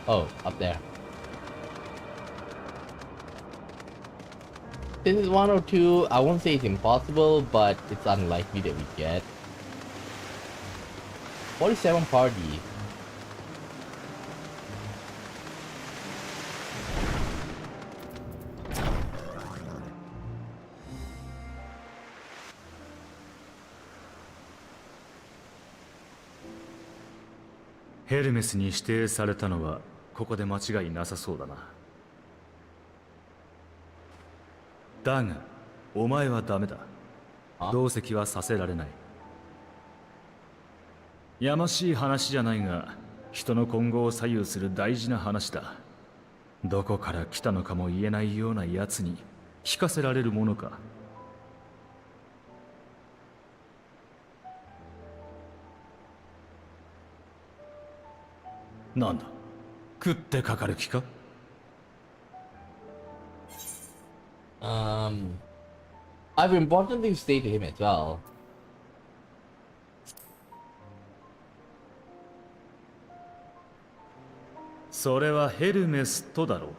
Oh, up there. This is 1 or 2. I won't say it's impossible, but it's unlikely that we get. 47 party.ヘルメスに指定されたのはここで間違いなさそうだな。だがお前はダメだ。同席はさせられない。やましい話じゃないが、人の今後を左右する大事な話だ。どこから来たのかも言えないような奴に聞かせられるものか。なんだ、食ってかかる気か？ I've important things to say to him as well. それはヘルメスとだろう。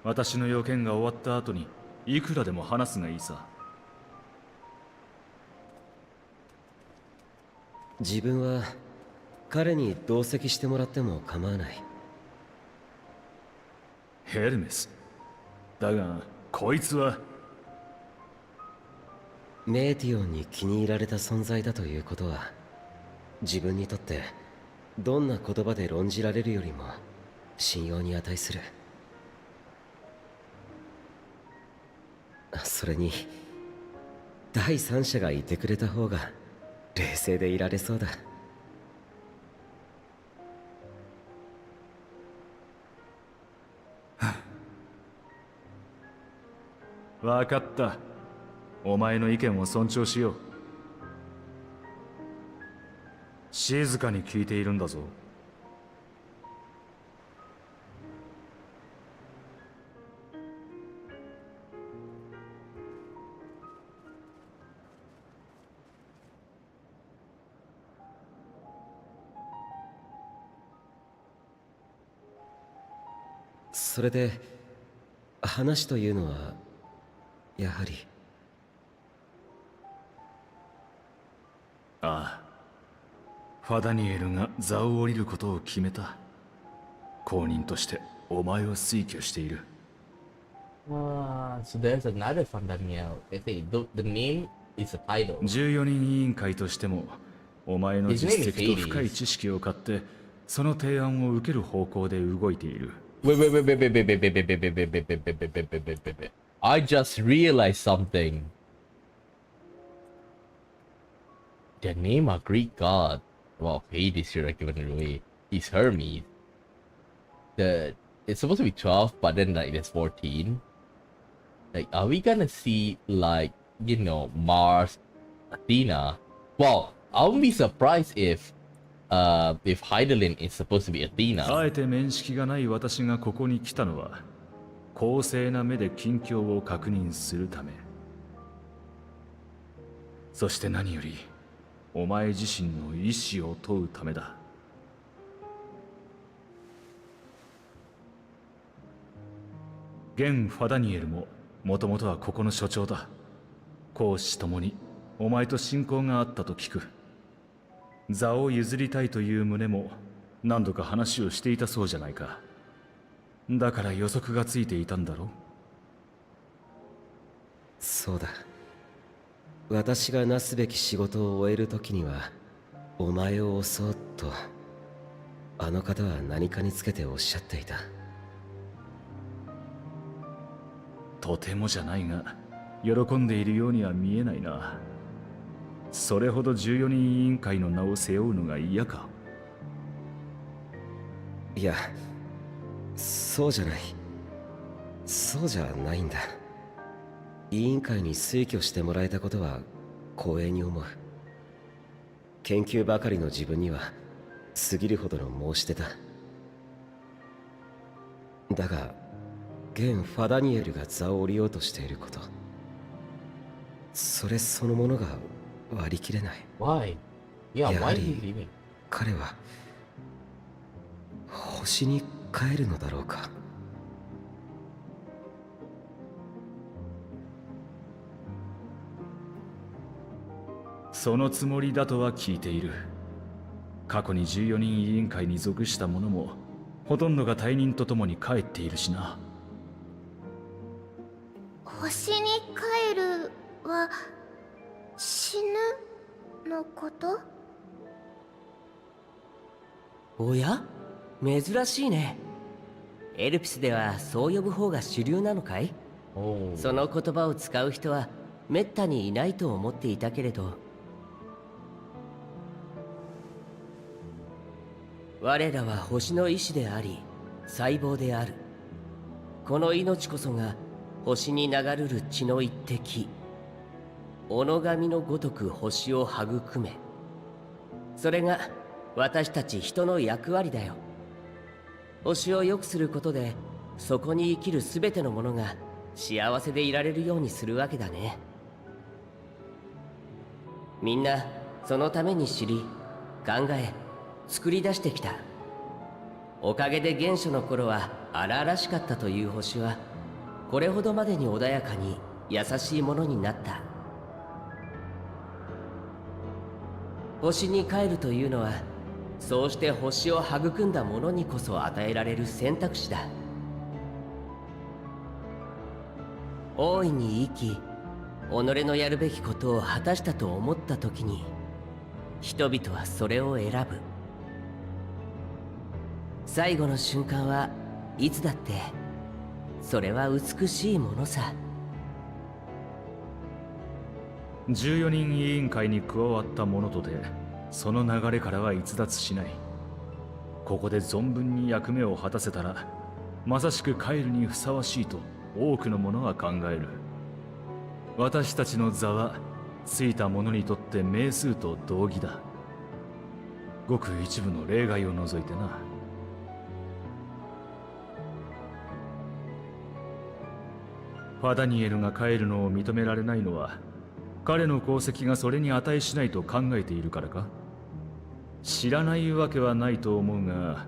私の要件が終わった後にいくらでも話すがいいさ。自分は彼に同席してもらっても構わない。ヘルメス。だがこいつはメーティオンに気に入られた存在だということは、自分にとってどんな言葉で論じられるよりも信用に値する。それに第三者がいてくれた方が冷静でいられそうだ。わかった。お前の意見を尊重しよう。静かに聞いているんだぞ。それで話というのはやはり。ああ、ファダニエルが座を降りることを決めた。公認としてお前を推挙している。So there's another Fandaniel. They say the name is a title. 14人委員会としてもお前の実績と深い知識を買ってその提案を受ける方向で動いている。Wait, wait, wait, wait, wait, wait, wait, wait, wait, wait, wait, wait, wait, wait, wait, wait, wait, wait, wait. I just realized something. Their name are Greek god. Well, Hades should have given it away. He's Hermes. It's supposed to be 12, but then like there's 14. Like, are we gonna see like, you know, Mars, Athena? Well, I wouldn't be surprised if Heidelin is supposed to be Athena. あえて面識がない私がここに来たのは、公正な目で近況を確認するため。そして何より、お前自身の意志を問うためだ。現ファダニエルももともとはここの所長だ。公私ともにお前と親交があったと聞く。座を譲りたいという旨も何度か話をしていたそうじゃないか。だから予測がついていたんだろう。そうだ。私がなすべき仕事を終える時にはお前を襲おうとあの方は何かにつけておっしゃっていた。とてもじゃないが喜んでいるようには見えないな。それほど14人委員会の名を背負うのが嫌か。いや、そうじゃない。そうじゃないんだ。委員会に推挙してもらえたことは光栄に思う。研究ばかりの自分には過ぎるほどの申し出だ。だが現ファダニエルが座を降りようとしていること、それそのものが割り切れない。Why? Yeah, やは why is り he leaving? 彼は星に帰るのだろうか。そのつもりだとは聞いている。過去に14人委員会に属した者もほとんどが退任とともに帰っているしな。星に帰るは死ぬのこと？おや？珍しいね。エルピスではそう呼ぶ方が主流なのかい？その言葉を使う人はめったにいないと思っていたけれど、我らは星の意志であり細胞である。この命こそが星に流るる血の一滴、己神のごとく星を育め、それが私たち人の役割だよ。星を良くすることでそこに生きるすべてのものが幸せでいられるようにするわけだね。みんなそのために知り考え作り出してきた。おかげで原初の頃は荒々しかったという星はこれほどまでに穏やかに優しいものになった。星に帰るというのはそうして星を育んだ者にこそ与えられる選択肢だ。大いに生き、己のやるべきことを果たしたと思った時に人々はそれを選ぶ。最後の瞬間はいつだってそれは美しいものさ。14人委員会に加わった者とてその流れからは逸脱しない。ここで存分に役目を果たせたらまさしく帰るにふさわしいと多くの者は考える。私たちの座はついた者にとって名数と同義だ。ごく一部の例外を除いてな。ファダニエルが帰るのを認められないのは彼の功績がそれに値しないと考えているからか？知らないわけはないと思うが、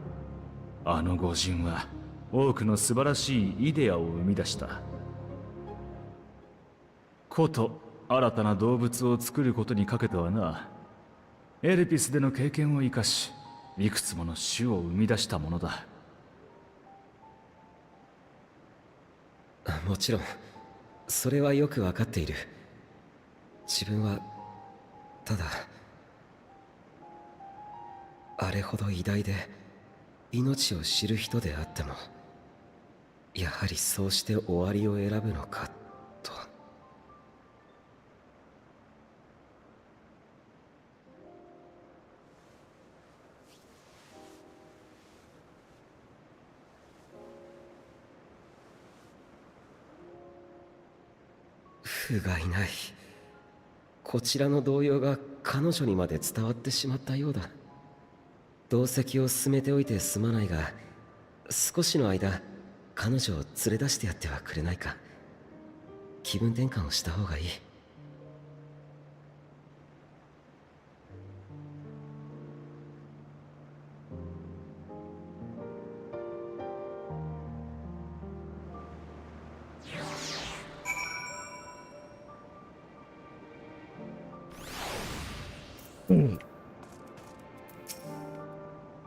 あの御人は多くの素晴らしいイデアを生み出した。こと新たな動物を作ることにかけてはな。エルピスでの経験を生かし、いくつもの種を生み出したものだ。もちろんそれはよくわかっている。自分はただあれほど偉大で命を知る人であっても、やはりそうして終わりを選ぶのかと。不甲斐ない。こちらの動揺が彼女にまで伝わってしまったようだ。同席を進めておいてすまないが、少しの間彼女を連れ出してやってはくれないか。気分転換をした方がいい。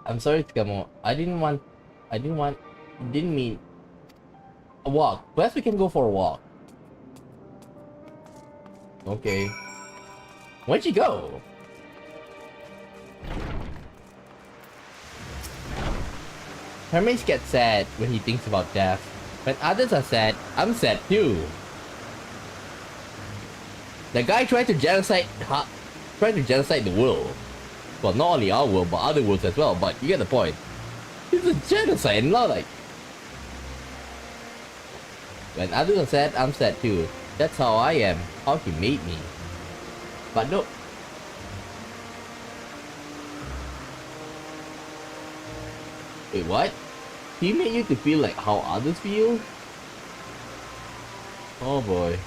I'm sorry, Tkamo. Didn't mean a walk. Perhaps we can go for a walk. Okay. Where'd she go? Hermes gets sad when he thinks about death. When others are sad, I'm sad too. The guy tried to genocide the world. Well, not only our world, but other worlds as well, but you get the point. It's a genocide, not like... When others are sad, I'm sad too. That's how I am, how he made me. But no... Wait, what? He made you to feel like how others feel? Oh boy.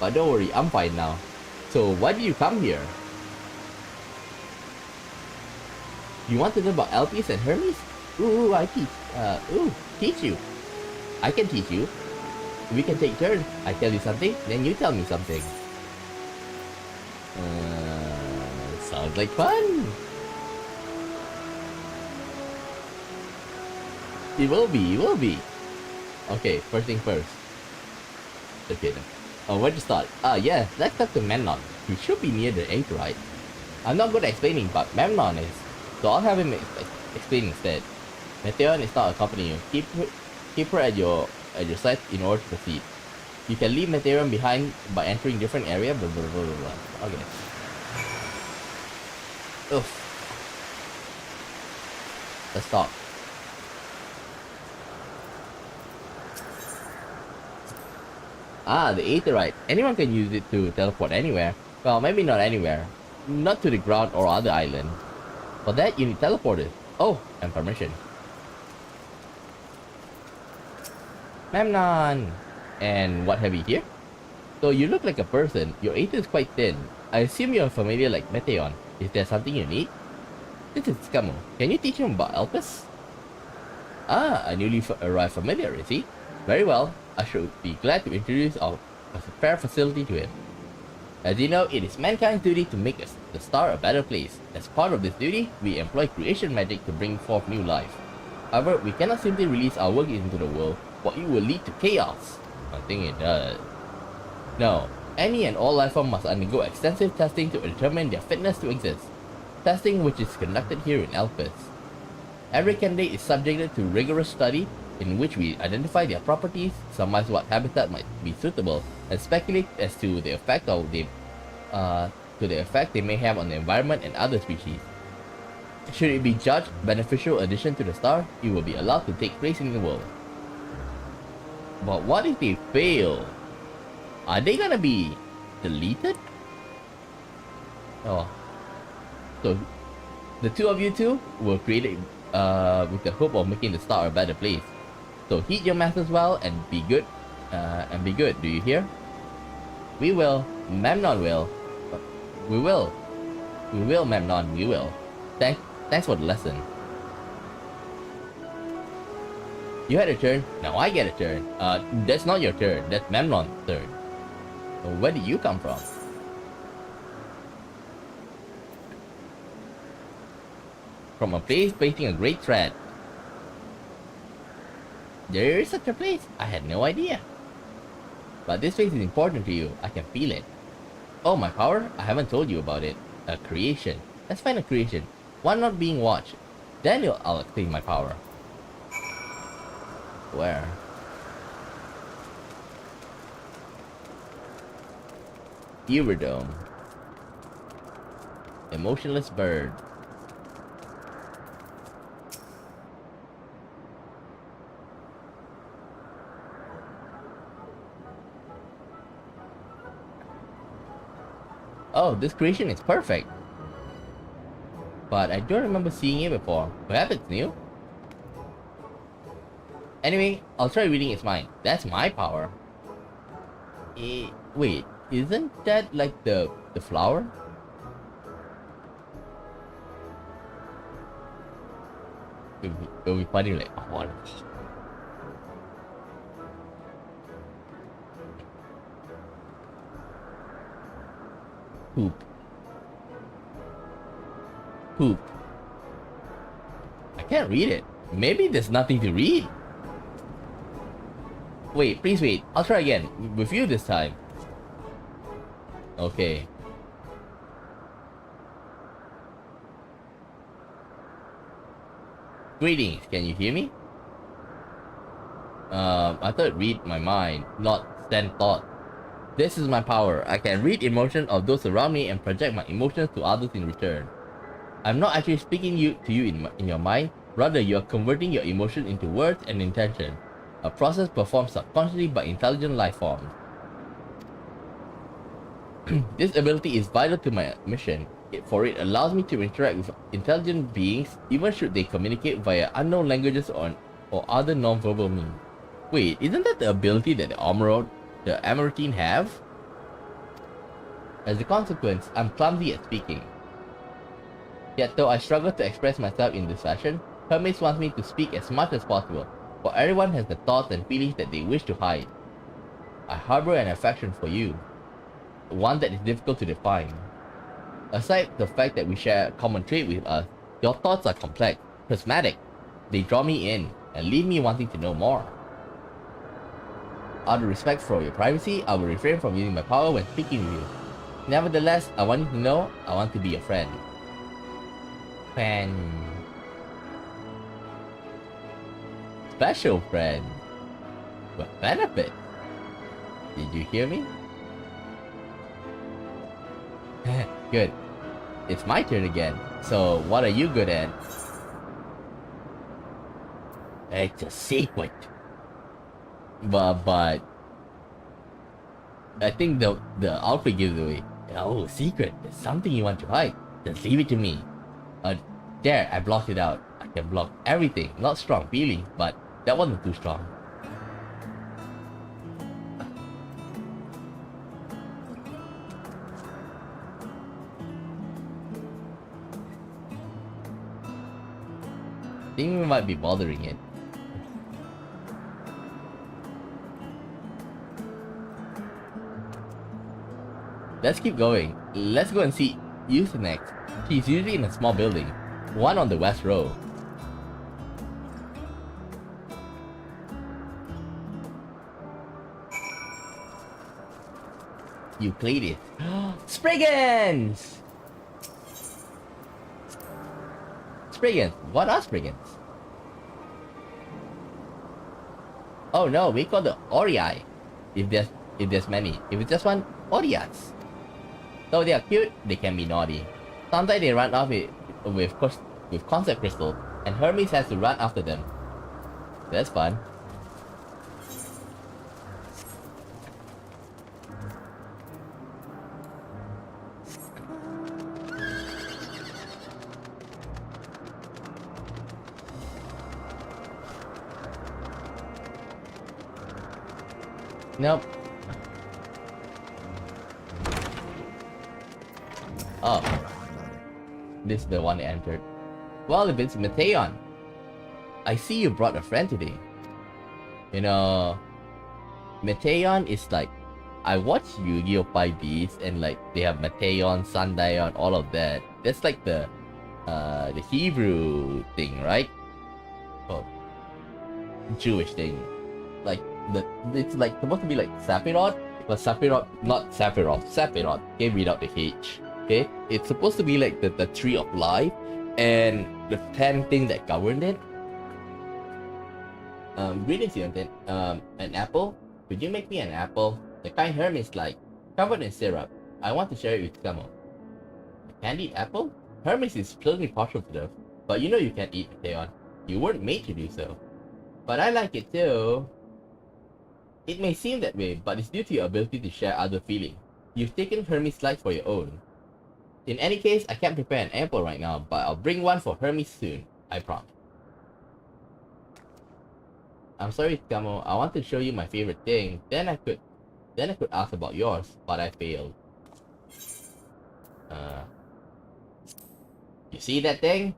But don't worry, I'm fine now. So, why did you come here? You want to know about Elpis and Hermes? Ooh, I teach. Teach you. I can teach you. We can take turns. I tell you something, then you tell me something. Sounds like fun. It will be. Okay, first thing first. Okay then. Where to start? Yeah, let's talk to Memnon. He should be near the anchor, right? I'm not good at explaining, but Memnon is. So I'll have him explain instead. Meteon is not accompanying you. Keep her at your side in order to proceed. You can leave Meteon behind by entering different area. Blah blah blah blah blah. Okay. Oof. Let's talk. The Aetherite. Anyone can use it to teleport anywhere. Well, maybe not anywhere. Not to the ground or other island. For that, you need teleporters. Oh, and permission. Memnon! And what have we here? So you look like a person. Your aether is quite thin. I assume you're familiar like Meteon. Is there something you need? This is Skamo. Can you teach him about Elpis? A newly arrived familiar, is he? Very well. I should be glad to introduce our fair facility to him. As you know, it is mankind's duty to make the star a better place. As part of this duty, we employ creation magic to bring forth new life. However, we cannot simply release our work into the world, for it will lead to chaos. I think it does. No, any and all life forms must undergo extensive testing to determine their fitness to exist. Testing which is conducted here in Elpis. Every candidate is subjected to rigorous study, in which we identify their properties, surmise what habitat might be suitable, and speculate as to the effect they may have on the environment and other species. Should it be judged beneficial addition to the star, it will be allowed to take place in the world. But what if they fail? Are they gonna be deleted? Oh. So, the two of you two were created with the hope of making the star a better place. So heed your masters well and be good. Do you hear? We will. Memnon will. We will. We will, Memnon. We will. Thanks for the lesson. You had a turn. Now I get a turn. That's not your turn. That's Memnon's turn. So where did you come from? From a place facing a great threat. There is such a place? I had no idea. But this place is important to you. I can feel it. Oh, my power? I haven't told you about it. A creation. Let's find a creation. One not being watched. Then I'll activate my power. Where? Eurodome. Emotionless bird. Oh, this creation is perfect. But I don't remember seeing it before. Perhaps it's new? Anyway, I'll try reading its mind. That's my power. Wait, isn't that like the flower? It'll be funny like, oh, poop. Poop. I can't read it. Maybe there's nothing to read. Wait, please wait. I'll try again. With you this time. Okay. Greetings, can you hear me? I thought read my mind, not send thought. This is my power. I can read emotions of those around me and project my emotions to others in return. I'm not actually speaking to you in your mind, rather you are converting your emotion into words and intention, a process performed subconsciously by intelligent life forms. This ability is vital to my mission, for it allows me to interact with intelligent beings even should they communicate via unknown languages or other non-verbal means. Wait, isn't that the ability that the Amarantine have? As a consequence, I'm clumsy at speaking. Yet though I struggle to express myself in this fashion, Hermes wants me to speak as much as possible, for everyone has the thoughts and feelings that they wish to hide. I harbor an affection for you, one that is difficult to define. Aside the fact that we share a common trait with us, your thoughts are complex, prismatic. They draw me in, and leave me wanting to know more. Out of respect for your privacy, I will refrain from using my power when speaking with you. Nevertheless, I want you to know I want to be your friend. Special friend. What benefit? Did you hear me? Good. It's my turn again. So, what are you good at? It's a secret. But I think the outfit gives away. Oh, secret. There's something you want to hide. Just leave it to me. There, I blocked it out. I can block everything. Not strong feeling, but that wasn't too strong. I think we might be bothering it. Let's keep going. Let's go and see Youth next. She's usually in a small building, one on the west row. You played it. Spriggans! Spriggans? What are Spriggans? Oh no, we call the Orii. If there's many. If it's just one, Oriats. Though they are cute, they can be naughty. Sometimes they run off with concept crystals, and Hermes has to run after them. That's fun. Nope. Oh. This is the one that entered. Well, if it's Mateon, I see you brought a friend today. You know, Mateon is like, I watch Yu-Gi-Oh! 5Ds and like they have Mateon, Sundion, all of that. That's like the Hebrew thing, right? Oh, Jewish thing. Like it's like supposed to be like Sephiroth, but Sephiroth, not Sephiroth. Sephiroth. Okay, without the H. Okay, it's supposed to be like the tree of life, and the 10 things that governed it. Greetings, Yuntin. An apple? Could you make me an apple? The kind Hermes like, covered in syrup. I want to share it with Samo. A candied apple? Hermes is certainly partial to them, but you know you can't eat Theon. You weren't made to do so. But I like it too. It may seem that way, but it's due to your ability to share other feelings. You've taken Hermes' life for your own. In any case, I can't prepare an apple right now, but I'll bring one for Hermes soon. I promise. I'm sorry, Kamo. I wanted to show you my favorite thing. Then I could ask about yours, but I failed. You see that thing?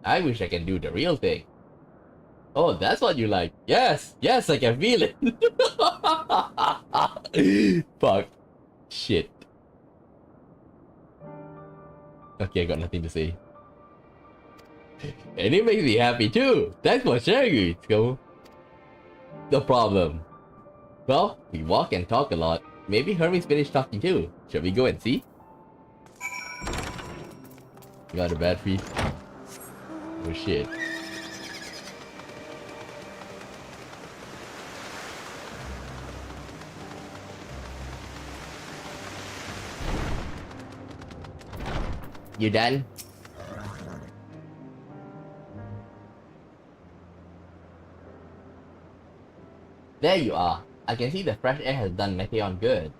I wish I can do the real thing. Oh, that's what you like. Yes, yes, I can feel it. Fuck. Shit. Okay, I got nothing to say. And it makes me happy too. Thanks for sharing it, Kamo. No problem. Well, we walk and talk a lot. Maybe Hermes finished talking too. Shall we go and see? Got a battery. Oh shit. You done? There you are. I can see the fresh air has done Meteon good.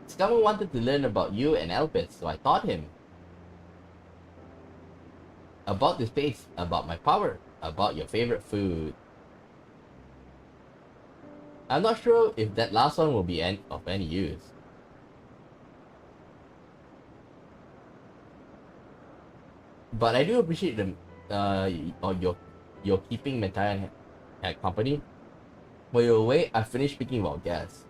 Scummo wanted to learn about you and Elpis, so I taught him. About this place, about my power, about your favorite food. I'm not sure if that last one will be of any use. But I do appreciate your keeping Meteon at company. While you're away, I finished speaking about gas.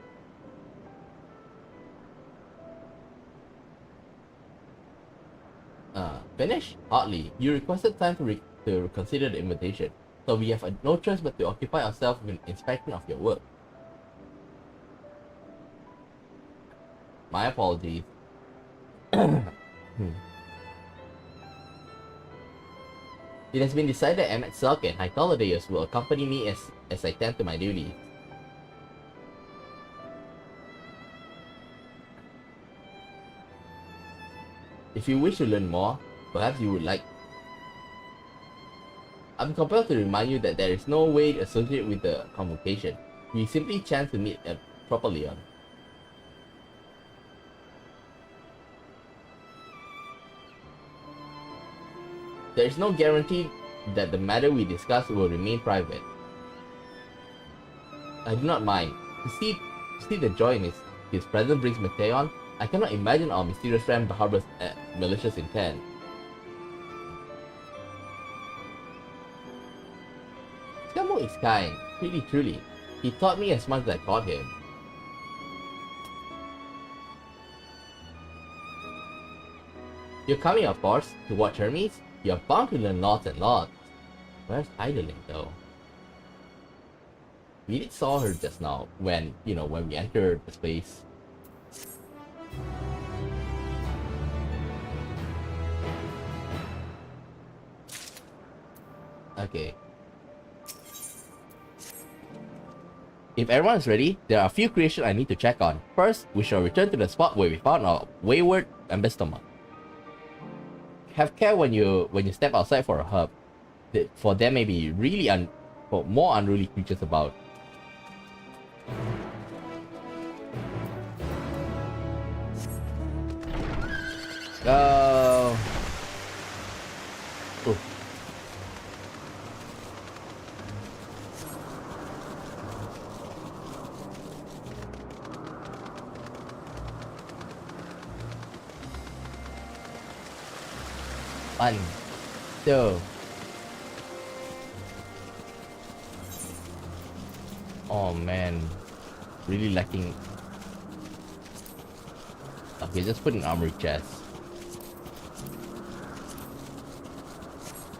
Finish? Hardly. You requested time to consider the invitation, so we have no choice but to occupy ourselves with inspection of your work. My apologies. It has been decided that Emmett Selk and High Holidays will accompany me as I tend to my duties. If you wish to learn more, perhaps you would like... I'm compelled to remind you that there is no way associated with the convocation. We simply chance to meet at Proper Leon. There is no guarantee that the matter we discuss will remain private. I do not mind. To see the joy in his presence brings Meteon. I cannot imagine our mysterious friend harbors malicious intent. Scummo is kind, really truly. He taught me as much as I taught him. You're coming, of course, to watch Hermes? You're bound to learn lots and lots. Where's Idling though? We did saw her just now when we entered the space. Okay. If everyone is ready, there are a few creations I need to check on. First, we shall return to the spot where we found our wayward ambystoma. Have care when you step outside for a hub, for there may be more unruly creatures about. Go. One, two. Oh man, really lacking. Okay, just put an armory chest.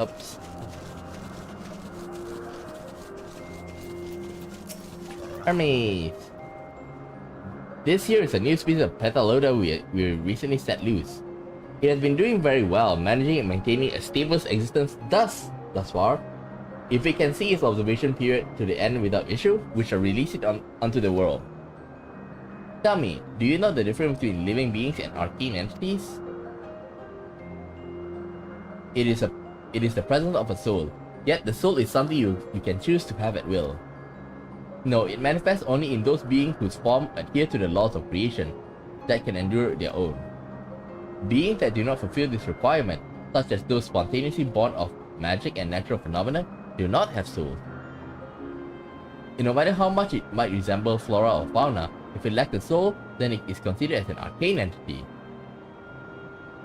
Oops. Hermes. This here is a new species of Petaloda we recently set loose. It has been doing very well, managing and maintaining a stable existence thus far. If we can see its observation period to the end without issue, we shall release it onto the world. Tell me, do you know the difference between living beings and arcane entities? It is the presence of a soul, yet the soul is something you can choose to have at will. No, it manifests only in those beings whose form adhere to the laws of creation, that can endure their own. Beings that do not fulfill this requirement, such as those spontaneously born of magic and natural phenomena, do not have souls. And no matter how much it might resemble flora or fauna, if it lacks a soul, then it is considered as an arcane entity.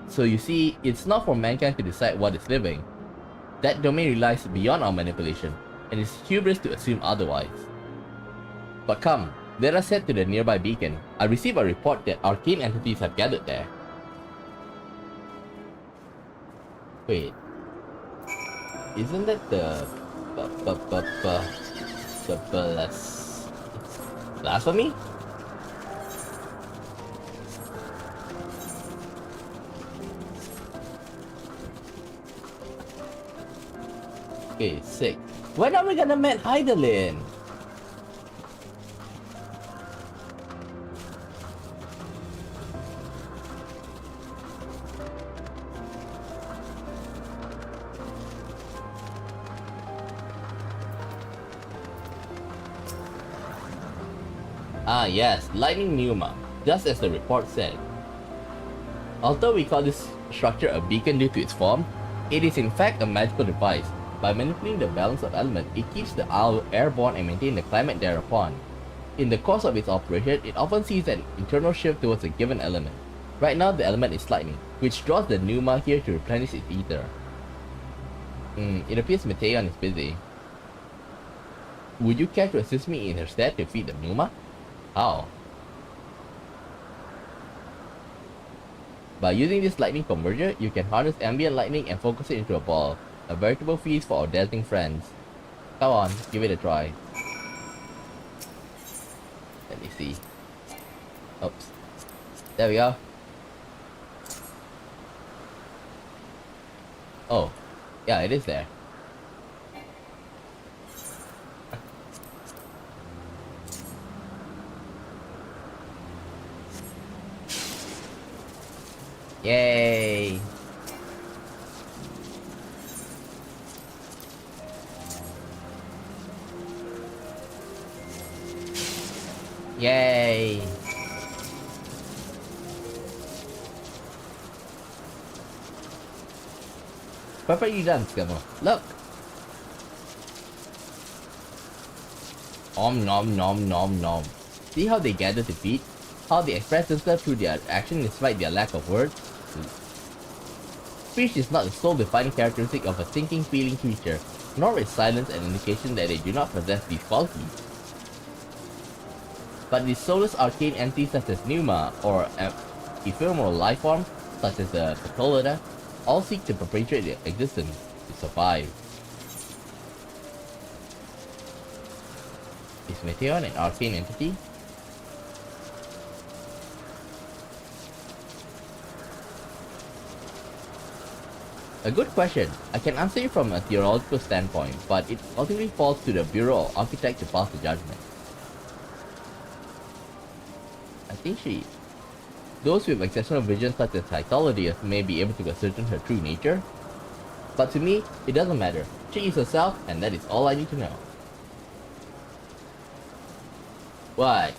So you see, it's not for mankind to decide what is living. That domain relies beyond our manipulation, and it's hubris to assume otherwise. But come, let us head to the nearby beacon. I received a report that arcane entities have gathered there. Wait, isn't that the blasphemy? Okay, sick. When are we gonna meet Heidelin? Ah yes, lightning pneuma, just as the report said. Although we call this structure a beacon due to its form, it is in fact a magical device. By manipulating the balance of elements, it keeps the owl airborne and maintains the climate thereupon. In the course of its operation, it often sees an internal shift towards a given element. Right now the element is lightning, which draws the pneuma here to replenish its ether. It appears Meteon is busy. Would you care to assist me in her stead to feed the pneuma? How? By using this lightning converger, you can harness ambient lightning and focus it into a ball. A veritable feast for our dazzling friends. Come on, give it a try. Let me see. Oops. There we go. Oh, yeah, it is there. Yay! Yay! Perfectly done, Skimmer. Look! Om nom nom nom nom. See how they gather to feed? How they express themselves through their action despite their lack of words? Speech is not the sole defining characteristic of a thinking, feeling creature, nor is silence an indication that they do not possess these qualities. But these soulless arcane entities such as pneuma, or ephemeral life forms such as the Petaloda, all seek to perpetuate their existence to survive. Is Meteon an arcane entity? A good question. I can answer it from a theological standpoint, but it ultimately falls to the Bureau of Architects to pass the judgment. I think those with exceptional vision such as Cytologists may be able to ascertain her true nature. But to me, it doesn't matter. She is herself, and that is all I need to know. What?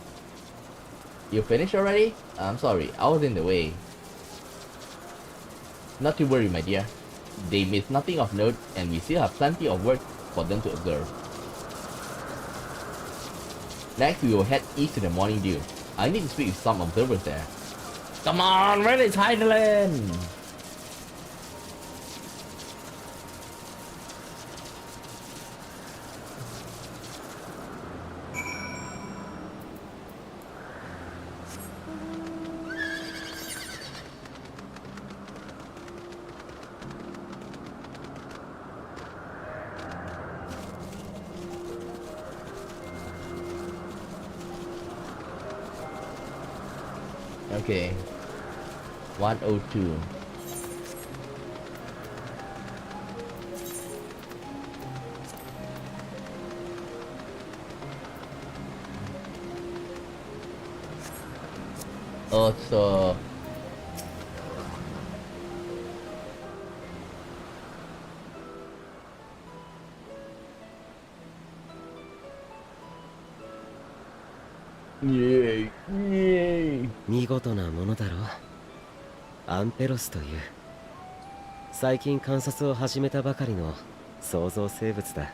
You finished already? I'm sorry, I was in the way. Not to worry, my dear. They missed nothing of note, and we still have plenty of work for them to observe. Next, we will head east to the Morning Dew. I need to speak with some observers there. Come on, where is Heidelin? Okay. 102. Also, yay, yay. 見事なものだろう。アンペロスという最近観察を始めたばかりの創造生物だ。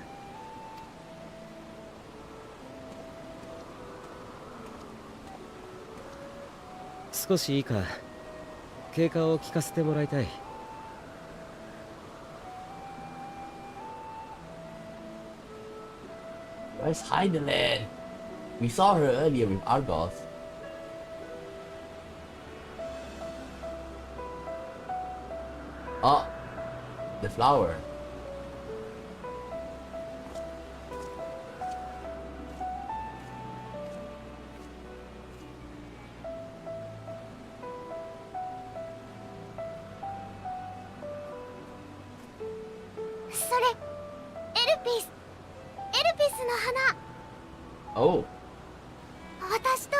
少しいいか、経過を聞かせてもらいたい。Where's Heideland? We saw her earlier with Argos. Oh, the flower. Oh. 私と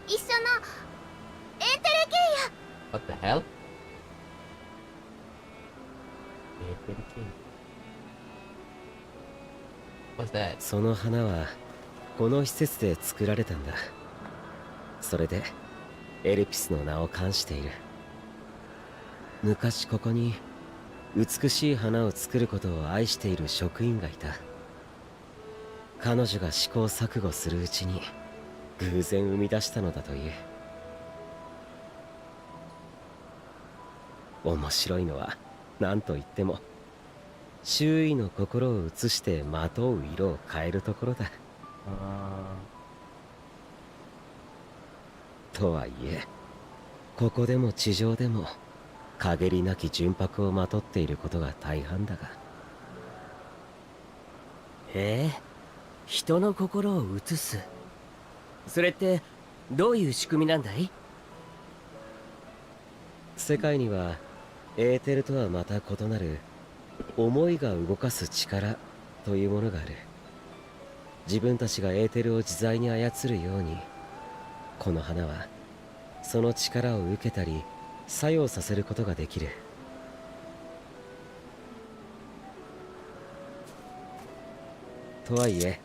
一緒のエーテレケイヤ。 What the hell? What's that? その花はこの施設で作られたんだ。それでエルピスの名を冠している。昔ここに美しい花を作ることを愛している職員がいた。彼女が試行錯誤するうちに偶然生み出したのだという。面白いのは何と言っても周囲の心を映してまとう色を変えるところだ。とはいえここでも地上でも陰りなき純白をまとっていることが大半だが。へえ、人の心を映す。それってどういう仕組みなんだい？世界にはエーテルとはまた異なる思いが動かす力というものがある。自分たちがエーテルを自在に操るように、この花はその力を受けたり作用させることができる。とはいえ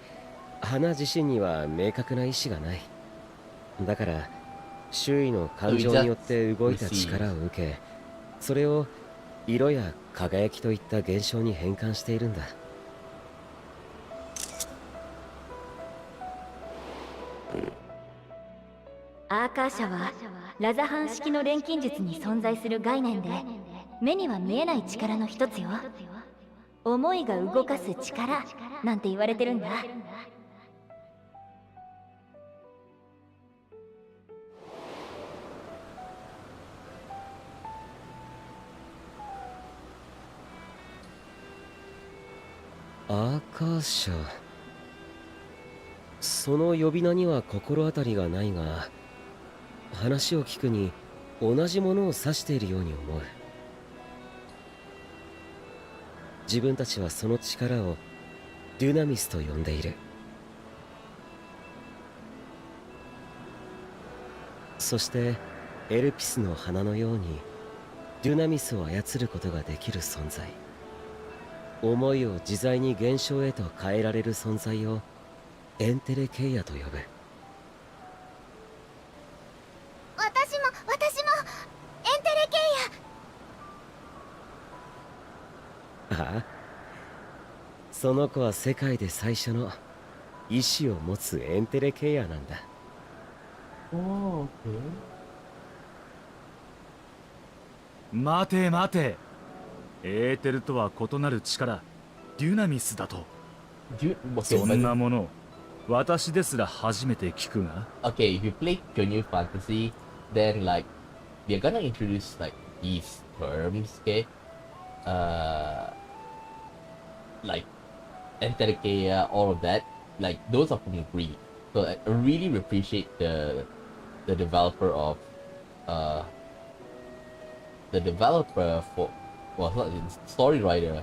花自身には明確な意志がない。だから周囲の感情によって動いた力を受け、それを色や輝きといった現象に変換しているんだ。アーカー社はラザハン式の錬金術に存在する概念で、目には見えない力の一つよ。思いが動かす力なんて言われてるんだ。アーカー社、その呼び名には心当たりがないが、話を聞くに同じものを指しているように思う。自分たちはその力をデュナミスと呼んでいる。そしてエルピスの花のようにデュナミスを操ることができる存在、思いを自在に現象へと変えられる存在をエンテレケイヤと呼ぶ。私もエンテレケイヤ。ああ、その子は世界で最初の意志を持つエンテレケイヤなんだ。おー、待て待て、エーテルとは異なる力、デュナミスだと。そんなもの私ですら初めて聞くが。 Okay, if you play New Fantasy, then like they're gonna introduce like these terms, okay? Like Enterkeia, all of that, like those are from Greek. So I really appreciate the developer of the developer for, well, not the story writer,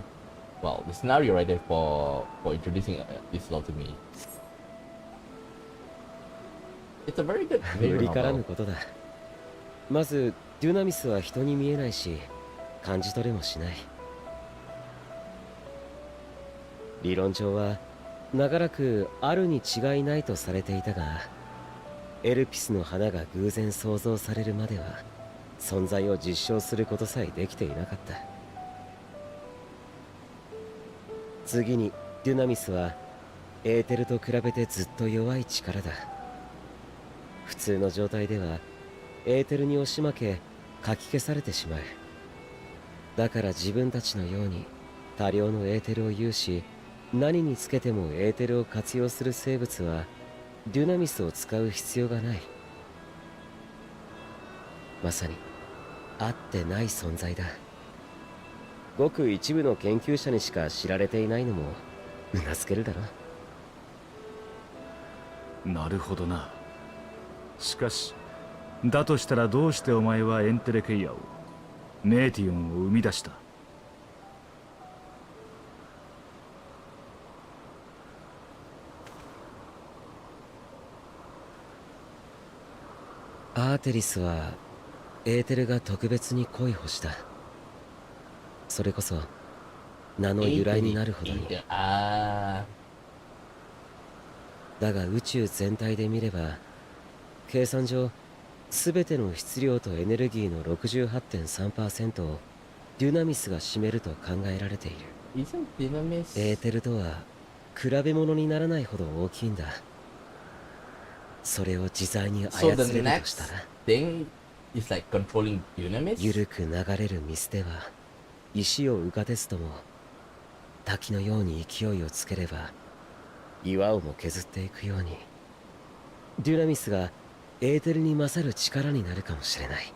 well, the scenario writer for introducing this law to me. It's a very good 無理からぬ novel. ことだ。まずデュナミスは人に見えないし感じ取れもしない。理論上は長らくあるに違いないとされていたが、エルピスの花が偶然創造されるまでは存在を実証することさえできていなかった。次にデュナミスはエーテルと比べてずっと弱い力だ。普通の状態ではエーテルに押し負けかき消されてしまう。だから自分たちのように多量のエーテルを有し、何につけてもエーテルを活用する生物はデュナミスを使う必要がない。まさにあってない存在だ。ごく一部の研究者にしか知られていないのもうなずけるだろ。なるほどな。しかしだとしたらどうしてお前はエンテレケイアをメーティオンを生み出した？アーテリスはエーテルが特別に恋をした。それこそ名の由来になるほどに。だが宇宙全体で見れば計算上全ての質量とエネルギーの 68.3% をデュナミスが占めると考えられている。エーテルとは比べ物にならないほど大きいんだ。それを自在に操れるとしたら、緩く流れる水では石を浮かですとも、滝のように勢いをつければ岩をも削っていくように、デュナミスがエーテルに勝る力になるかもしれない。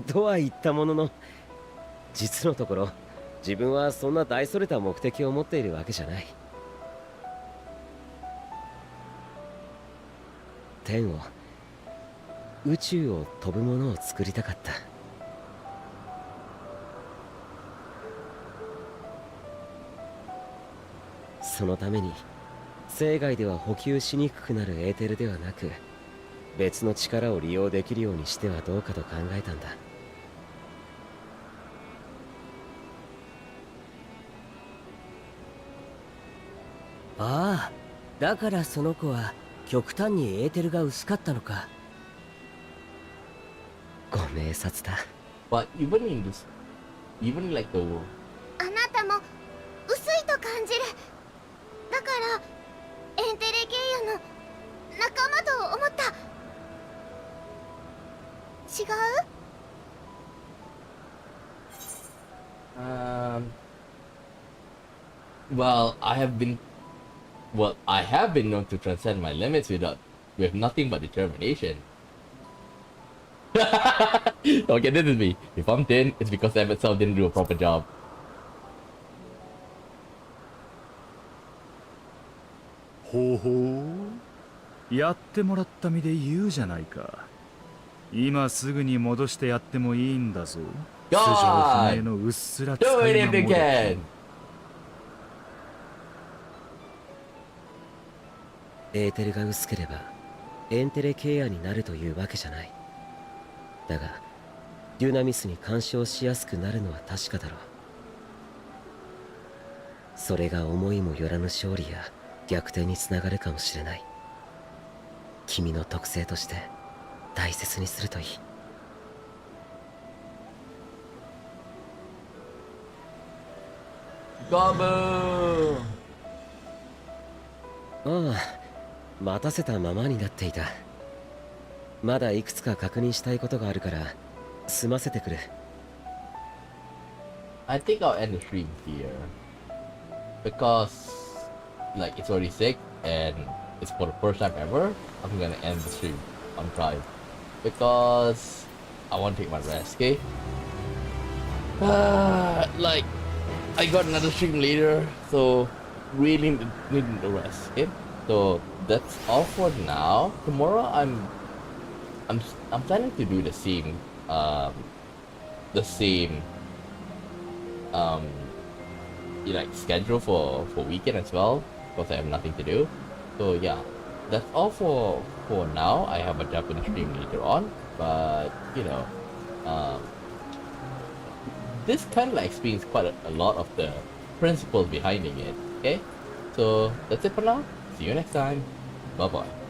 とは言ったものの、実のところ自分はそんな大それた目的を持っているわけじゃない。天を、宇宙を飛ぶものを作りたかった。そのために生涯では補給しにくくなるエーテルではなく、別の力を利用できるようにしてはどうかと考えたんだ。ああ、だからその子は極端にエーテルが薄かったのか。ご明察だ。But even in this, even like the あなたも薄いと感じる。だからエンテレケイアの仲間と思った。違う？ Well, I have been known to transcend my limits with nothing but determination. Okay, this is me. If I'm thin, it's because Emmett Cell didn't do a proper job. ほほう、やってもらった身で言うじゃないか。今すぐに戻してやってもいいんだぞ。素性不明のうっすら使いなもの。Do it if you can. エーテルが薄ければエンテレケイアになるというわけじゃない。だがデュナミスに干渉しやすくなるのは確かだろう。それが思いもよらぬ勝利や逆転につながるかもしれない。君の特性として大切にするといい。ゴブー。ああ、待たせたままになっていた。まだいくつか確認したいことがあるから済ませてくれ。I think I'll end the stream here because like it's already 6 and it's for the first time ever. I'm gonna end the stream on Prime because I want to take my rest. Okay. Like I got another stream later, so really need the rest. Okay, so that's all for now. Tomorrow I'm planning to do the same like schedule for weekend as well, because I have nothing to do. So yeah, that's all for now. I have a Japanese stream later on, but you know, this kind of like explains quite a lot of the principles behind it. Okay, so that's it for now. See you next time. Bye bye.